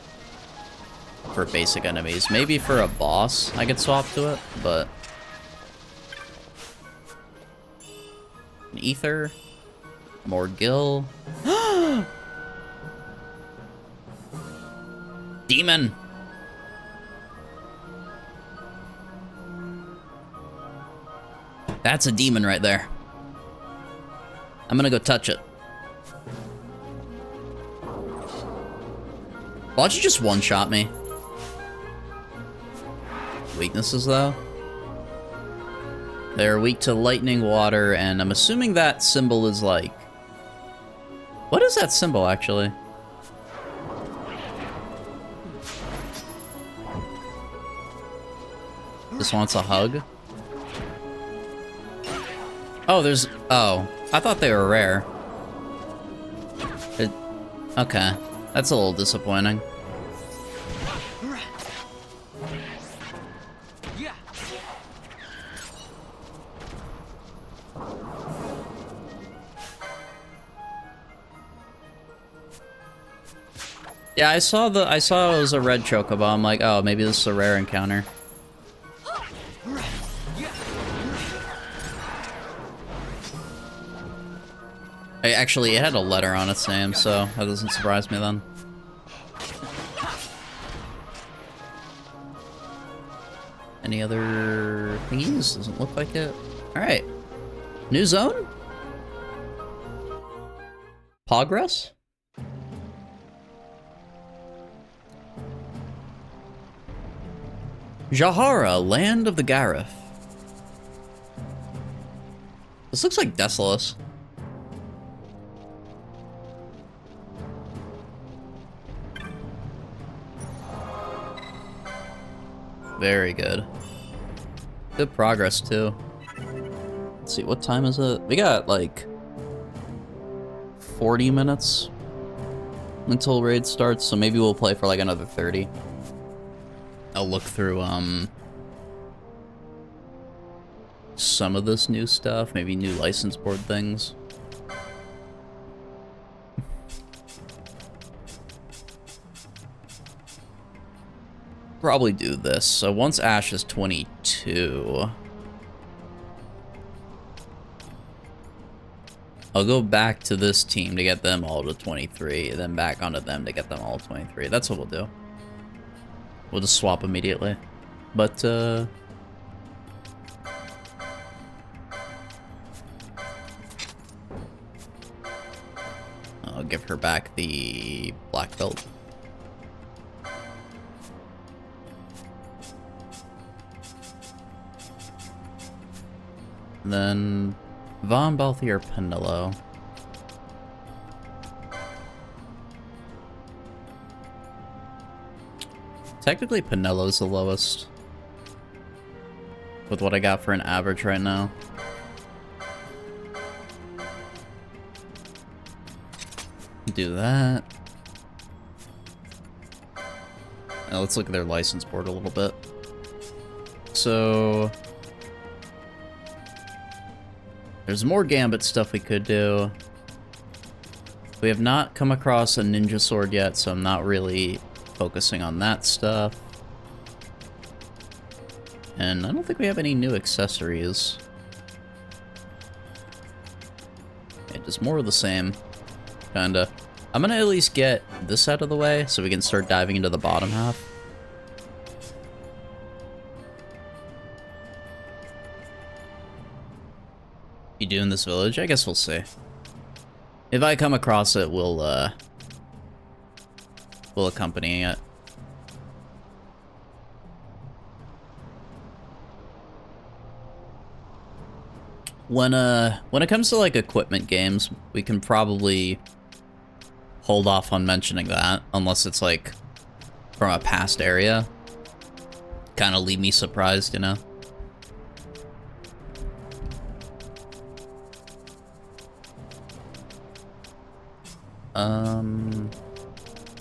for basic enemies. Maybe for a boss I could swap to it, but... An ether. More gil. Demon! That's a demon right there. I'm gonna go touch it. Why don't you just one-shot me? Weaknesses, though? They're weak to lightning, water, and I'm assuming that symbol is like... What is that symbol, actually? This wants a hug? Oh, there's... Oh. I thought they were rare. Okay. That's a little disappointing. Yeah, I saw it was a red chocobo. I'm like, oh, maybe this is a rare encounter. Actually, it had a letter on its name, so that doesn't surprise me then. Any other thingies? Doesn't look like it. Alright. New zone? Progress? Jahara, Land of the Gareth. This looks like Desolus. Very good. Good progress, too. Let's see, what time is it? We got, like, 40 minutes until raid starts, so maybe we'll play for, like, another 30. I'll look through, some of this new stuff, maybe new license board things. Probably do this. So once Ash is 22, I'll go back to this team to get them all to 23, and then back onto them to get them all to 23. That's what we'll do. We'll just swap immediately. But, I'll give her back the black belt. And then Von Balthier Penillo. Technically, Penello's the lowest. With what I got for an average right now. Do that. Now let's look at their license board a little bit. So... there's more Gambit stuff we could do. We have not come across a ninja sword yet, so I'm not really focusing on that stuff. And I don't think we have any new accessories. Okay, just more of the same. Kinda. I'm gonna at least get this out of the way so we can start diving into the bottom half. You do in this village? I guess we'll see. If I come across it, we'll accompany it. When it comes to like equipment games, we can probably hold off on mentioning that unless it's like from a past area. Kind of leave me surprised, you know.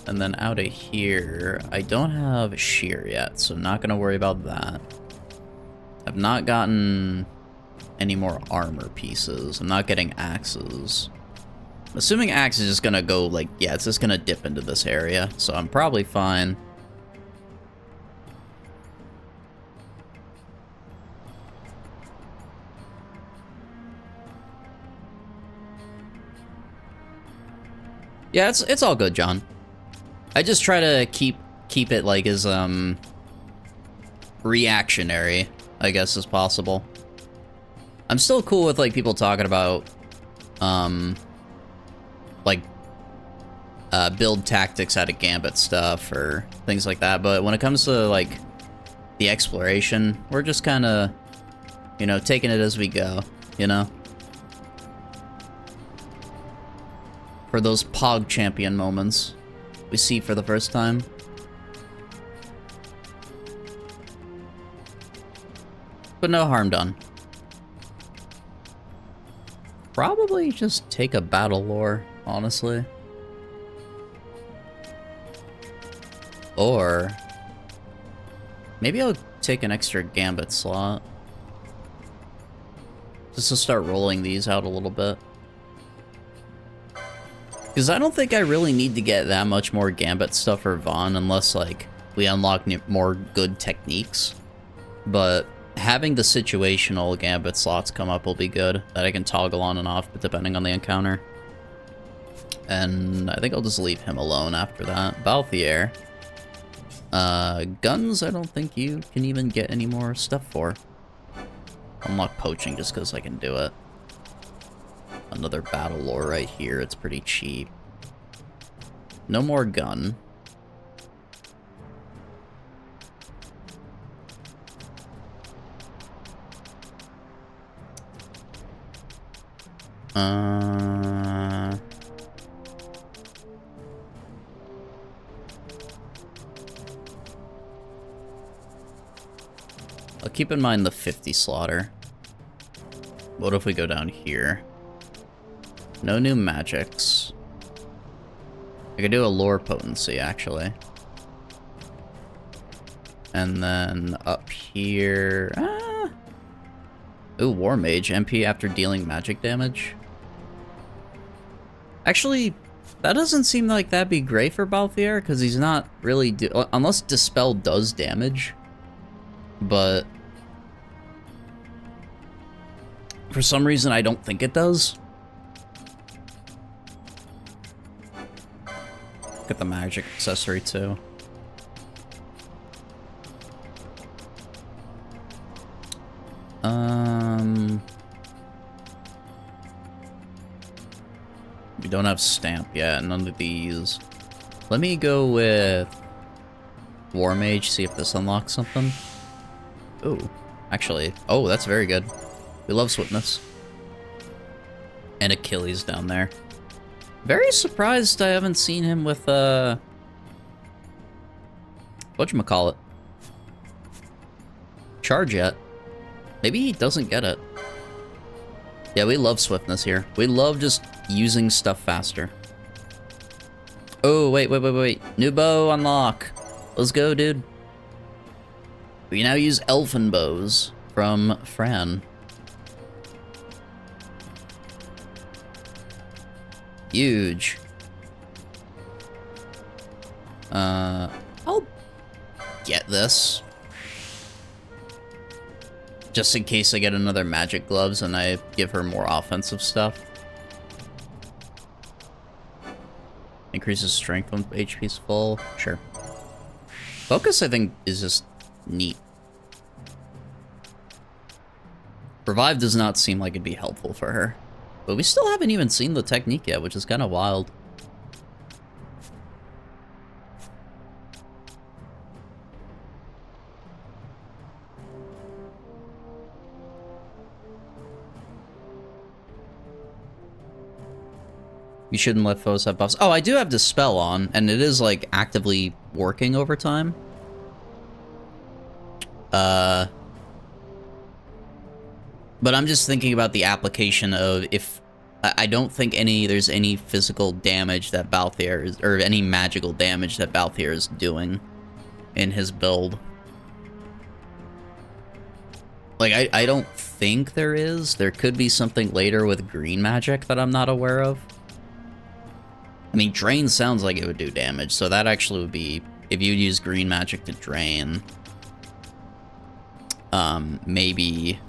And then out of here, I don't have shear yet, so I'm not gonna worry about that. I've not gotten any more armor pieces. I'm not getting axes. I'm assuming axe is just gonna go like, yeah, it's just gonna dip into this area, so I'm probably fine. Yeah, it's all good, John. I just try to keep it like as reactionary, I guess, as possible. I'm still cool with like people talking about like build tactics out of Gambit stuff or things like that, but when it comes to like the exploration, we're just kind of, you know, taking it as we go, you know? For those Pog champion moments we see for the first time. But no harm done. Probably just take a battle lore, honestly. Or maybe I'll take an extra Gambit slot. Just to start rolling these out a little bit. Because I don't think I really need to get that much more Gambit stuff for Vaughn unless, like, we unlock more good techniques. But having the situational Gambit slots come up will be good, that I can toggle on and off depending on the encounter. And I think I'll just leave him alone after that. Balthier. Guns, I don't think you can even get any more stuff for. Unlock poaching just because I can do it. Another battle lore right here, it's pretty cheap. No more gun. I'll keep in mind the 50 slaughter. What if we go down here? No new magics. I could do a lore potency, actually. And then up here... Ooh, War Mage. MP after dealing magic damage. Actually, that doesn't seem like that'd be great for Balthier, because he's not really... unless Dispel does damage. But... for some reason, I don't think it does. Get the magic accessory too. You don't have stamp yet, none of these. Let me go with War Mage, see if this unlocks something. Ooh, actually, oh, that's very good. We love swiftness. And Achilles down there. Very surprised I haven't seen him with, whatchamacallit? Charge yet. Maybe he doesn't get it. Yeah, we love swiftness here. We love just using stuff faster. Oh, wait. New bow unlock. Let's go, dude. We now use elfin bows from Fran. Huge. I'll get this. Just in case I get another magic gloves and I give her more offensive stuff. Increases strength when HP's full. Sure. Focus, I think, is just neat. Revive does not seem like it'd be helpful for her. But we still haven't even seen the technique yet, which is kind of wild. You shouldn't let foes have buffs. Oh, I do have Dispel on, and it is, like, actively working over time. But I'm just thinking about the application of if... I don't think there's any physical damage that Balthier is... or any magical damage that Balthier is doing in his build. Like, I don't think there is. There could be something later with green magic that I'm not aware of. I mean, Drain sounds like it would do damage, so that actually would be... if you'd use green magic to Drain... maybe...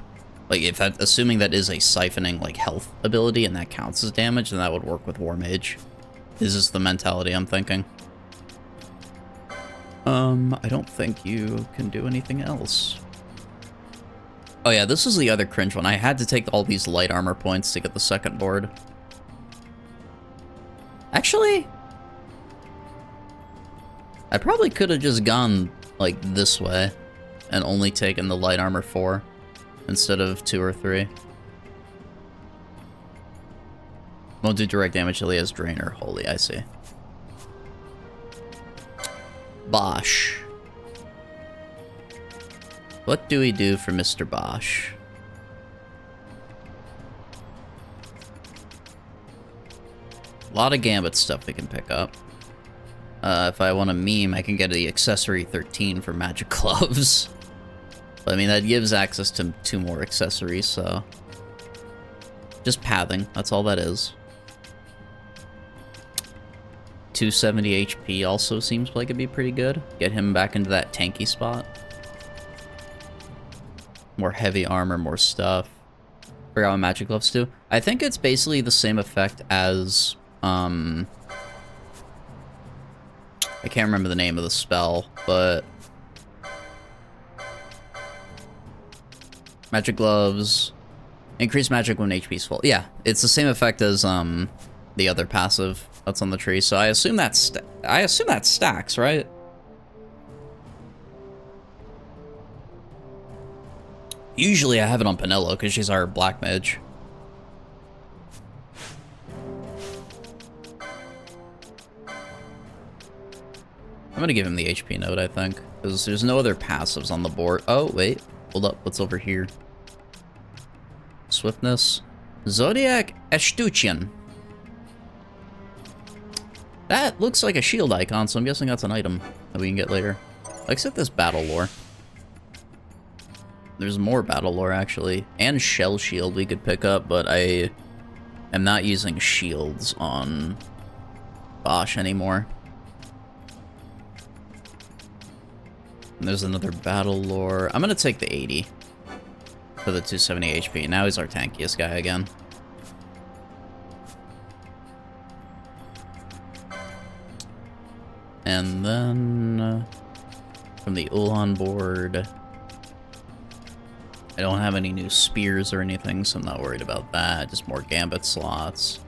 like, if that... assuming that is a siphoning, like, health ability, and that counts as damage, then that would work with War Mage. This is the mentality I'm thinking. I don't think you can do anything else. Oh yeah, this was the other cringe one. I had to take all these light armor points to get the second board. Actually, I probably could have just gone, like, this way and only taken the light armor 4 instead of 2 or 3. Won't do direct damage till he has Drainer. Holy, I see. Bosch. What do we do for Mr. Bosch? A lot of Gambit stuff we can pick up. If I want a meme, I can get the accessory 13 for magic gloves. But, I mean, that gives access to 2 more accessories, so... just pathing, that's all that is. 270 HP also seems like it'd be pretty good. Get him back into that tanky spot. More heavy armor, more stuff. Forgot what magic gloves do. I think it's basically the same effect as... I can't remember the name of the spell, but... magic gloves... increase magic when HP's full. Yeah, it's the same effect as, the other passive that's on the tree, so I assume that stacks, right? Usually I have it on Penelo, because she's our black mage. I'm gonna give him the HP note, I think, because there's no other passives on the board. Oh, wait. Hold up. What's over here? Swiftness. Zodiac Age. That looks like a shield icon, so I'm guessing that's an item that we can get later. Except this battle lore. There's more battle lore, actually. And shell shield we could pick up, but I am not using shields on Bosch anymore. And there's another battle lore. I'm gonna take the 80 for the 270 HP. Now he's our tankiest guy again. And then from the Ulan board, I don't have any new spears or anything, so I'm not worried about that. Just more Gambit slots.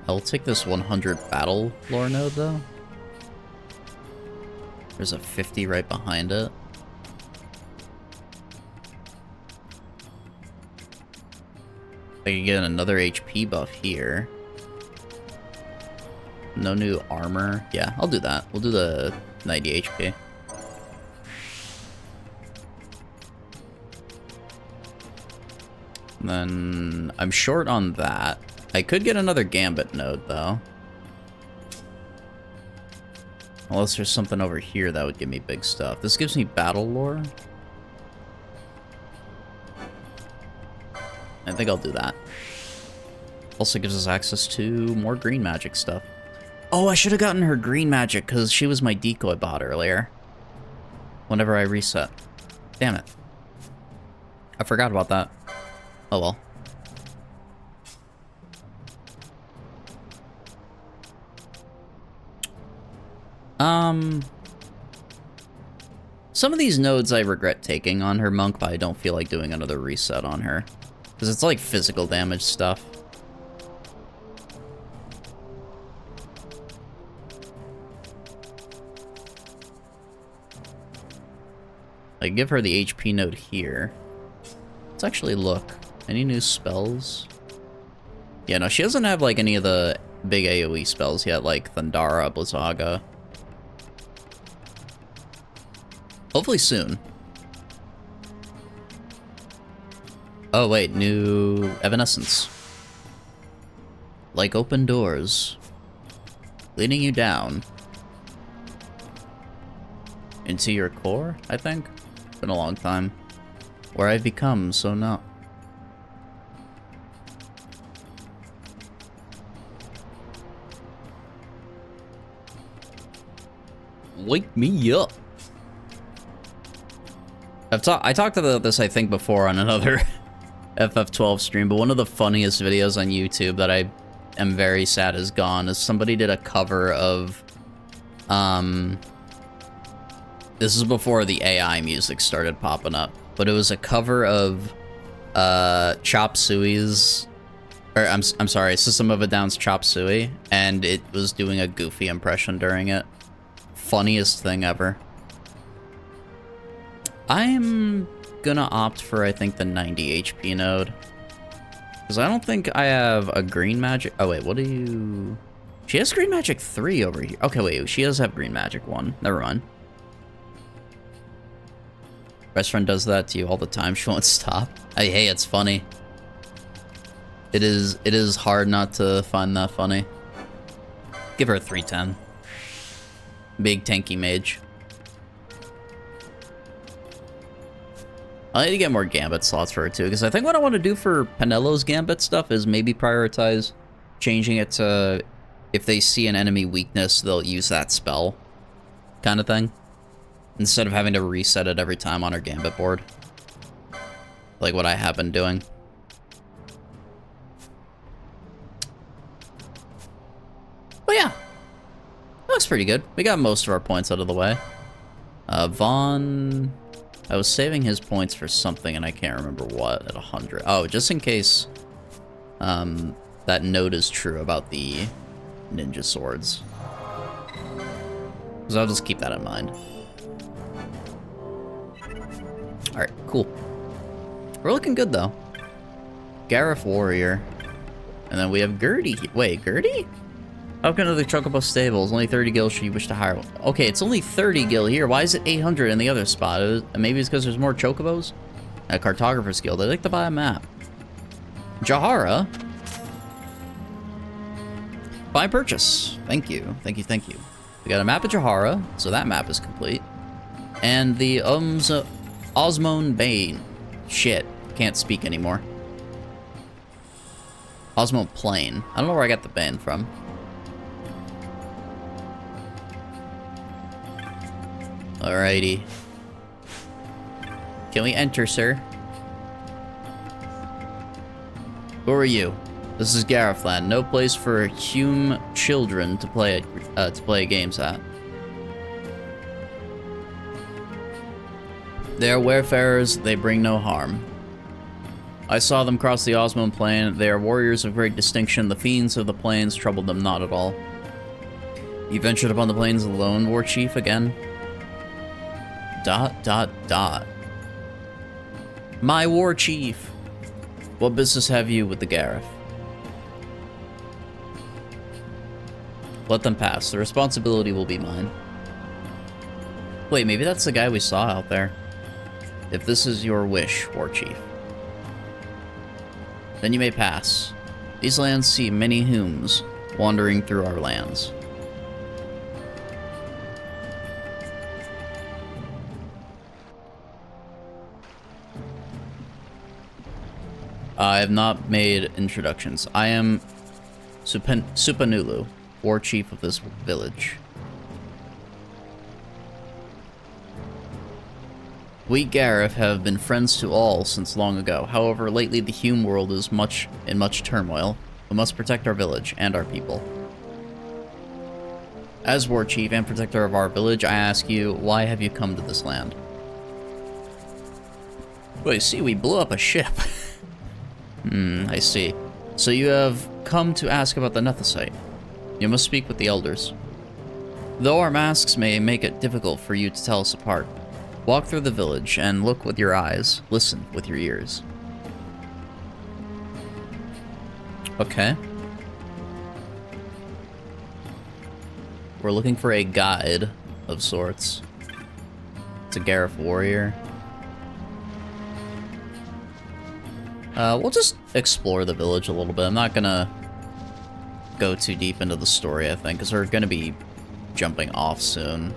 I'll take this 100 battle lore node, though. There's a 50 right behind it. I can get another HP buff here. No new armor. Yeah, I'll do that. We'll do the 90 HP. And then I'm short on that. I could get another Gambit node, though. Unless there's something over here that would give me big stuff. This gives me battle lore. I think I'll do that. Also gives us access to more green magic stuff. Oh, I should have gotten her green magic because she was my decoy bot earlier. Whenever I reset. Damn it. I forgot about that. Oh well. Some of these nodes I regret taking on her monk, but I don't feel like doing another reset on her. Because it's like physical damage stuff. I give her the HP node here. Let's actually look. Any new spells? Yeah, no, she doesn't have like any of the big AoE spells yet, like Thundara, Blizzaga. Hopefully soon. Oh wait, new Evanescence. Like open doors. Leading you down. Into your core, I think? Been a long time. Where I've become so numb. Wake me up. I talked about this, I think, before on another FF12 stream, but one of the funniest videos on YouTube that I am very sad is gone is somebody did a cover of, this is before the AI music started popping up, but it was a cover of, Chop Suey's, or I'm sorry, System of a Down's Chop Suey, and it was doing a Goofy impression during it. Funniest thing ever. I'm gonna opt for, I think, the 90 HP node. Because I don't think I have a green magic. Oh, wait, what do you... She has green magic 3 over here. Okay, wait, she does have green magic 1. Never mind. Best friend does that to you all the time. She won't stop. Hey, it's funny. It is hard not to find that funny. Give her a 310. Big tanky mage. I need to get more Gambit slots for her too, because I think what I want to do for Penello's Gambit stuff is maybe prioritize changing it to if they see an enemy weakness, they'll use that spell kind of thing. Instead of having to reset it every time on her Gambit board. Like what I have been doing. But yeah. Looks pretty good. We got most of our points out of the way. Vaughn... I was saving his points for something and I can't remember what at 100. Oh, just in case that note is true about the ninja swords. So I'll just keep that in mind. Alright, cool. We're looking good though. Gareth Warrior. And then we have Gertie. Wait, Gertie? How can the Chocobo stables? Only 30 gil should you wish to hire one. Okay, it's only 30 gil here. Why is it 800 in the other spot? Maybe it's because there's more Chocobos? At Cartographer's Guild. I'd like to buy a map. Jahara. Buy purchase. Thank you. Thank you, thank you. We got a map of Jahara, so that map is complete. And the Osmone Bane. Shit. Can't speak anymore. Osmone Plain. I don't know where I got the Bane from. Alrighty. Can we enter, sir? Who are you? This is Garethland. No place for Hume children to play games at. They are wayfarers. They bring no harm. I saw them cross the Osmond Plain. They are warriors of great distinction. The fiends of the plains troubled them not at all. You ventured upon the plains alone, War Chief, again? ... My War Chief! What business have you with the Gareth? Let them pass. The responsibility will be mine. Wait, maybe that's the guy we saw out there. If this is your wish, War Chief, then you may pass. These lands see many Humes wandering through our lands. I have not made introductions. I am Supanulu, War Chief of this village. We Gareth have been friends to all since long ago. However, lately the Hume world is in much turmoil. We must protect our village and our people. As War Chief and protector of our village, I ask you, why have you come to this land? Wait, see, we blew up a ship. I see. So you have come to ask about the Nethicite. You must speak with the elders. Though our masks may make it difficult for you to tell us apart, walk through the village and look with your eyes, listen with your ears. Okay. We're looking for a guide of sorts. It's a Gareth warrior. We'll just explore the village a little bit. I'm not gonna go too deep into the story, I think, because we're gonna be jumping off soon.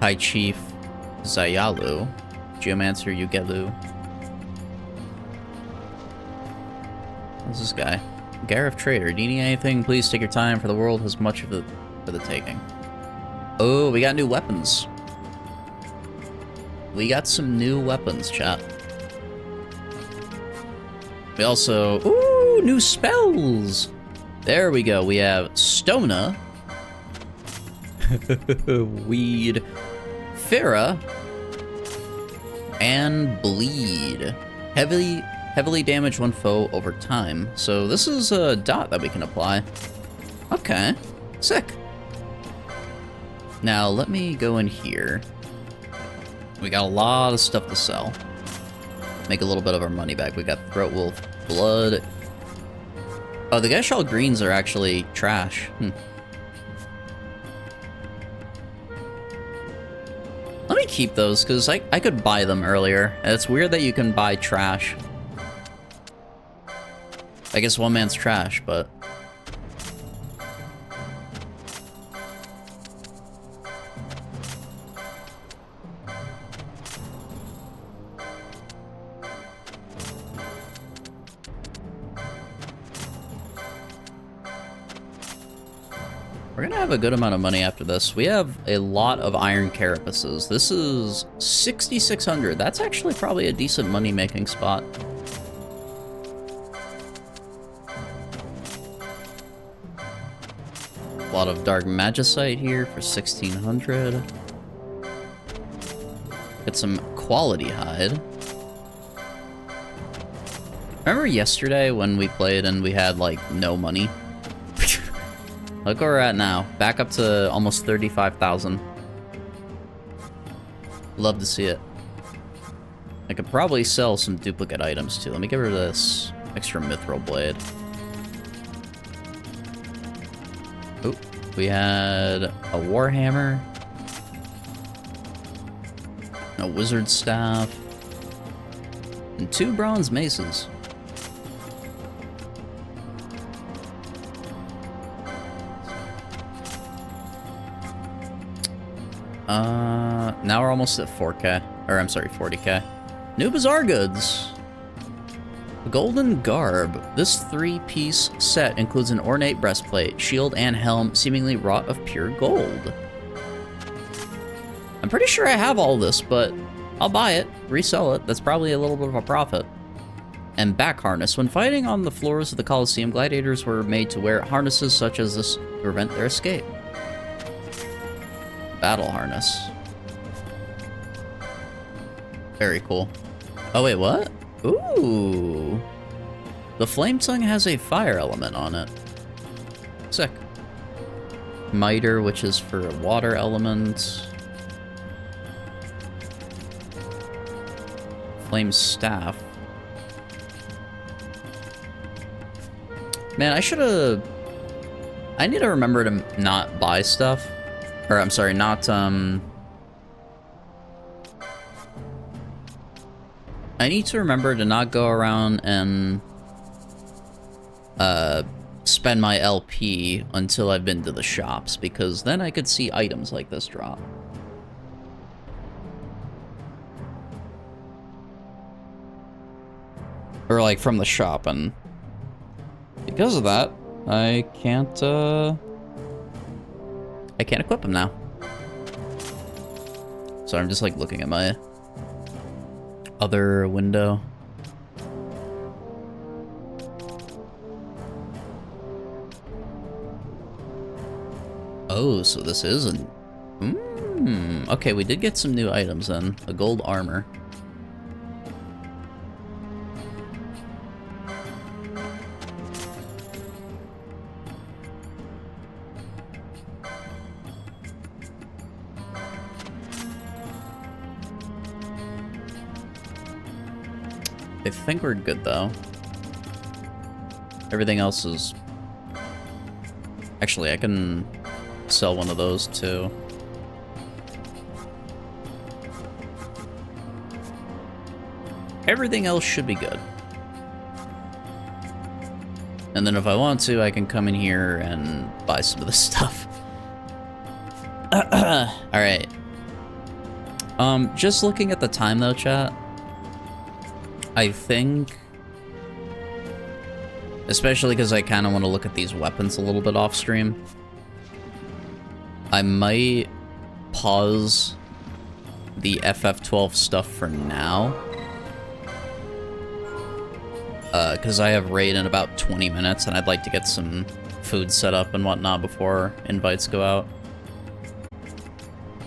High Chief Zayalu, Geomancer Ugelu. What's this guy? Gareth Trader. Do you need anything? Please take your time, for the world has much of it for the taking. Oh, we got new weapons. We got some new weapons, chat. We also... Ooh, new spells! There we go. We have Stona. Weed. Farah. And Bleed. Heavily damage one foe over time. So this is a dot that we can apply. Okay. Sick. Now, let me go in here. We got a lot of stuff to sell. Make a little bit of our money back. We got Throat Wolf Blood. Oh, the Geshal Greens are actually trash. Let me keep those, because I could buy them earlier. And it's weird that you can buy trash. I guess one man's trash, but... We're gonna have a good amount of money after this. We have a lot of iron carapaces. This is 6,600. That's actually probably a decent money-making spot. A lot of dark magicite here for 1,600. Get some quality hide. Remember yesterday when we played and we had, like, no money? Look where we're at now. Back up to almost 35,000. Love to see it. I could probably sell some duplicate items too. Let me get rid of this extra mithril blade. Oop. We had a warhammer. A wizard staff. And 2 bronze maces. Now we're almost at 4K. Or, I'm sorry, 40K. New Bazaar Goods. Golden Garb. This 3-piece set includes an ornate breastplate, shield, and helm, seemingly wrought of pure gold. I'm pretty sure I have all this, but I'll buy it, resell it. That's probably a little bit of a profit. And back harness. When fighting on the floors of the Colosseum, gladiators were made to wear harnesses such as this to prevent their escape. Battle harness. Very cool. Oh, wait, what? Ooh. The flame tongue has a fire element on it. Sick. Miter, which is for a water element. Flame staff. Man, I should've... I need to remember to not buy stuff. Or, I'm sorry, not, I need to remember to not go around and, spend my LP until I've been to the shops, because then I could see items like this drop. Or, like, from the shop, and because of that, I can't equip them now. So I'm just, like, looking at my other window. Oh, so this isn't... Okay, we did get some new items then. A gold armor. I think we're good, though. Everything else is... Actually, I can sell one of those, too. Everything else should be good. And then if I want to, I can come in here and buy some of this stuff. Alright. Just looking at the time, though, chat. I think, especially because I kind of want to look at these weapons a little bit off stream, I might pause the FF12 stuff for now, because I have raid in about 20 minutes and I'd like to get some food set up and whatnot before invites go out.